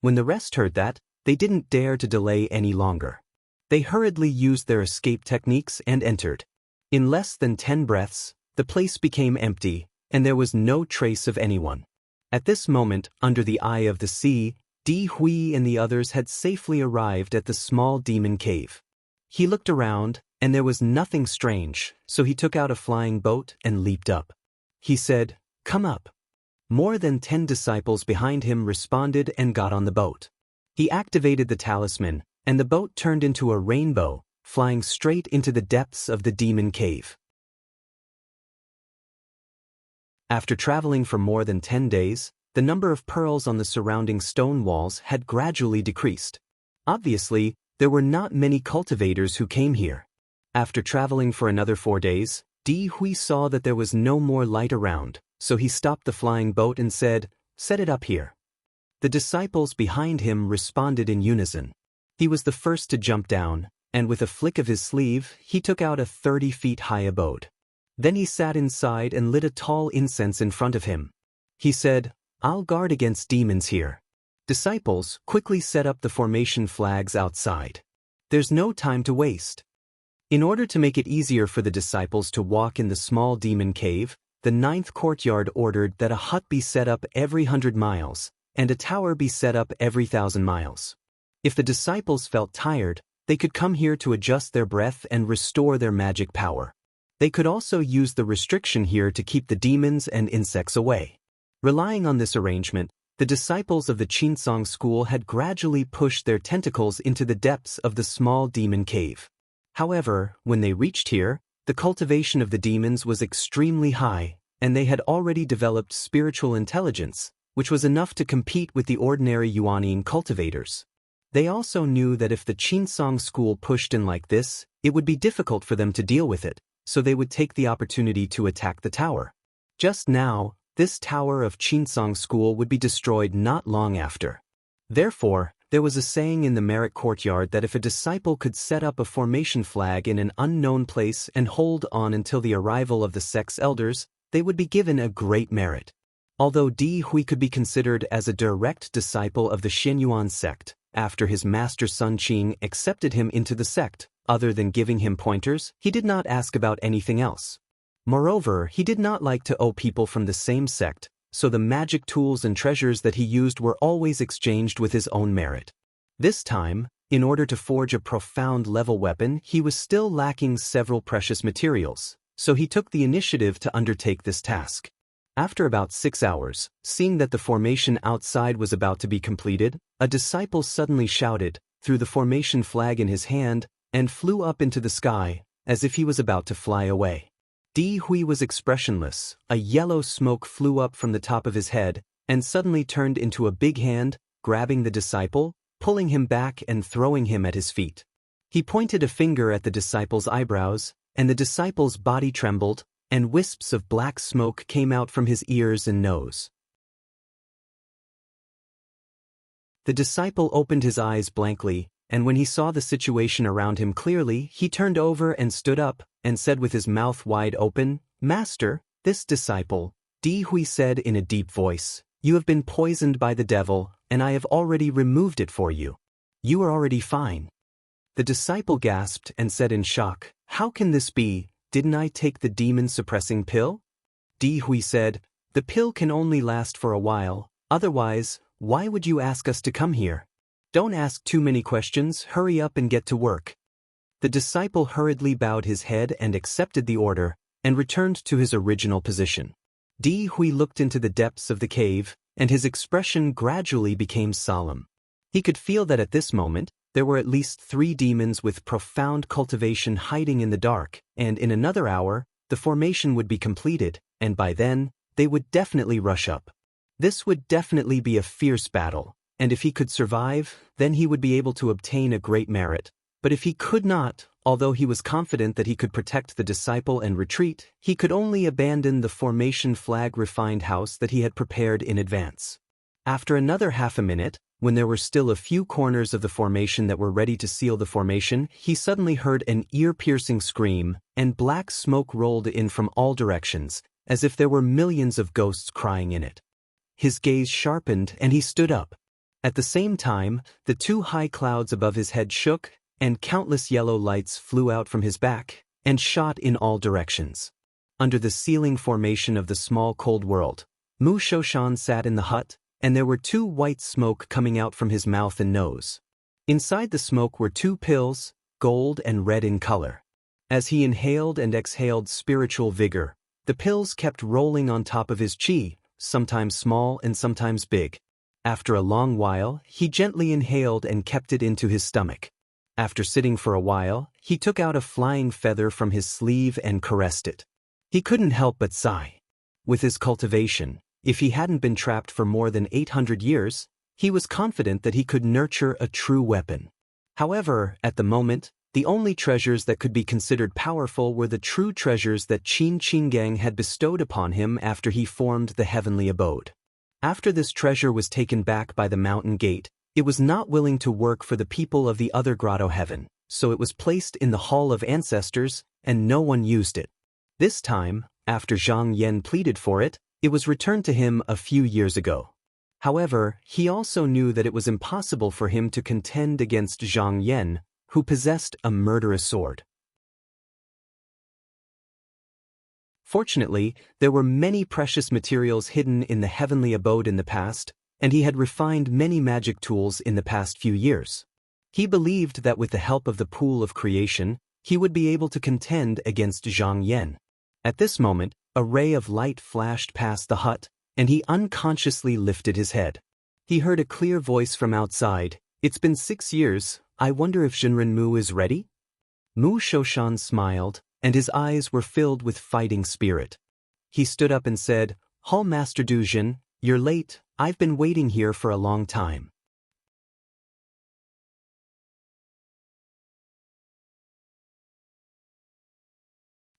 When the rest heard that, they didn't dare to delay any longer. They hurriedly used their escape techniques and entered. In less than 10 breaths, the place became empty, and there was no trace of anyone. At this moment, under the eye of the sea, Di Hui and the others had safely arrived at the small demon cave. He looked around, and there was nothing strange, so he took out a flying boat and leaped up. He said, Come up. More than 10 disciples behind him responded and got on the boat. He activated the talisman, and the boat turned into a rainbow, flying straight into the depths of the demon cave. After traveling for more than 10 days, the number of pearls on the surrounding stone walls had gradually decreased. Obviously, there were not many cultivators who came here. After traveling for another 4 days, Di Hui saw that there was no more light around, so he stopped the flying boat and said, Set it up here. The disciples behind him responded in unison. He was the first to jump down, and with a flick of his sleeve, he took out a 30-feet-high abode. Then he sat inside and lit a tall incense in front of him. He said, I'll guard against demons here. Disciples, quickly set up the formation flags outside. There's no time to waste. In order to make it easier for the disciples to walk in the small demon cave, the 9th courtyard ordered that a hut be set up every 100 miles, and a tower be set up every 1,000 miles. If the disciples felt tired, they could come here to adjust their breath and restore their magic power. They could also use the restriction here to keep the demons and insects away. Relying on this arrangement, the disciples of the Qinsong school had gradually pushed their tentacles into the depths of the small demon cave. However, when they reached here, the cultivation of the demons was extremely high, and they had already developed spiritual intelligence, which was enough to compete with the ordinary Yuanine cultivators. They also knew that if the Qinsong school pushed in like this, it would be difficult for them to deal with it, so they would take the opportunity to attack the tower. Just now, this tower of Qinsong school would be destroyed not long after. Therefore, there was a saying in the Merit Courtyard that if a disciple could set up a formation flag in an unknown place and hold on until the arrival of the sect's elders, they would be given a great merit. Although Di Hui could be considered as a direct disciple of the Xinyuan sect, after his master Sun Qing accepted him into the sect, other than giving him pointers, he did not ask about anything else. Moreover, he did not like to owe people from the same sect, so the magic tools and treasures that he used were always exchanged with his own merit. This time, in order to forge a profound level weapon, he was still lacking several precious materials, so he took the initiative to undertake this task. After about 6 hours, seeing that the formation outside was about to be completed, a disciple suddenly shouted, threw the formation flag in his hand, and flew up into the sky, as if he was about to fly away. Di Hui was expressionless. A yellow smoke flew up from the top of his head, and suddenly turned into a big hand, grabbing the disciple, pulling him back and throwing him at his feet. He pointed a finger at the disciple's eyebrows, and the disciple's body trembled, and wisps of black smoke came out from his ears and nose. The disciple opened his eyes blankly, and when he saw the situation around him clearly, he turned over and stood up, and said with his mouth wide open, "Master, this disciple," Di Hui said in a deep voice, "you have been poisoned by the devil, and I have already removed it for you. You are already fine." The disciple gasped and said in shock, "How can this be? Didn't I take the demon-suppressing pill?" Di Hui said, "The pill can only last for a while, otherwise, why would you ask us to come here? Don't ask too many questions, hurry up and get to work." The disciple hurriedly bowed his head and accepted the order, and returned to his original position. Di Hui looked into the depths of the cave, and his expression gradually became solemn. He could feel that at this moment, there were at least 3 demons with profound cultivation hiding in the dark, and in another hour, the formation would be completed, and by then, they would definitely rush up. This would definitely be a fierce battle, and if he could survive, then he would be able to obtain a great merit. But if he could not, although he was confident that he could protect the disciple and retreat, he could only abandon the formation flag refined house that he had prepared in advance. After another half a minute, when there were still a few corners of the formation that were ready to seal the formation, he suddenly heard an ear-piercing scream, and black smoke rolled in from all directions, as if there were millions of ghosts crying in it. His gaze sharpened and he stood up. At the same time, the 2 high clouds above his head shook, and countless yellow lights flew out from his back, and shot in all directions. Under the sealing formation of the small cold world, Mu Shoshan sat in the hut, and there were 2 white smoke coming out from his mouth and nose. Inside the smoke were 2 pills, gold and red in color. As he inhaled and exhaled spiritual vigor, the pills kept rolling on top of his chi, sometimes small and sometimes big. After a long while, he gently inhaled and kept it into his stomach. After sitting for a while, he took out a flying feather from his sleeve and caressed it. He couldn't help but sigh. With his cultivation, if he hadn't been trapped for more than 800 years, he was confident that he could nurture a true weapon. However, at the moment, the only treasures that could be considered powerful were the true treasures that Qin Qingang had bestowed upon him after he formed the heavenly abode. After this treasure was taken back by the mountain gate, it was not willing to work for the people of the other grotto heaven, so it was placed in the Hall of Ancestors, and no one used it. This time, after Zhang Yan pleaded for it, it was returned to him a few years ago. However, he also knew that it was impossible for him to contend against Zhang Yan, who possessed a murderous sword. Fortunately, there were many precious materials hidden in the heavenly abode in the past, and he had refined many magic tools in the past few years. He believed that with the help of the pool of creation, he would be able to contend against Zhang Yan. At this moment, a ray of light flashed past the hut, and he unconsciously lifted his head. He heard a clear voice from outside, "It's been 6 years, I wonder if Zhenren Mu is ready?" Mu Shoshan smiled, and his eyes were filled with fighting spirit. He stood up and said, "Hall Master Du Jin, you're late, I've been waiting here for a long time."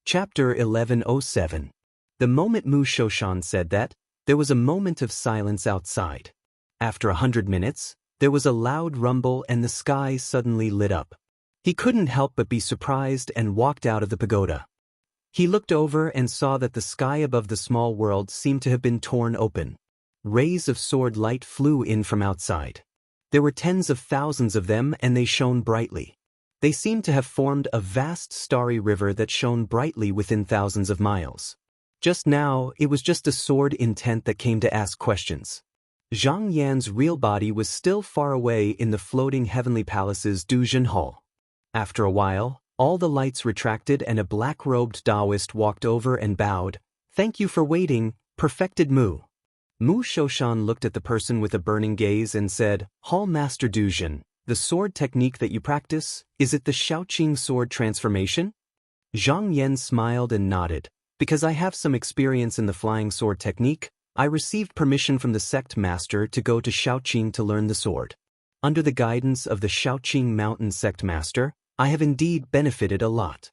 Chapter 1107. The moment Mu Shoshan said that, there was a moment of silence outside. After 100 minutes, there was a loud rumble and the sky suddenly lit up. He couldn't help but be surprised and walked out of the pagoda. He looked over and saw that the sky above the small world seemed to have been torn open. Rays of sword light flew in from outside. There were tens of thousands of them and they shone brightly. They seemed to have formed a vast starry river that shone brightly within thousands of miles. Just now, it was just a sword intent that came to ask questions. Zhang Yan's real body was still far away in the floating heavenly palace's Duzhen Hall. After a while, all the lights retracted and a black-robed Taoist walked over and bowed. "Thank you for waiting, perfected Mu." Mu Shoshan looked at the person with a burning gaze and said, "Hall Master Duzhen, The sword technique that you practice, is it the Shaoqing sword transformation? Zhang Yan smiled and nodded. Because I have some experience in the flying sword technique, I received permission from the sect master to go to Shaoqing to learn the sword. Under the guidance of the Shaoqing mountain sect master, I have indeed benefited a lot.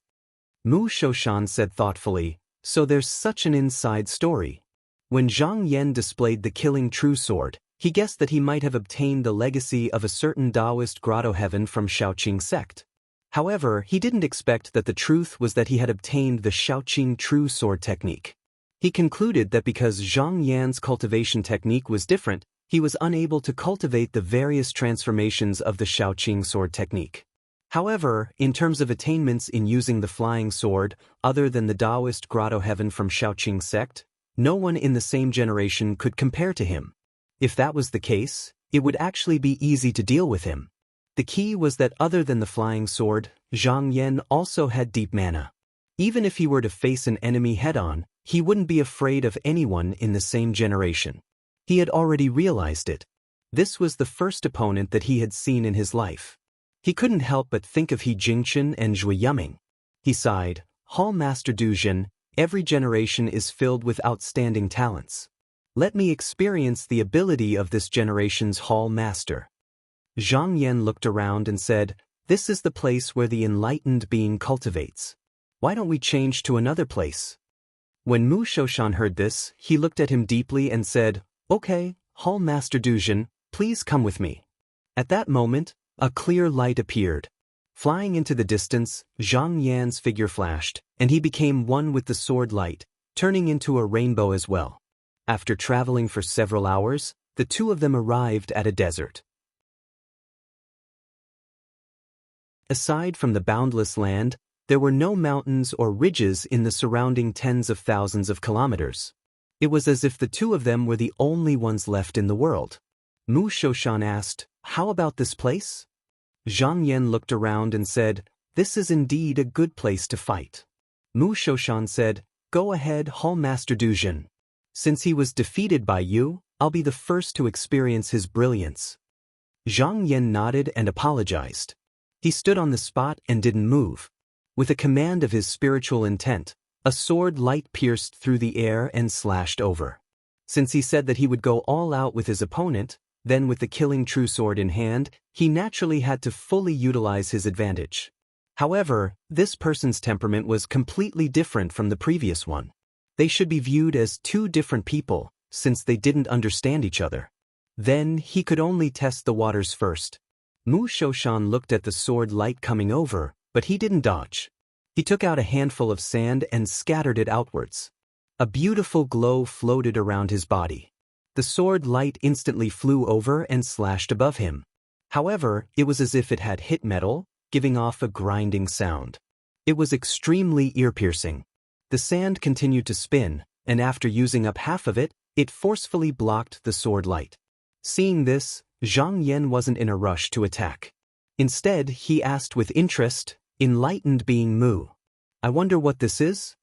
Mu Shoshan said thoughtfully, so there's such an inside story. When Zhang Yan displayed the killing true sword, he guessed that he might have obtained the legacy of a certain Taoist grotto heaven from Shaoqing sect. However, he didn't expect that the truth was that he had obtained the Shaoqing true sword technique. He concluded that because Zhang Yan's cultivation technique was different, he was unable to cultivate the various transformations of the Shaoqing sword technique. However, in terms of attainments in using the flying sword, other than the Taoist grotto heaven from Shaoqing sect, no one in the same generation could compare to him. If that was the case, it would actually be easy to deal with him. The key was that other than the flying sword, Zhang Yan also had deep mana. Even if he were to face an enemy head-on, he wouldn't be afraid of anyone in the same generation. He had already realized it. This was the first opponent that he had seen in his life. He couldn't help but think of He Jingchen and Zhui Yuming. He sighed, Hall Master Du Jin, every generation is filled with outstanding talents. Let me experience the ability of this generation's Hall Master. Zhang Yan looked around and said, this is the place where the enlightened being cultivates. Why don't we change to another place? When Mu Shoshan heard this, he looked at him deeply and said, okay, Hall Master Du Jin, please come with me. At that moment, a clear light appeared. Flying into the distance, Zhang Yan's figure flashed, and he became one with the sword light, turning into a rainbow as well. After traveling for several hours, the two of them arrived at a desert. Aside from the boundless land, there were no mountains or ridges in the surrounding tens of thousands of kilometers. It was as if the two of them were the only ones left in the world. Mu Shoshan asked, how about this place? Zhang Yan looked around and said, this is indeed a good place to fight. Mu Shoshan said, go ahead, Hall Master Du Jin. Since he was defeated by you, I'll be the first to experience his brilliance. Zhang Yan nodded and apologized. He stood on the spot and didn't move. With a command of his spiritual intent, a sword light pierced through the air and slashed over. Since he said that he would go all out with his opponent, then with the killing true sword in hand, he naturally had to fully utilize his advantage. However, this person's temperament was completely different from the previous one. They should be viewed as two different people, since they didn't understand each other. Then, he could only test the waters first. Mu Shoshan looked at the sword light coming over, but he didn't dodge. He took out a handful of sand and scattered it outwards. A beautiful glow floated around his body. The sword light instantly flew over and slashed above him. However, it was as if it had hit metal, giving off a grinding sound. It was extremely ear-piercing. The sand continued to spin, and after using up half of it, it forcefully blocked the sword light. Seeing this, Zhang Yan wasn't in a rush to attack. Instead, he asked with interest, enlightened being Mu. I wonder what this is?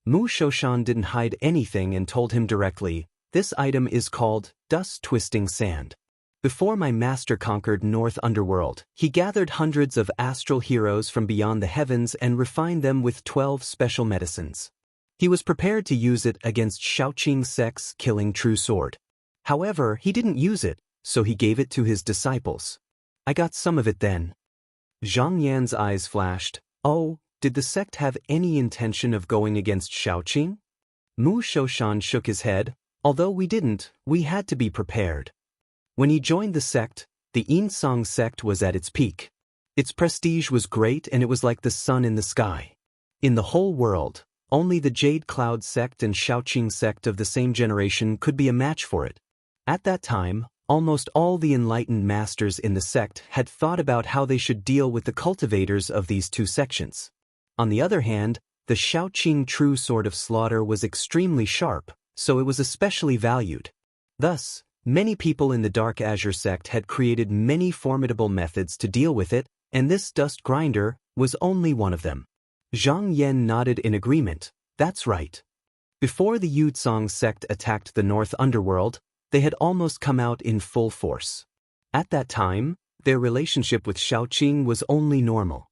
Mu Shoshan didn't hide anything and told him directly, this item is called dust-twisting sand. Before my master conquered North Underworld, he gathered hundreds of astral heroes from beyond the heavens and refined them with 12 special medicines. He was prepared to use it against Shaoqing sect's killing true sword. However, he didn't use it, so he gave it to his disciples. I got some of it then. Zhang Yan's eyes flashed. Oh, did the sect have any intention of going against Shaoqing? Mu Shoshan shook his head. Although we didn't, we had to be prepared. When he joined the sect, the Yinsong sect was at its peak. Its prestige was great and it was like the sun in the sky. In the whole world, only the Jade Cloud sect and Shaoqing sect of the same generation could be a match for it. At that time, almost all the enlightened masters in the sect had thought about how they should deal with the cultivators of these two sections. On the other hand, the Shaoqing true sword of slaughter was extremely sharp, so it was especially valued. Thus, many people in the Dark Azure sect had created many formidable methods to deal with it, and this dust grinder was only one of them. Zhang Yan nodded in agreement. That's right. Before the Yudzong sect attacked the North Underworld, they had almost come out in full force. At that time, their relationship with Shaoqing was only normal.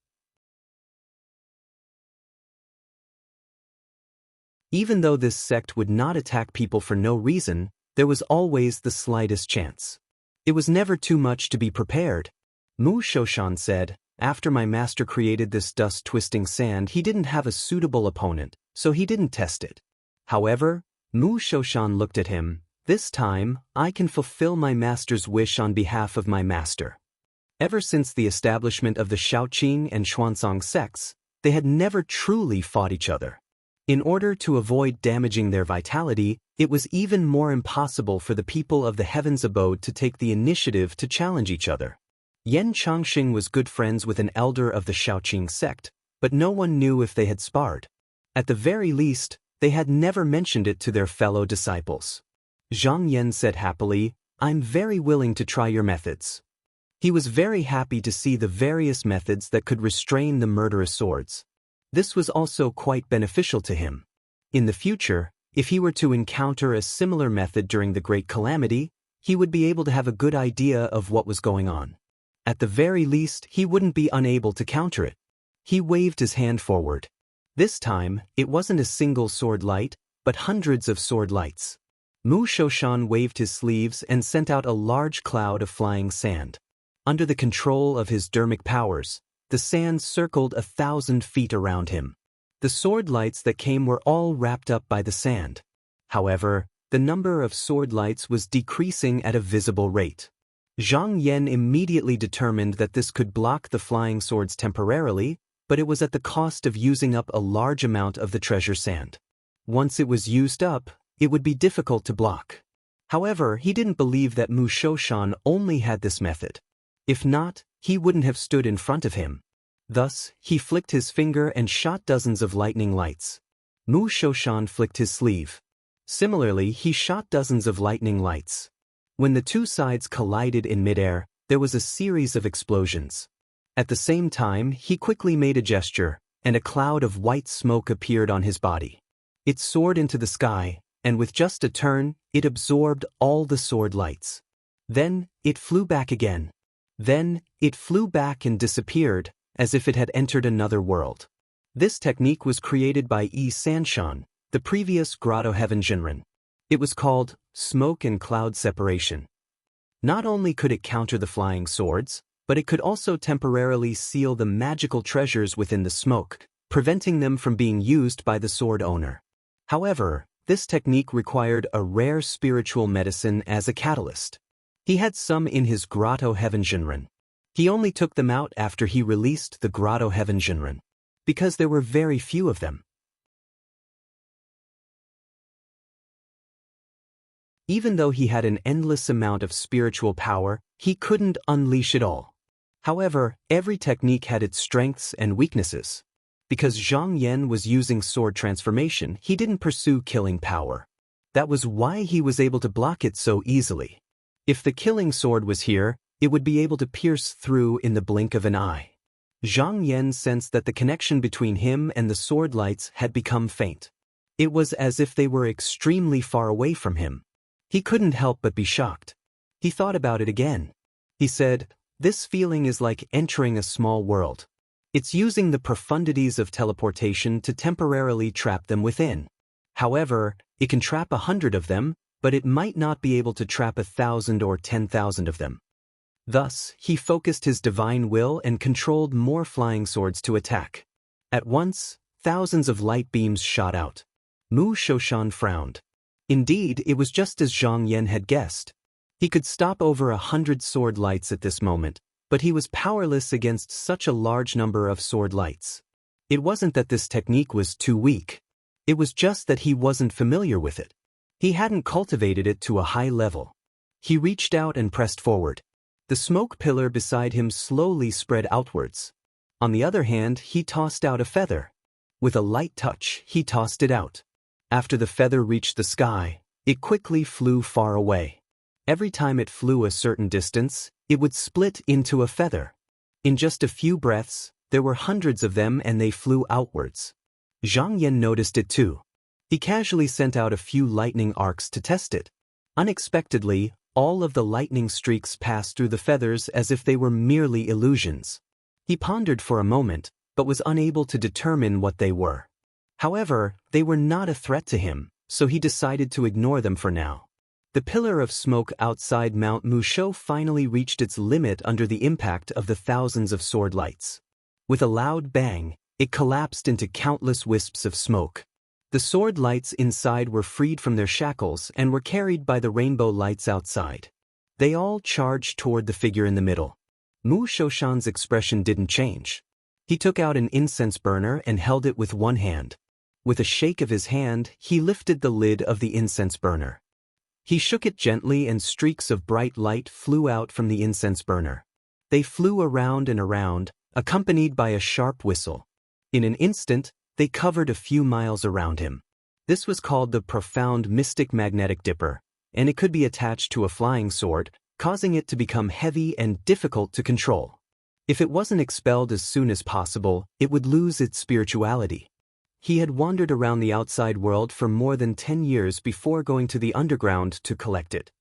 Even though this sect would not attack people for no reason, there was always the slightest chance. It was never too much to be prepared. Mu Shoshan said, after my master created this dust-twisting sand, he didn't have a suitable opponent, so he didn't test it. However, Mu Shoshan looked at him. This time, I can fulfill my master's wish on behalf of my master. Ever since the establishment of the Shaoqing and Xuanzang sects, they had never truly fought each other. In order to avoid damaging their vitality, it was even more impossible for the people of the Heaven's Abode to take the initiative to challenge each other. Yan Changxing was good friends with an elder of the Shaoqing sect, but no one knew if they had sparred. At the very least, they had never mentioned it to their fellow disciples. Zhang Yan said happily, I'm very willing to try your methods. He was very happy to see the various methods that could restrain the murderous swords. This was also quite beneficial to him. In the future, if he were to encounter a similar method during the Great Calamity, he would be able to have a good idea of what was going on. At the very least, he wouldn't be unable to counter it. He waved his hand forward. This time, it wasn't a single sword light, but hundreds of sword lights. Mu Shoshan waved his sleeves and sent out a large cloud of flying sand. Under the control of his dermic powers, the sand circled 1,000 feet around him. The sword lights that came were all wrapped up by the sand. However, the number of sword lights was decreasing at a visible rate. Zhang Yan immediately determined that this could block the flying swords temporarily, but it was at the cost of using up a large amount of the treasure sand. Once it was used up, it would be difficult to block. However, he didn't believe that Mu Shoshan only had this method. If not, he wouldn't have stood in front of him. Thus, he flicked his finger and shot dozens of lightning lights. Mu Shoshan flicked his sleeve. Similarly, he shot dozens of lightning lights. When the two sides collided in midair, there was a series of explosions. At the same time, he quickly made a gesture, and a cloud of white smoke appeared on his body. It soared into the sky, and with just a turn, it absorbed all the sword lights. Then, it flew back again. Then, it flew back and disappeared, as if it had entered another world. This technique was created by Yi Sanshan, the previous Grotto Heaven Jinren. It was called smoke and cloud separation. Not only could it counter the flying swords, but it could also temporarily seal the magical treasures within the smoke, preventing them from being used by the sword owner. However, this technique required a rare spiritual medicine as a catalyst. He had some in his Grotto Heaven Jinren. He only took them out after he released the Grotto Heaven Jinren, because there were very few of them. Even though he had an endless amount of spiritual power, he couldn't unleash it all. However, every technique had its strengths and weaknesses. Because Zhang Yan was using sword transformation, he didn't pursue killing power. That was why he was able to block it so easily. If the killing sword was here, it would be able to pierce through in the blink of an eye. Zhang Yan sensed that the connection between him and the sword lights had become faint. It was as if they were extremely far away from him. He couldn't help but be shocked. He thought about it again. He said, this feeling is like entering a small world. It's using the profundities of teleportation to temporarily trap them within. However, it can trap 100 of them, but it might not be able to trap 1,000 or 10,000 of them. Thus, he focused his divine will and controlled more flying swords to attack. At once, thousands of light beams shot out. Mu Shoshan frowned. Indeed, it was just as Zhang Yan had guessed. He could stop over 100 sword lights at this moment, but he was powerless against such a large number of sword lights. It wasn't that this technique was too weak. It was just that he wasn't familiar with it. He hadn't cultivated it to a high level. He reached out and pressed forward. The smoke pillar beside him slowly spread outwards. On the other hand, he tossed out a feather. With a light touch, he tossed it out. After the feather reached the sky, it quickly flew far away. Every time it flew a certain distance, it would split into a feather. In just a few breaths, there were hundreds of them and they flew outwards. Zhang Yan noticed it too. He casually sent out a few lightning arcs to test it. Unexpectedly, all of the lightning streaks passed through the feathers as if they were merely illusions. He pondered for a moment, but was unable to determine what they were. However, they were not a threat to him, so he decided to ignore them for now. The pillar of smoke outside Mount Musho finally reached its limit under the impact of the thousands of sword lights. With a loud bang, it collapsed into countless wisps of smoke. The sword lights inside were freed from their shackles and were carried by the rainbow lights outside. They all charged toward the figure in the middle. Mu Shoshan's expression didn't change. He took out an incense burner and held it with one hand. With a shake of his hand, he lifted the lid of the incense burner. He shook it gently and streaks of bright light flew out from the incense burner. They flew around and around, accompanied by a sharp whistle. In an instant, they covered a few miles around him. This was called the profound mystic magnetic dipper, and it could be attached to a flying sword, causing it to become heavy and difficult to control. If it wasn't expelled as soon as possible, it would lose its spirituality. He had wandered around the outside world for more than 10 years before going to the underground to collect it.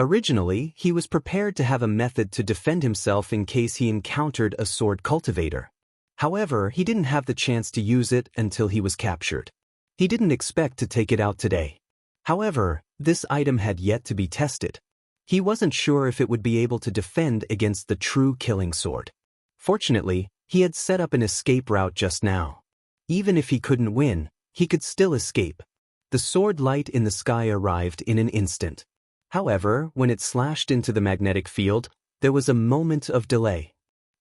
Originally, he was prepared to have a method to defend himself in case he encountered a sword cultivator. However, he didn't have the chance to use it until he was captured. He didn't expect to take it out today. However, this item had yet to be tested. He wasn't sure if it would be able to defend against the true killing sword. Fortunately, he had set up an escape route just now. Even if he couldn't win, he could still escape. The sword light in the sky arrived in an instant. However, when it slashed into the magnetic field, there was a moment of delay.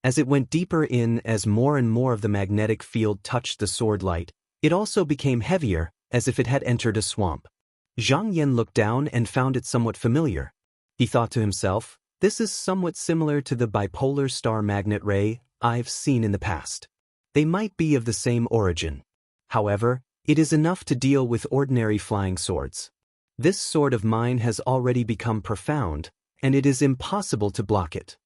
As it went deeper in, as more and more of the magnetic field touched the sword light, it also became heavier, as if it had entered a swamp. Zhang Yan looked down and found it somewhat familiar. He thought to himself, this is somewhat similar to the bipolar star magnet ray I've seen in the past. They might be of the same origin. However, it is enough to deal with ordinary flying swords. This sword of mine has already become profound, and it is impossible to block it.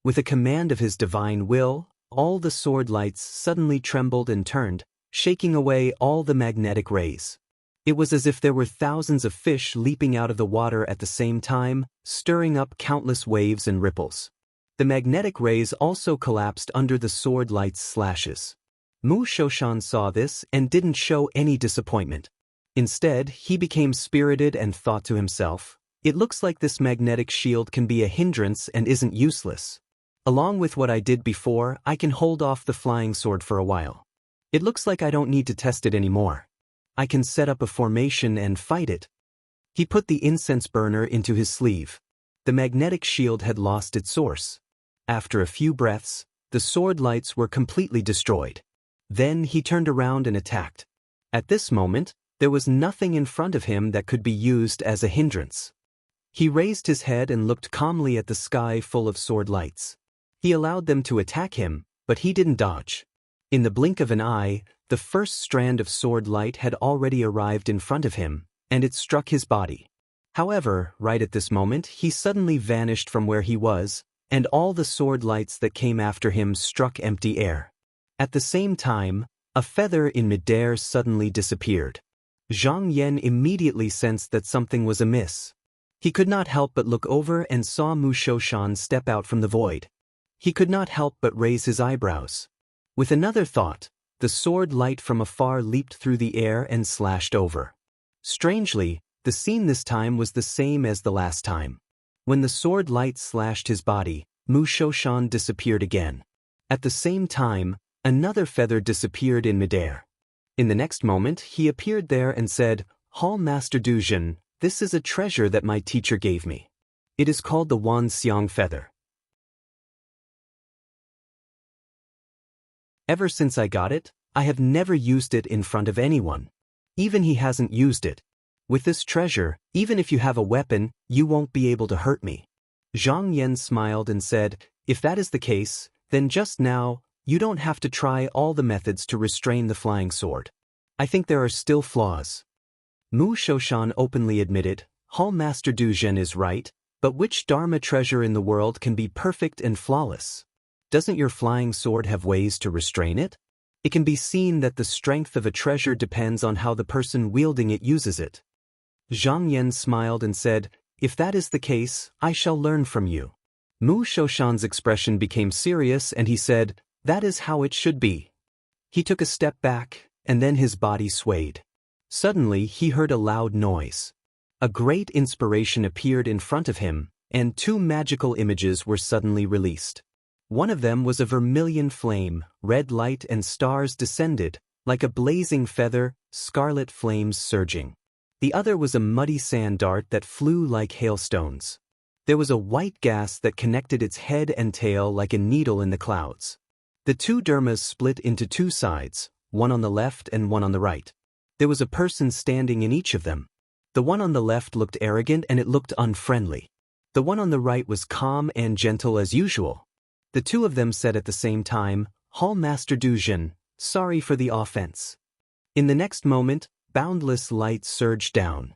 With a command of his divine will, all the sword lights suddenly trembled and turned, shaking away all the magnetic rays. It was as if there were thousands of fish leaping out of the water at the same time, stirring up countless waves and ripples. The magnetic rays also collapsed under the sword light's slashes. Mu Shoshan saw this and didn't show any disappointment. Instead, he became spirited and thought to himself, it looks like this magnetic shield can be a hindrance and isn't useless. Along with what I did before, I can hold off the flying sword for a while. It looks like I don't need to test it anymore. I can set up a formation and fight it. He put the incense burner into his sleeve. The magnetic shield had lost its source. After a few breaths, the sword lights were completely destroyed. Then he turned around and attacked. At this moment, there was nothing in front of him that could be used as a hindrance. He raised his head and looked calmly at the sky full of sword lights. He allowed them to attack him, but he didn't dodge. In the blink of an eye, the first strand of sword light had already arrived in front of him, and it struck his body. However, right at this moment, he suddenly vanished from where he was, and all the sword lights that came after him struck empty air. At the same time, a feather in midair suddenly disappeared. Zhang Yan immediately sensed that something was amiss. He could not help but look over and saw Mu Shoshan step out from the void. He could not help but raise his eyebrows. With another thought, the sword light from afar leaped through the air and slashed over. Strangely, the scene this time was the same as the last time. When the sword light slashed his body, Mu Shoshan disappeared again. At the same time, another feather disappeared in midair. In the next moment, he appeared there and said, Hall Master Duzhen, this is a treasure that my teacher gave me. It is called the Wan Xiang feather. Ever since I got it, I have never used it in front of anyone. Even he hasn't used it. With this treasure, even if you have a weapon, you won't be able to hurt me. Zhang Yan smiled and said, if that is the case, then just now, you don't have to try all the methods to restrain the flying sword. I think there are still flaws. Mu Shoshan openly admitted, Hall Master Duzhen is right, but which Dharma treasure in the world can be perfect and flawless? Doesn't your flying sword have ways to restrain it? It can be seen that the strength of a treasure depends on how the person wielding it uses it. Zhang Yan smiled and said, "If that is the case, I shall learn from you." Mu Shoshan's expression became serious and he said, "That is how it should be." He took a step back, and then his body swayed. Suddenly he heard a loud noise. A great inspiration appeared in front of him, and two magical images were suddenly released. One of them was a vermilion flame, red light and stars descended, like a blazing feather, scarlet flames surging. The other was a muddy sand dart that flew like hailstones. There was a white gas that connected its head and tail like a needle in the clouds. The two dermas split into two sides, one on the left and one on the right. There was a person standing in each of them. The one on the left looked arrogant and it looked unfriendly. The one on the right was calm and gentle as usual. The two of them said at the same time, "Hall Master Du Jin, sorry for the offense." In the next moment, boundless light surged down.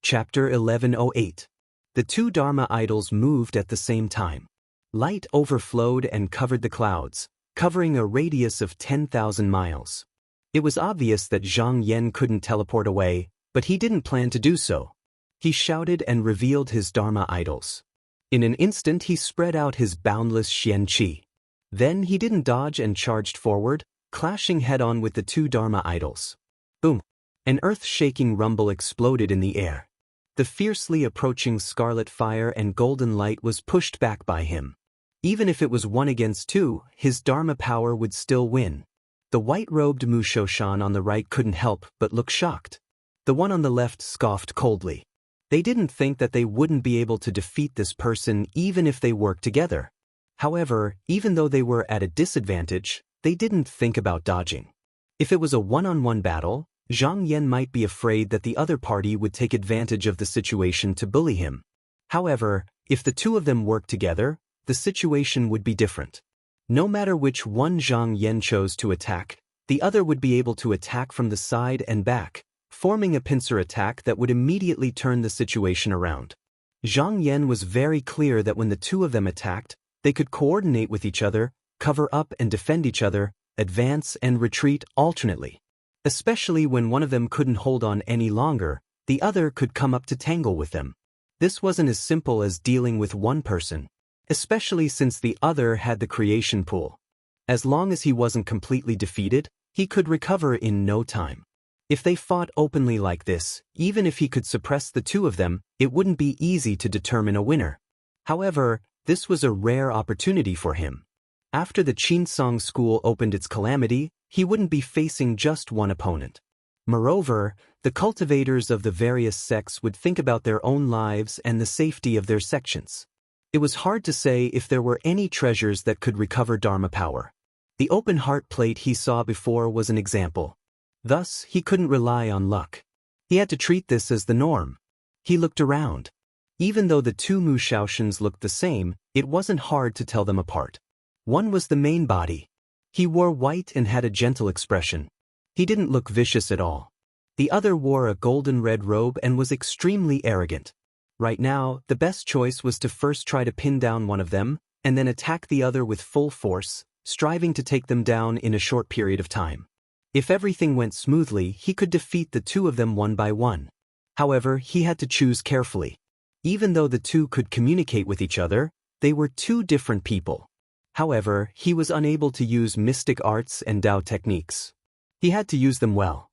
Chapter 1108. The two Dharma idols moved at the same time. Light overflowed and covered the clouds, covering a radius of 10,000 miles. It was obvious that Zhang Yan couldn't teleport away, but he didn't plan to do so. He shouted and revealed his Dharma idols. In an instant he spread out his boundless Xian Qi. Then he didn't dodge and charged forward, clashing head-on with the two Dharma idols. Boom! An earth-shaking rumble exploded in the air. The fiercely approaching scarlet fire and golden light was pushed back by him. Even if it was 1 against 2, his Dharma power would still win. The white-robed Mu Shoshan on the right couldn't help but look shocked. The one on the left scoffed coldly. They didn't think that they wouldn't be able to defeat this person even if they worked together. However, even though they were at a disadvantage, they didn't think about dodging. If it was a one-on-one battle, Zhang Yan might be afraid that the other party would take advantage of the situation to bully him. However, if the two of them worked together, the situation would be different. No matter which one Zhang Yan chose to attack, the other would be able to attack from the side and back, forming a pincer attack that would immediately turn the situation around. Zhang Yan was very clear that when the two of them attacked, they could coordinate with each other, cover up and defend each other, advance and retreat alternately. Especially when one of them couldn't hold on any longer, the other could come up to tangle with them. This wasn't as simple as dealing with one person, especially since the other had the creation pool. As long as he wasn't completely defeated, he could recover in no time. If they fought openly like this, even if he could suppress the two of them, it wouldn't be easy to determine a winner. However, this was a rare opportunity for him. After the Qinsong school opened its calamity, he wouldn't be facing just one opponent. Moreover, the cultivators of the various sects would think about their own lives and the safety of their sections. It was hard to say if there were any treasures that could recover Dharma power. The open heart plate he saw before was an example. Thus, he couldn't rely on luck. He had to treat this as the norm. He looked around. Even though the two Mu Shaoshans looked the same, it wasn't hard to tell them apart. One was the main body. He wore white and had a gentle expression. He didn't look vicious at all. The other wore a golden red robe and was extremely arrogant. Right now, the best choice was to first try to pin down one of them, and then attack the other with full force, striving to take them down in a short period of time. If everything went smoothly, he could defeat the two of them one by one. However, he had to choose carefully. Even though the two could communicate with each other, they were two different people. However, he was unable to use mystic arts and Tao techniques. He had to use them well.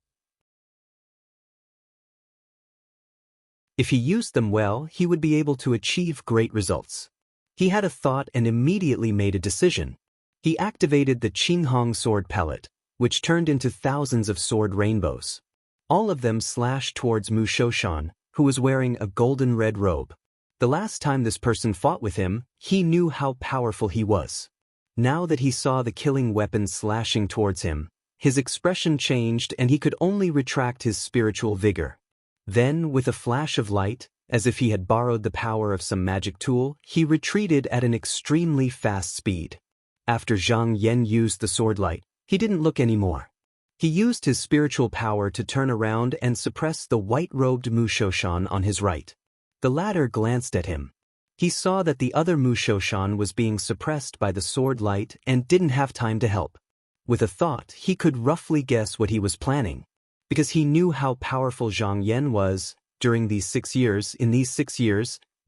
If he used them well, he would be able to achieve great results. He had a thought and immediately made a decision. He activated the Qinghong sword palette, which turned into thousands of sword rainbows. All of them slashed towards Mu Shoshan, who was wearing a golden red robe. The last time this person fought with him, he knew how powerful he was. Now that he saw the killing weapons slashing towards him, his expression changed and he could only retract his spiritual vigor. Then, with a flash of light, as if he had borrowed the power of some magic tool, he retreated at an extremely fast speed. After Zhang Yan used the sword light, he didn't look anymore. He used his spiritual power to turn around and suppress the white-robed Mu Shoshan on his right. The latter glanced at him. He saw that the other Mushoshan was being suppressed by the sword light and didn't have time to help. With a thought, he could roughly guess what he was planning. Because he knew how powerful Zhang Yan was. In these 6 years,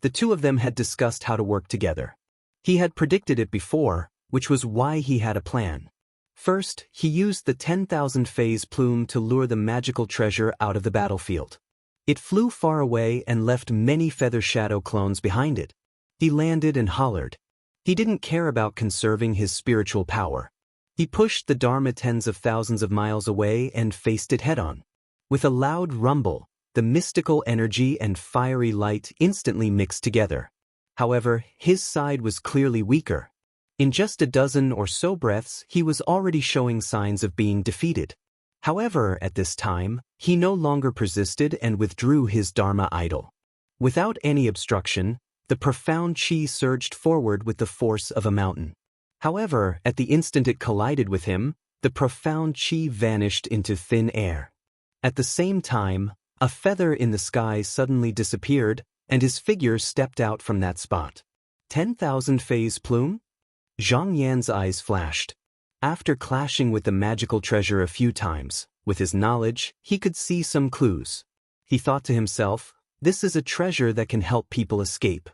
the two of them had discussed how to work together. He had predicted it before, which was why he had a plan. First, he used the 10,000 phase plume to lure the magical treasure out of the battlefield. It flew far away and left many feather shadow clones behind it. He landed and hollered. He didn't care about conserving his spiritual power. He pushed the Dharma tens of thousands of miles away and faced it head-on. With a loud rumble, the mystical energy and fiery light instantly mixed together. However, his side was clearly weaker. In just a dozen or so breaths, he was already showing signs of being defeated. However, at this time, he no longer persisted and withdrew his Dharma idol. Without any obstruction, the profound chi surged forward with the force of a mountain. However, at the instant it collided with him, the profound chi vanished into thin air. At the same time, a feather in the sky suddenly disappeared, and his figure stepped out from that spot. 10,000 phase plume? Zhang Yan's eyes flashed. After clashing with the magical treasure a few times, with his knowledge, he could see some clues. He thought to himself, this is a treasure that can help people escape.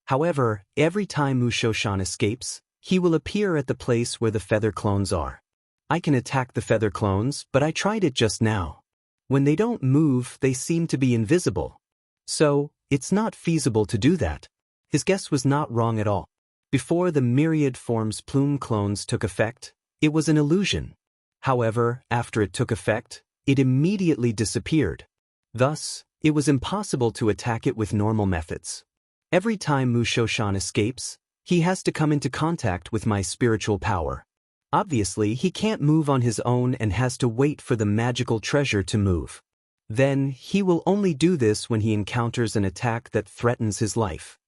However, every time Mushoshan escapes, he will appear at the place where the feather clones are. I can attack the feather clones, but I tried it just now. When they don't move, they seem to be invisible. So, it's not feasible to do that. His guess was not wrong at all. Before the myriad forms plume clones took effect, it was an illusion. However, after it took effect, it immediately disappeared. Thus, it was impossible to attack it with normal methods. Every time Mushoshan escapes, he has to come into contact with my spiritual power. Obviously, he can't move on his own and has to wait for the magical treasure to move. Then, he will only do this when he encounters an attack that threatens his life.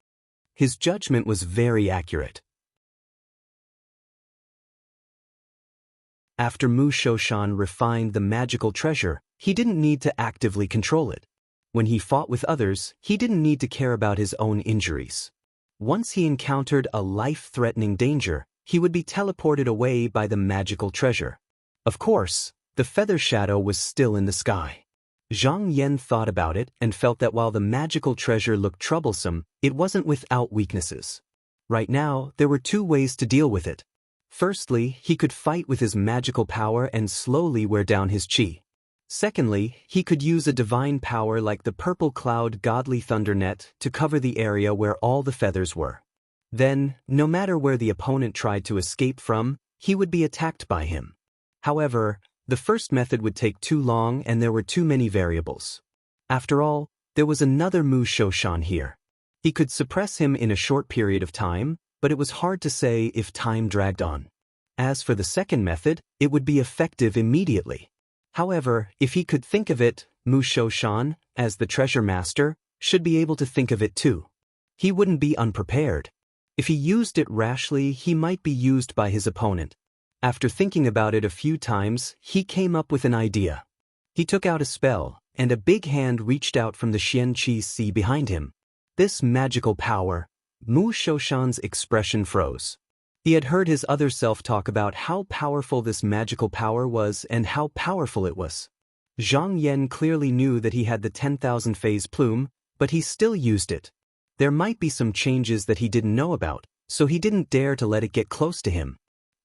His judgment was very accurate. After Mushoshan refined the magical treasure, he didn't need to actively control it. When he fought with others, he didn't need to care about his own injuries. Once he encountered a life-threatening danger, he would be teleported away by the magical treasure. Of course, the feather shadow was still in the sky. Zhang Yan thought about it and felt that while the magical treasure looked troublesome, it wasn't without weaknesses. Right now, there were two ways to deal with it. Firstly, he could fight with his magical power and slowly wear down his chi. Secondly, he could use a divine power like the purple cloud godly thunder net to cover the area where all the feathers were. Then, no matter where the opponent tried to escape from, he would be attacked by him. However, the first method would take too long and there were too many variables. After all, there was another Mushoshan here. He could suppress him in a short period of time, but it was hard to say if time dragged on. As for the second method, it would be effective immediately. However, if he could think of it, Mushoshan, as the treasure master, should be able to think of it too. He wouldn't be unprepared. If he used it rashly, he might be used by his opponent. After thinking about it a few times, he came up with an idea. He took out a spell, and a big hand reached out from the Xian Qi Sea behind him. This magical power, Mushoshan's expression froze. He had heard his other self talk about how powerful this magical power was and how powerful it was. Zhang Yan clearly knew that he had the 10,000 phase plume, but he still used it. There might be some changes that he didn't know about, so he didn't dare to let it get close to him.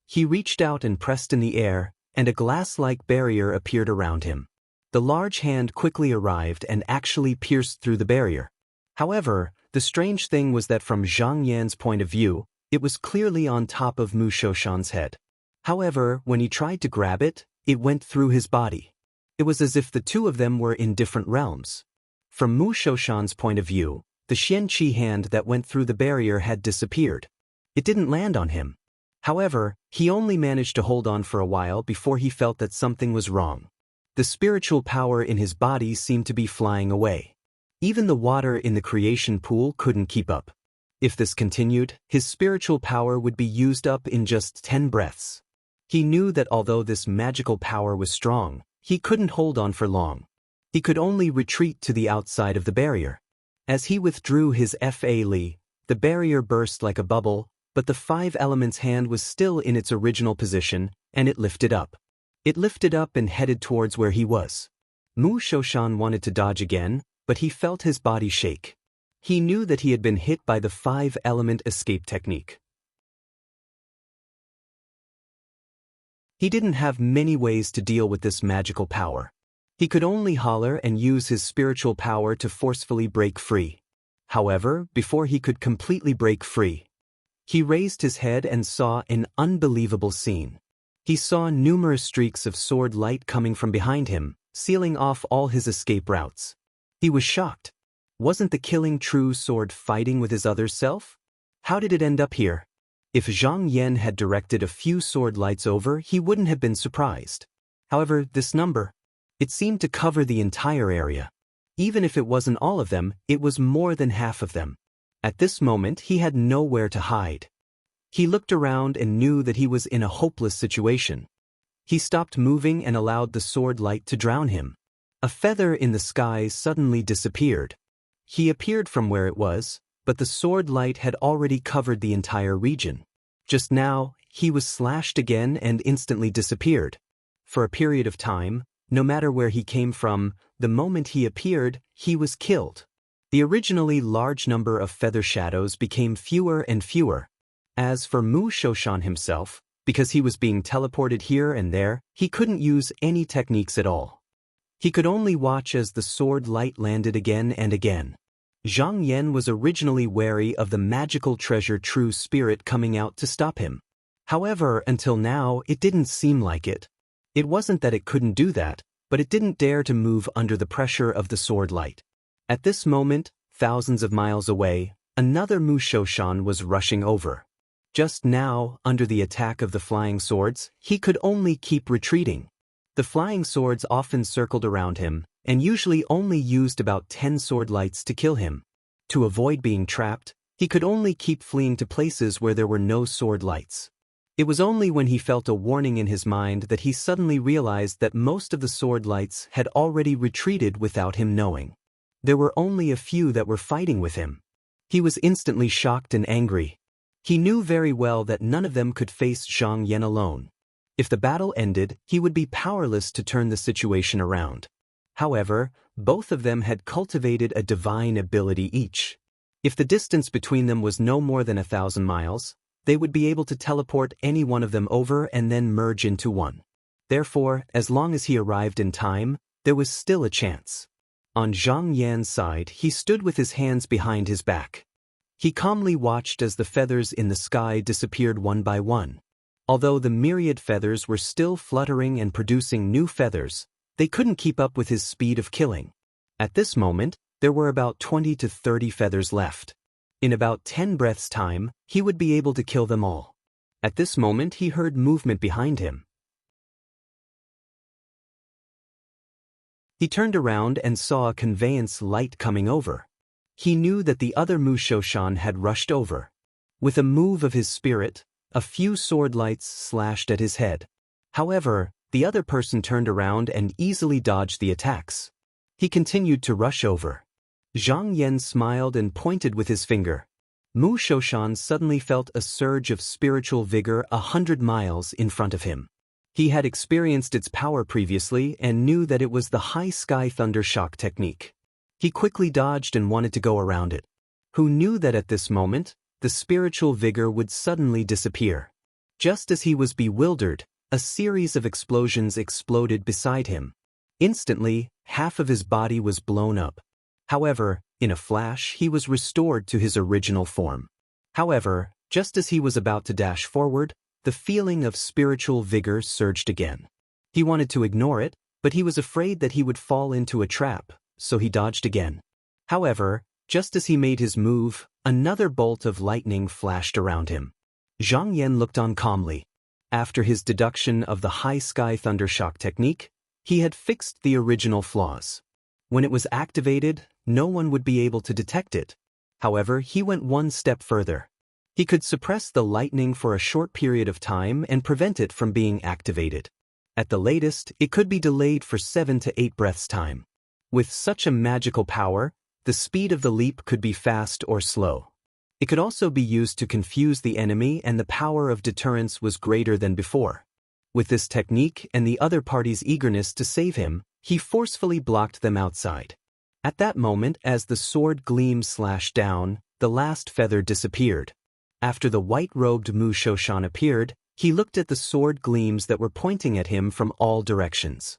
He reached out and pressed in the air, and a glass-like barrier appeared around him. The large hand quickly arrived and actually pierced through the barrier. However, the strange thing was that from Zhang Yan's point of view, it was clearly on top of Mushoshan's head. However, when he tried to grab it, it went through his body. It was as if the two of them were in different realms. From Mushoshan's point of view, the Xianqi hand that went through the barrier had disappeared. It didn't land on him. However, he only managed to hold on for a while before he felt that something was wrong. The spiritual power in his body seemed to be flying away. Even the water in the creation pool couldn't keep up. If this continued, his spiritual power would be used up in just 10 breaths. He knew that although this magical power was strong, he couldn't hold on for long. He could only retreat to the outside of the barrier. As he withdrew his Fa Li, The barrier burst like a bubble, but the five elements hand was still in its original position, and it lifted up. It lifted up and headed towards where he was. Mu Shoshan wanted to dodge again, but he felt his body shake. He knew that he had been hit by the five-element escape technique. He didn't have many ways to deal with this magical power. He could only holler and use his spiritual power to forcefully break free. However, before he could completely break free, he raised his head and saw an unbelievable scene. He saw numerous streaks of sword light coming from behind him, sealing off all his escape routes. He was shocked. Wasn't the killing true sword fighting with his other self? How did it end up here? If Zhang Yan had directed a few sword lights over, he wouldn't have been surprised. However, this number, it seemed to cover the entire area. Even if it wasn't all of them, it was more than half of them. At this moment, he had nowhere to hide. He looked around and knew that he was in a hopeless situation. He stopped moving and allowed the sword light to drown him. A feather in the sky suddenly disappeared. He appeared from where it was, but the sword light had already covered the entire region. Just now, he was slashed again and instantly disappeared. For a period of time, no matter where he came from, the moment he appeared, he was killed. The originally large number of feather shadows became fewer and fewer. As for Mu Shoshan himself, because he was being teleported here and there, he couldn't use any techniques at all. He could only watch as the sword light landed again and again. Zhang Yan was originally wary of the magical treasure True Spirit coming out to stop him. However, until now, it didn't seem like it. It wasn't that it couldn't do that, but it didn't dare to move under the pressure of the sword light. At this moment, thousands of miles away, another Mu Shoshan was rushing over. Just now, under the attack of the flying swords, he could only keep retreating. The flying swords often circled around him, and usually only used about 10 sword lights to kill him. To avoid being trapped, he could only keep fleeing to places where there were no sword lights. It was only when he felt a warning in his mind that he suddenly realized that most of the sword lights had already retreated without him knowing. There were only a few that were fighting with him. He was instantly shocked and angry. He knew very well that none of them could face Zhang Yan alone. If the battle ended, he would be powerless to turn the situation around. However, both of them had cultivated a divine ability each. If the distance between them was no more than 1,000 miles, they would be able to teleport any one of them over and then merge into one. Therefore, as long as he arrived in time, there was still a chance. On Zhang Yan's side, he stood with his hands behind his back. He calmly watched as the feathers in the sky disappeared one by one. Although the myriad feathers were still fluttering and producing new feathers, they couldn't keep up with his speed of killing. At this moment, there were about 20 to 30 feathers left. In about 10 breaths' time, he would be able to kill them all. At this moment, he heard movement behind him. He turned around and saw a conveyance light coming over. He knew that the other Mu Shoshan had rushed over. With a move of his spirit, a few sword lights slashed at his head. However, the other person turned around and easily dodged the attacks. He continued to rush over. Zhang Yan smiled and pointed with his finger. Mu Shoshan suddenly felt a surge of spiritual vigor 100 miles in front of him. He had experienced its power previously and knew that it was the high sky thunder shock technique. He quickly dodged and wanted to go around it. Who knew that at this moment, the spiritual vigor would suddenly disappear? Just as he was bewildered, a series of explosions exploded beside him. Instantly, half of his body was blown up. However, in a flash, he was restored to his original form. However, just as he was about to dash forward, the feeling of spiritual vigor surged again. He wanted to ignore it, but he was afraid that he would fall into a trap, so he dodged again. However, just as he made his move, another bolt of lightning flashed around him. Zhang Yan looked on calmly. After his deduction of the high sky thunder shock technique, he had fixed the original flaws. When it was activated, no one would be able to detect it. However, he went one step further. He could suppress the lightning for a short period of time and prevent it from being activated. At the latest, it could be delayed for 7 to 8 breaths' time. With such a magical power, the speed of the leap could be fast or slow. It could also be used to confuse the enemy, and the power of deterrence was greater than before. With this technique and the other party's eagerness to save him, he forcefully blocked them outside. At that moment, as the sword gleam slashed down, the last feather disappeared. After the white-robed Mu Shoshan appeared, he looked at the sword gleams that were pointing at him from all directions.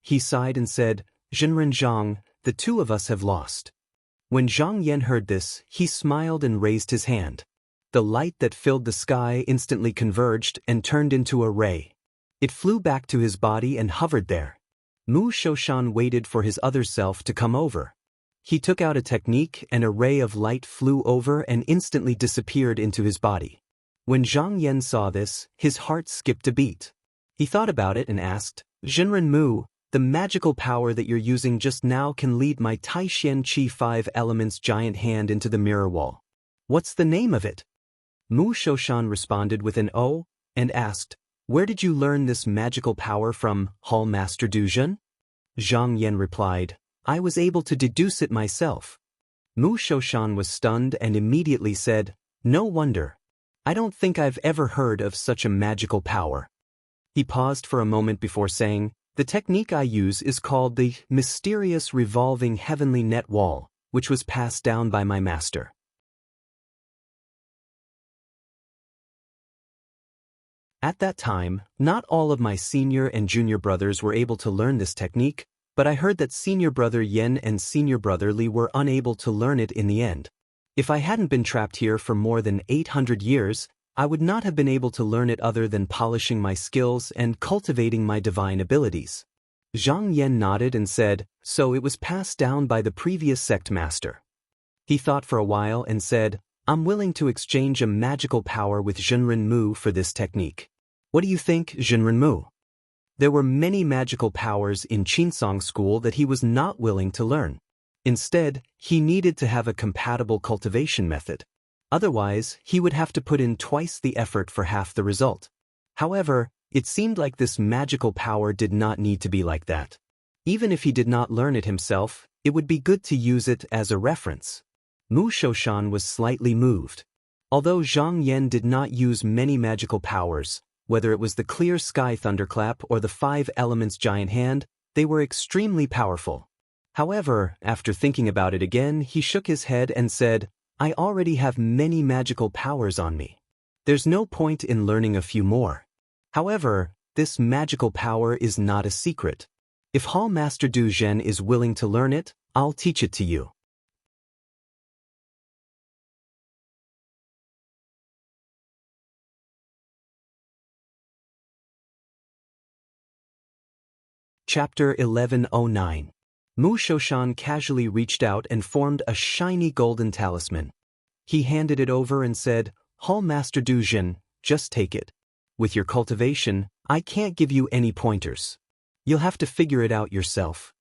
He sighed and said, "Zhenren Zhang, the two of us have lost." When Zhang Yan heard this, he smiled and raised his hand. The light that filled the sky instantly converged and turned into a ray. It flew back to his body and hovered there. Mu Shoshan waited for his other self to come over. He took out a technique, and a ray of light flew over and instantly disappeared into his body. When Zhang Yan saw this, his heart skipped a beat. He thought about it and asked, "Zhenren Mu, the magical power that you're using just now can lead my Taishan Qi 5 Elements giant hand into the mirror wall. What's the name of it?" Mu Shoshan responded with an "Oh," and asked, "Where did you learn this magical power from, Hall Master Du Zhen?" Zhang Yan replied, "I was able to deduce it myself." Mu Shoshan was stunned and immediately said, "No wonder. I don't think I've ever heard of such a magical power." He paused for a moment before saying, "The technique I use is called the mysterious revolving heavenly net wall, which was passed down by my master." At that time, not all of my senior and junior brothers were able to learn this technique, but I heard that senior brother Yen and senior brother Li were unable to learn it in the end. If I hadn't been trapped here for more than 800 years, I would not have been able to learn it other than polishing my skills and cultivating my divine abilities. Zhang Yan nodded and said, "So it was passed down by the previous sect master." He thought for a while and said, "I'm willing to exchange a magical power with Zhenren Mu for this technique. What do you think, Zhenren Mu?" There were many magical powers in Qinsong school that he was not willing to learn. Instead, he needed to have a compatible cultivation method. Otherwise, he would have to put in twice the effort for half the result. However, it seemed like this magical power did not need to be like that. Even if he did not learn it himself, it would be good to use it as a reference. Mu Shoshan was slightly moved. Although Zhang Yan did not use many magical powers, whether it was the clear sky thunderclap or the 5 elements giant hand, they were extremely powerful. However, after thinking about it again, he shook his head and said, "I already have many magical powers on me. There's no point in learning a few more. However, this magical power is not a secret. If Hall Master Du Zhen is willing to learn it, I'll teach it to you." Chapter 1109. Mu Shoshan casually reached out and formed a shiny golden talisman. He handed it over and said, "Hall Master Du Zhen, just take it. With your cultivation, I can't give you any pointers. You'll have to figure it out yourself."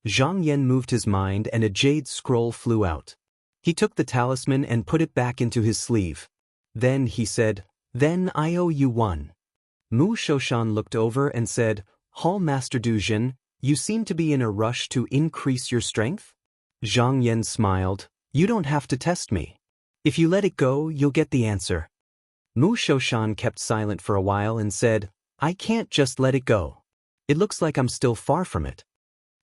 Zhang Yan moved his mind and a jade scroll flew out. He took the talisman and put it back into his sleeve. Then he said, "Then I owe you one." Mu Shoshan looked over and said, "Hall Master Du Zhen, you seem to be in a rush to increase your strength?" Zhang Yan smiled, "You don't have to test me. If you let it go, you'll get the answer." Mu Shoshan kept silent for a while and said, "I can't just let it go. It looks like I'm still far from it."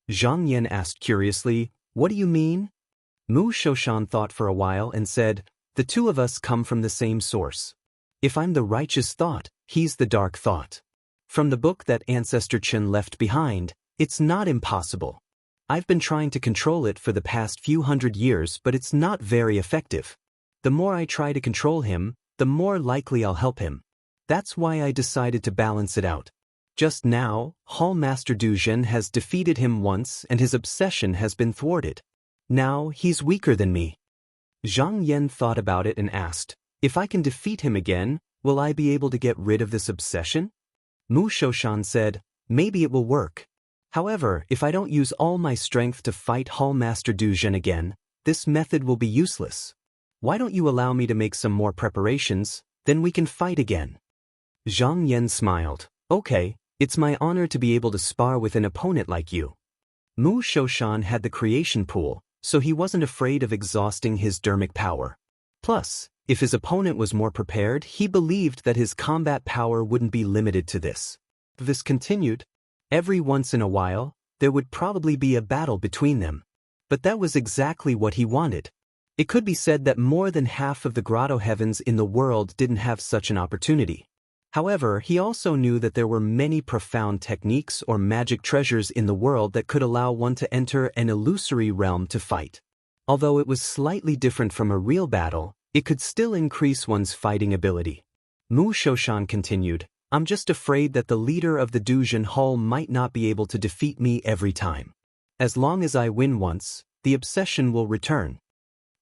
Zhang Yan asked curiously, "What do you mean?" Mu Shoshan thought for a while and said, "The two of us come from the same source. If I'm the righteous thought, he's the dark thought. From the book that Ancestor Chen left behind, it's not impossible. I've been trying to control it for the past few hundred years, but it's not very effective. The more I try to control him, the more likely I'll help him. That's why I decided to balance it out. Just now, Hall Master Du Zhen has defeated him once and his obsession has been thwarted. Now he's weaker than me." Zhang Yan thought about it and asked, "If I can defeat him again, will I be able to get rid of this obsession?" Mu Shoshan said, "Maybe it will work. However, if I don't use all my strength to fight Hall Master Du Zhen again, this method will be useless. Why don't you allow me to make some more preparations, then we can fight again?" Zhang Yan smiled, "Okay, it's my honor to be able to spar with an opponent like you." Mu Shoshan had the creation pool, so he wasn't afraid of exhausting his dermic power. Plus, if his opponent was more prepared, he believed that his combat power wouldn't be limited to this. If this continued, every once in a while, there would probably be a battle between them. But that was exactly what he wanted. It could be said that more than half of the grotto heavens in the world didn't have such an opportunity. However, he also knew that there were many profound techniques or magic treasures in the world that could allow one to enter an illusory realm to fight. Although it was slightly different from a real battle, it could still increase one's fighting ability. Mu Shoshan continued, I'm just afraid that the leader of the Duzhen Hall might not be able to defeat me every time. As long as I win once, the obsession will return.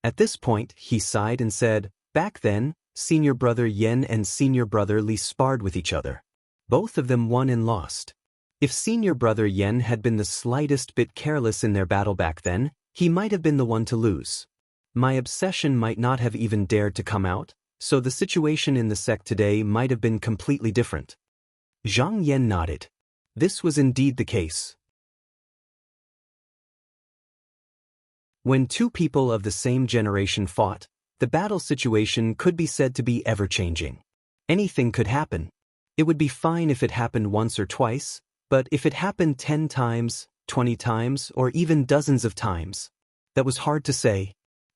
At this point, he sighed and said, back then, senior brother Yen and senior brother Li sparred with each other. Both of them won and lost. If senior brother Yen had been the slightest bit careless in their battle back then, he might have been the one to lose. My obsession might not have even dared to come out, so the situation in the sect today might have been completely different. Zhang Yan nodded. This was indeed the case. When two people of the same generation fought, the battle situation could be said to be ever-changing. Anything could happen. It would be fine if it happened once or twice, but if it happened 10 times, 20 times, or even dozens of times, that was hard to say.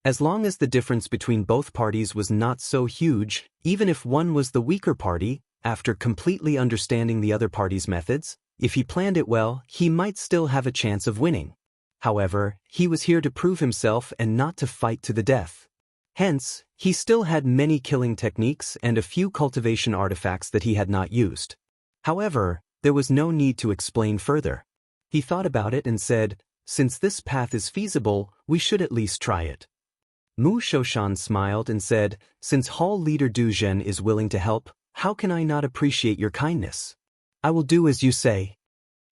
As long as the difference between both parties was not so huge, even if one was the weaker party, after completely understanding the other party's methods, if he planned it well, he might still have a chance of winning. However, he was here to prove himself and not to fight to the death. Hence, he still had many killing techniques and a few cultivation artifacts that he had not used. However, there was no need to explain further. He thought about it and said, since this path is feasible, we should at least try it. Mu Shoshan smiled and said, since Hall Leader Du Zhen is willing to help, how can I not appreciate your kindness? I will do as you say.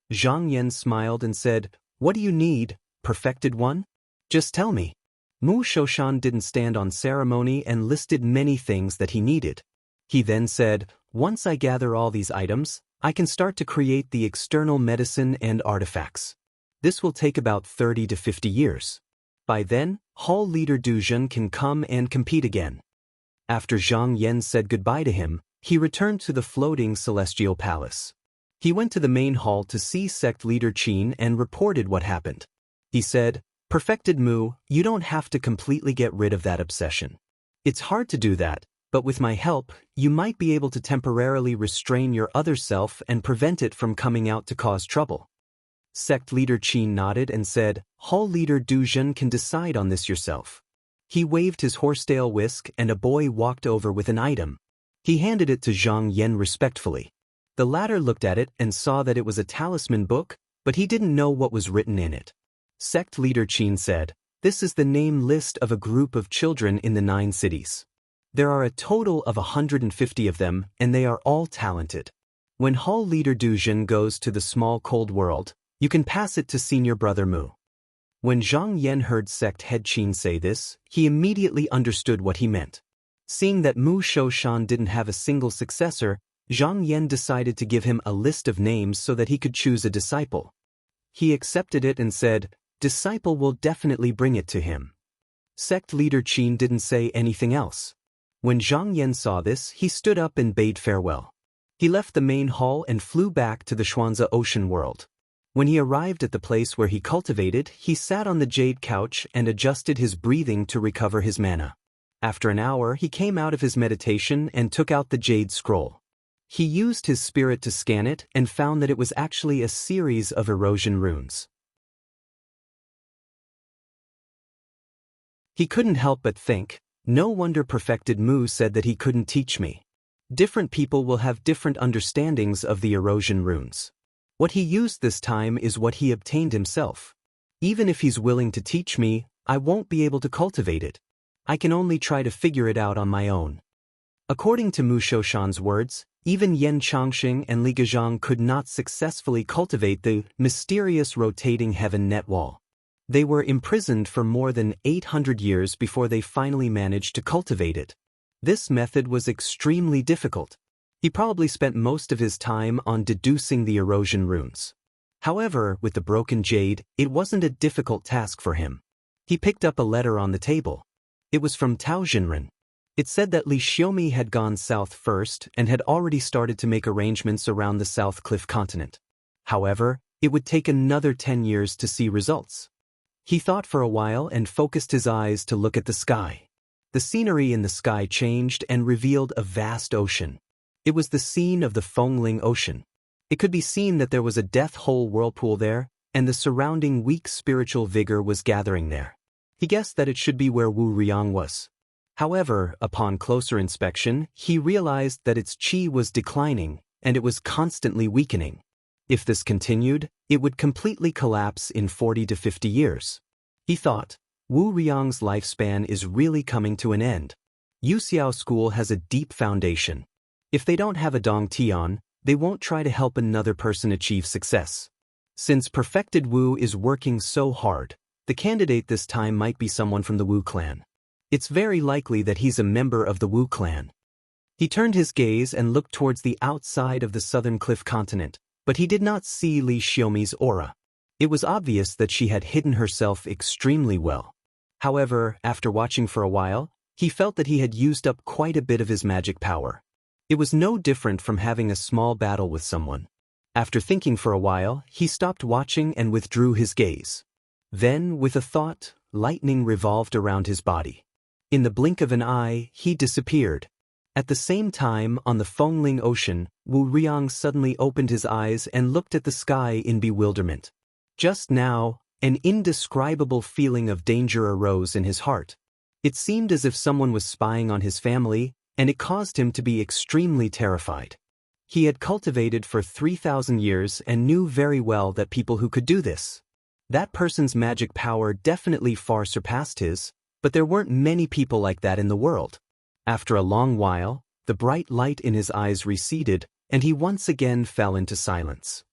Zhang Yan smiled and said, what do you need, perfected one? Just tell me. Mu Shoshan didn't stand on ceremony and listed many things that he needed. He then said, once I gather all these items, I can start to create the external medicine and artifacts. This will take about 30 to 50 years. By then, Hall Leader Du Zhen can come and compete again. After Zhang Yan said goodbye to him, he returned to the floating celestial palace. He went to the main hall to see sect leader Qin and reported what happened. He said, perfected Mu, you don't have to completely get rid of that obsession. It's hard to do that, but with my help, you might be able to temporarily restrain your other self and prevent it from coming out to cause trouble. Sect leader Qin nodded and said, Hall Leader Du Zhen can decide on this yourself. He waved his horsetail whisk and a boy walked over with an item. He handed it to Zhang Yan respectfully. The latter looked at it and saw that it was a talisman book, but he didn't know what was written in it. Sect leader Qin said, this is the name list of a group of children in the 9 cities. There are a total of 150 of them, and they are all talented. When Hall Leader Du Zhen goes to the small cold world, you can pass it to senior brother Mu. When Zhang Yan heard sect head Qin say this, he immediately understood what he meant. Seeing that Mu Shoshan didn't have a single successor, Zhang Yan decided to give him a list of names so that he could choose a disciple. He accepted it and said, disciple will definitely bring it to him. Sect leader Qin didn't say anything else. When Zhang Yan saw this, he stood up and bade farewell. He left the main hall and flew back to the Xuanza ocean world. When he arrived at the place where he cultivated, he sat on the jade couch and adjusted his breathing to recover his mana. After an hour, he came out of his meditation and took out the jade scroll. He used his spirit to scan it and found that it was actually a series of erosion runes. He couldn't help but think, no wonder perfected Mu said that he couldn't teach me. Different people will have different understandings of the erosion runes. What he used this time is what he obtained himself. Even if he's willing to teach me, I won't be able to cultivate it. I can only try to figure it out on my own. According to Mu Shoshan's words, even Yan Changxing and Li Gezhang could not successfully cultivate the mysterious rotating heaven net wall. They were imprisoned for more than 800 years before they finally managed to cultivate it. This method was extremely difficult. He probably spent most of his time on deducing the erosion runes. However, with the broken jade, it wasn't a difficult task for him. He picked up a letter on the table. It was from Tao Jinren. It said that Li Xiaomi had gone south first and had already started to make arrangements around the South Cliff continent. However, it would take another 10 years to see results. He thought for a while and focused his eyes to look at the sky. The scenery in the sky changed and revealed a vast ocean. It was the scene of the Fengling Ocean. It could be seen that there was a death-hole whirlpool there, and the surrounding weak spiritual vigor was gathering there. He guessed that it should be where Wu Riyang was. However, upon closer inspection, he realized that its qi was declining, and it was constantly weakening. If this continued, it would completely collapse in 40 to 50 years. He thought, Wu Riyang's lifespan is really coming to an end. Yuxiao School has a deep foundation. If they don't have a Dong Tian, they won't try to help another person achieve success. Since perfected Wu is working so hard, the candidate this time might be someone from the Wu clan. It's very likely that he's a member of the Wu clan. He turned his gaze and looked towards the outside of the southern cliff continent, but he did not see Li Xiaomi's aura. It was obvious that she had hidden herself extremely well. However, after watching for a while, he felt that he had used up quite a bit of his magic power. It was no different from having a small battle with someone. After thinking for a while, he stopped watching and withdrew his gaze. Then, with a thought, lightning revolved around his body. In the blink of an eye, he disappeared. At the same time, on the Fengling Ocean, Wu Riyang suddenly opened his eyes and looked at the sky in bewilderment. Just now, an indescribable feeling of danger arose in his heart. It seemed as if someone was spying on his family, and it caused him to be extremely terrified. He had cultivated for 3,000 years and knew very well that people who could do this. That person's magic power definitely far surpassed his, but there weren't many people like that in the world. After a long while, the bright light in his eyes receded, and he once again fell into silence.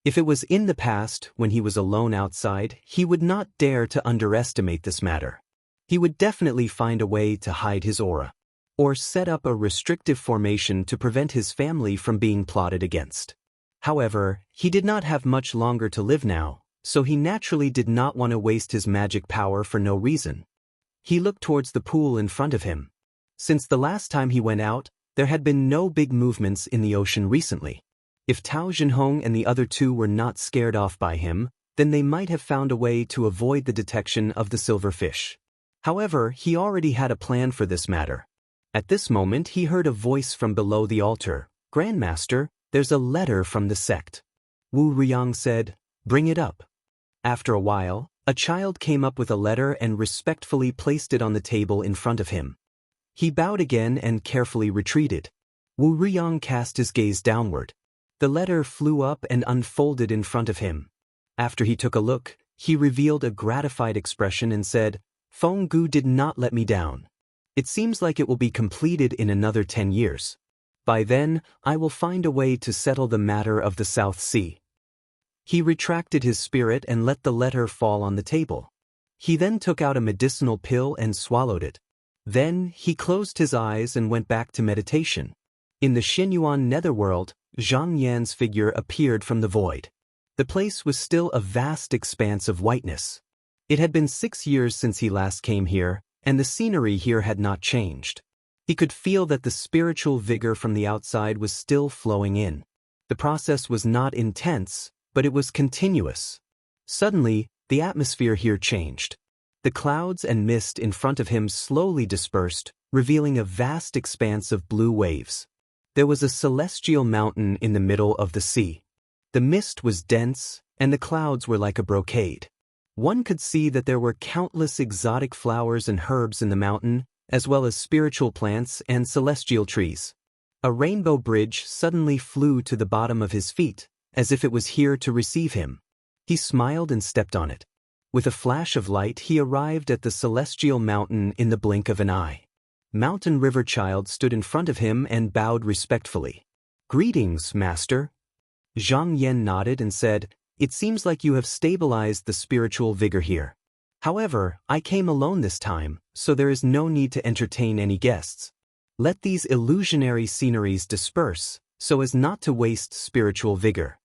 If it was in the past, when he was alone outside, he would not dare to underestimate this matter. He would definitely find a way to hide his aura, or set up a restrictive formation to prevent his family from being plotted against. However, he did not have much longer to live now, so he naturally did not want to waste his magic power for no reason. He looked towards the pool in front of him. Since the last time he went out, there had been no big movements in the ocean recently. If Tao Zhenhong and the other two were not scared off by him, then they might have found a way to avoid the detection of the silver fish. However, he already had a plan for this matter. At this moment he heard a voice from below the altar. "Grandmaster, there's a letter from the sect." Wu Riyang said, "Bring it up." After a while, a child came up with a letter and respectfully placed it on the table in front of him. He bowed again and carefully retreated. Wu Riyang cast his gaze downward. The letter flew up and unfolded in front of him. After he took a look, he revealed a gratified expression and said, "Feng Gu did not let me down. It seems like it will be completed in another 10 years. By then, I will find a way to settle the matter of the South Sea." He retracted his spirit and let the letter fall on the table. He then took out a medicinal pill and swallowed it. Then, he closed his eyes and went back to meditation. In the Xinyuan netherworld, Zhang Yan's figure appeared from the void. The place was still a vast expanse of whiteness. It had been 6 years since he last came here, and the scenery here had not changed. He could feel that the spiritual vigor from the outside was still flowing in. The process was not intense, but it was continuous. Suddenly, the atmosphere here changed. The clouds and mist in front of him slowly dispersed, revealing a vast expanse of blue waves. There was a celestial mountain in the middle of the sea. The mist was dense, and the clouds were like a brocade. One could see that there were countless exotic flowers and herbs in the mountain, as well as spiritual plants and celestial trees. A rainbow bridge suddenly flew to the bottom of his feet, as if it was here to receive him. He smiled and stepped on it. With a flash of light, he arrived at the celestial mountain in the blink of an eye. Mountain River Child stood in front of him and bowed respectfully. "Greetings, Master." Zhang Yan nodded and said, "It seems like you have stabilized the spiritual vigor here. However, I came alone this time, so there is no need to entertain any guests. Let these illusionary sceneries disperse, so as not to waste spiritual vigor."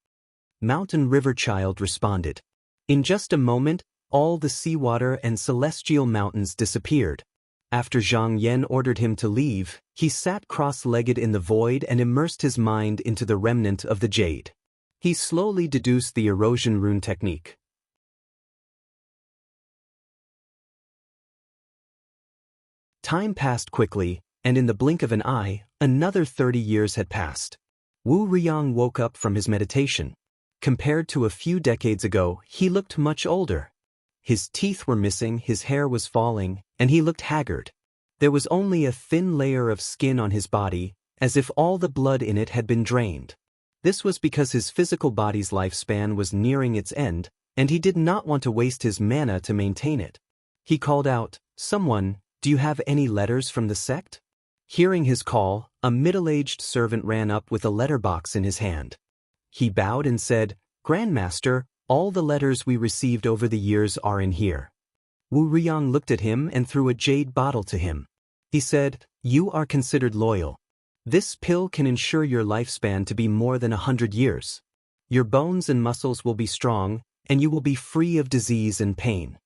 Mountain River Child responded. In just a moment, all the seawater and celestial mountains disappeared. After Zhang Yan ordered him to leave, he sat cross-legged in the void and immersed his mind into the remnant of the jade. He slowly deduced the erosion rune technique. Time passed quickly, and in the blink of an eye, another 30 years had passed. Wu Riyang woke up from his meditation. Compared to a few decades ago, he looked much older. His teeth were missing, his hair was falling, and he looked haggard. There was only a thin layer of skin on his body, as if all the blood in it had been drained. This was because his physical body's lifespan was nearing its end, and he did not want to waste his mana to maintain it. He called out, "Someone, do you have any letters from the sect?" Hearing his call, a middle-aged servant ran up with a letter box in his hand. He bowed and said, "Grandmaster, all the letters we received over the years are in here." Wu Riyang looked at him and threw a jade bottle to him. He said, "You are considered loyal. This pill can ensure your lifespan to be more than 100 years. Your bones and muscles will be strong, and you will be free of disease and pain."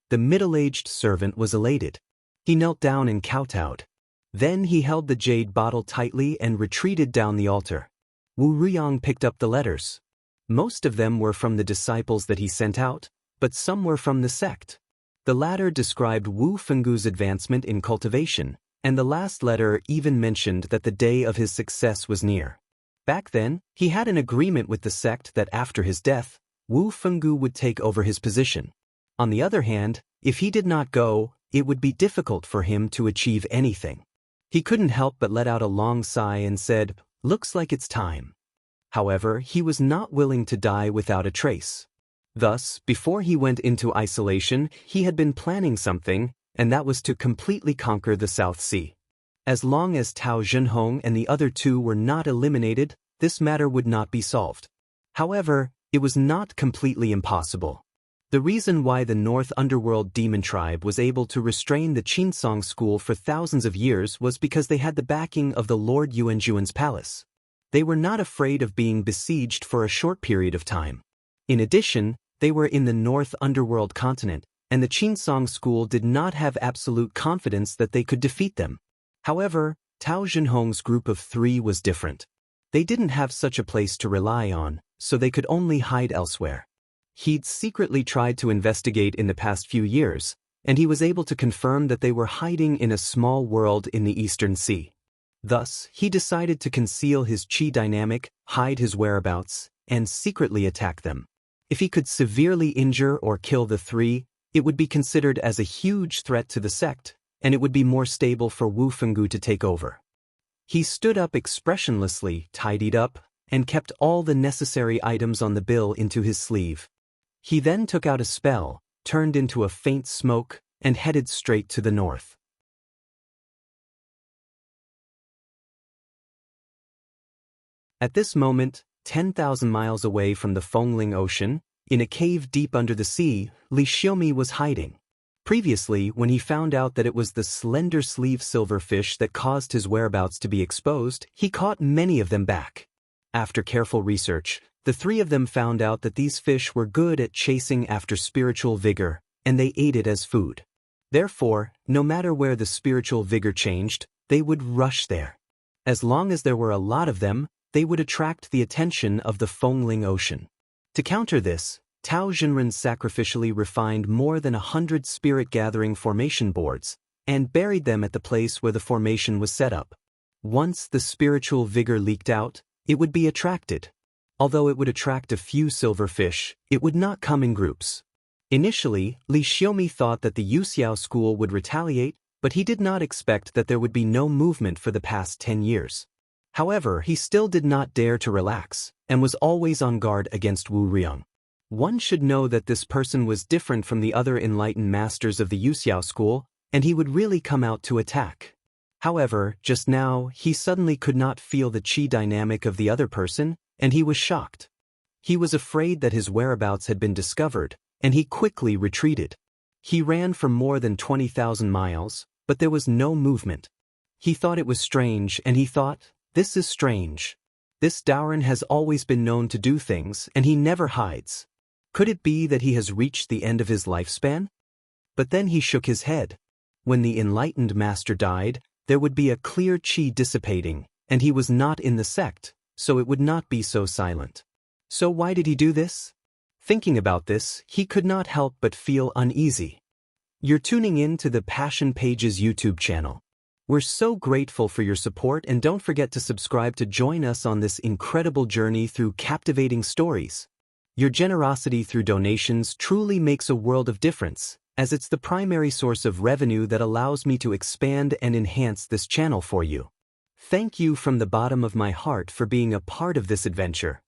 The middle-aged servant was elated. He knelt down and kowtowed. Then he held the jade bottle tightly and retreated down the altar. Wu Riyang picked up the letters. Most of them were from the disciples that he sent out, but some were from the sect. The latter described Wu Fenggu's advancement in cultivation, and the last letter even mentioned that the day of his success was near. Back then, he had an agreement with the sect that after his death, Wu Fenggu would take over his position. On the other hand, if he did not go, it would be difficult for him to achieve anything. He couldn't help but let out a long sigh and said, "Looks like it's time." However, he was not willing to die without a trace. Thus, before he went into isolation, he had been planning something, and that was to completely conquer the South Sea. As long as Tao Zhenhong and the other two were not eliminated, this matter would not be solved. However, it was not completely impossible. The reason why the North Underworld demon tribe was able to restrain the Qinsong school for thousands of years was because they had the backing of the Lord Yuanjuan's palace. They were not afraid of being besieged for a short period of time. In addition, they were in the North Underworld continent, and the Qinsong school did not have absolute confidence that they could defeat them. However, Tao Zhenhong's group of 3 was different. They didn't have such a place to rely on, so they could only hide elsewhere. He'd secretly tried to investigate in the past few years, and he was able to confirm that they were hiding in a small world in the Eastern Sea. Thus, he decided to conceal his chi dynamic, hide his whereabouts, and secretly attack them. If he could severely injure or kill the 3, it would be considered as a huge threat to the sect, and it would be more stable for Wu Fenggu to take over. He stood up expressionlessly, tidied up, and kept all the necessary items on the bill into his sleeve. He then took out a spell, turned into a faint smoke, and headed straight to the north. At this moment, 10,000 miles away from the Fengling Ocean, in a cave deep under the sea, Li Xiaomi was hiding. Previously, when he found out that it was the slender sleeve silverfish that caused his whereabouts to be exposed, he caught many of them back. After careful research, the 3 of them found out that these fish were good at chasing after spiritual vigor, and they ate it as food. Therefore, no matter where the spiritual vigor changed, they would rush there. As long as there were a lot of them, they would attract the attention of the Fengling Ocean. To counter this, Tao Zhenren sacrificially refined more than 100 spirit-gathering formation boards, and buried them at the place where the formation was set up. Once the spiritual vigor leaked out, it would be attracted. Although it would attract a few silverfish, it would not come in groups. Initially, Li Xiaomi thought that the Yuxiao school would retaliate, but he did not expect that there would be no movement for the past 10 years. However, he still did not dare to relax, and was always on guard against Wu Riyang. One should know that this person was different from the other enlightened masters of the Yuxiao school, and he would really come out to attack. However, just now, he suddenly could not feel the chi dynamic of the other person, and he was shocked. He was afraid that his whereabouts had been discovered, and he quickly retreated. He ran for more than 20,000 miles, but there was no movement. He thought it was strange, and he thought, "This is strange. This Daoran has always been known to do things, and he never hides." Could it be that he has reached the end of his lifespan? But then he shook his head. When the enlightened master died, there would be a clear qi dissipating, and he was not in the sect, so it would not be so silent. So why did he do this? Thinking about this, he could not help but feel uneasy. You're tuning in to the Passion Pages YouTube channel. We're so grateful for your support, and don't forget to subscribe to join us on this incredible journey through captivating stories. Your generosity through donations truly makes a world of difference, as it's the primary source of revenue that allows me to expand and enhance this channel for you. Thank you from the bottom of my heart for being a part of this adventure.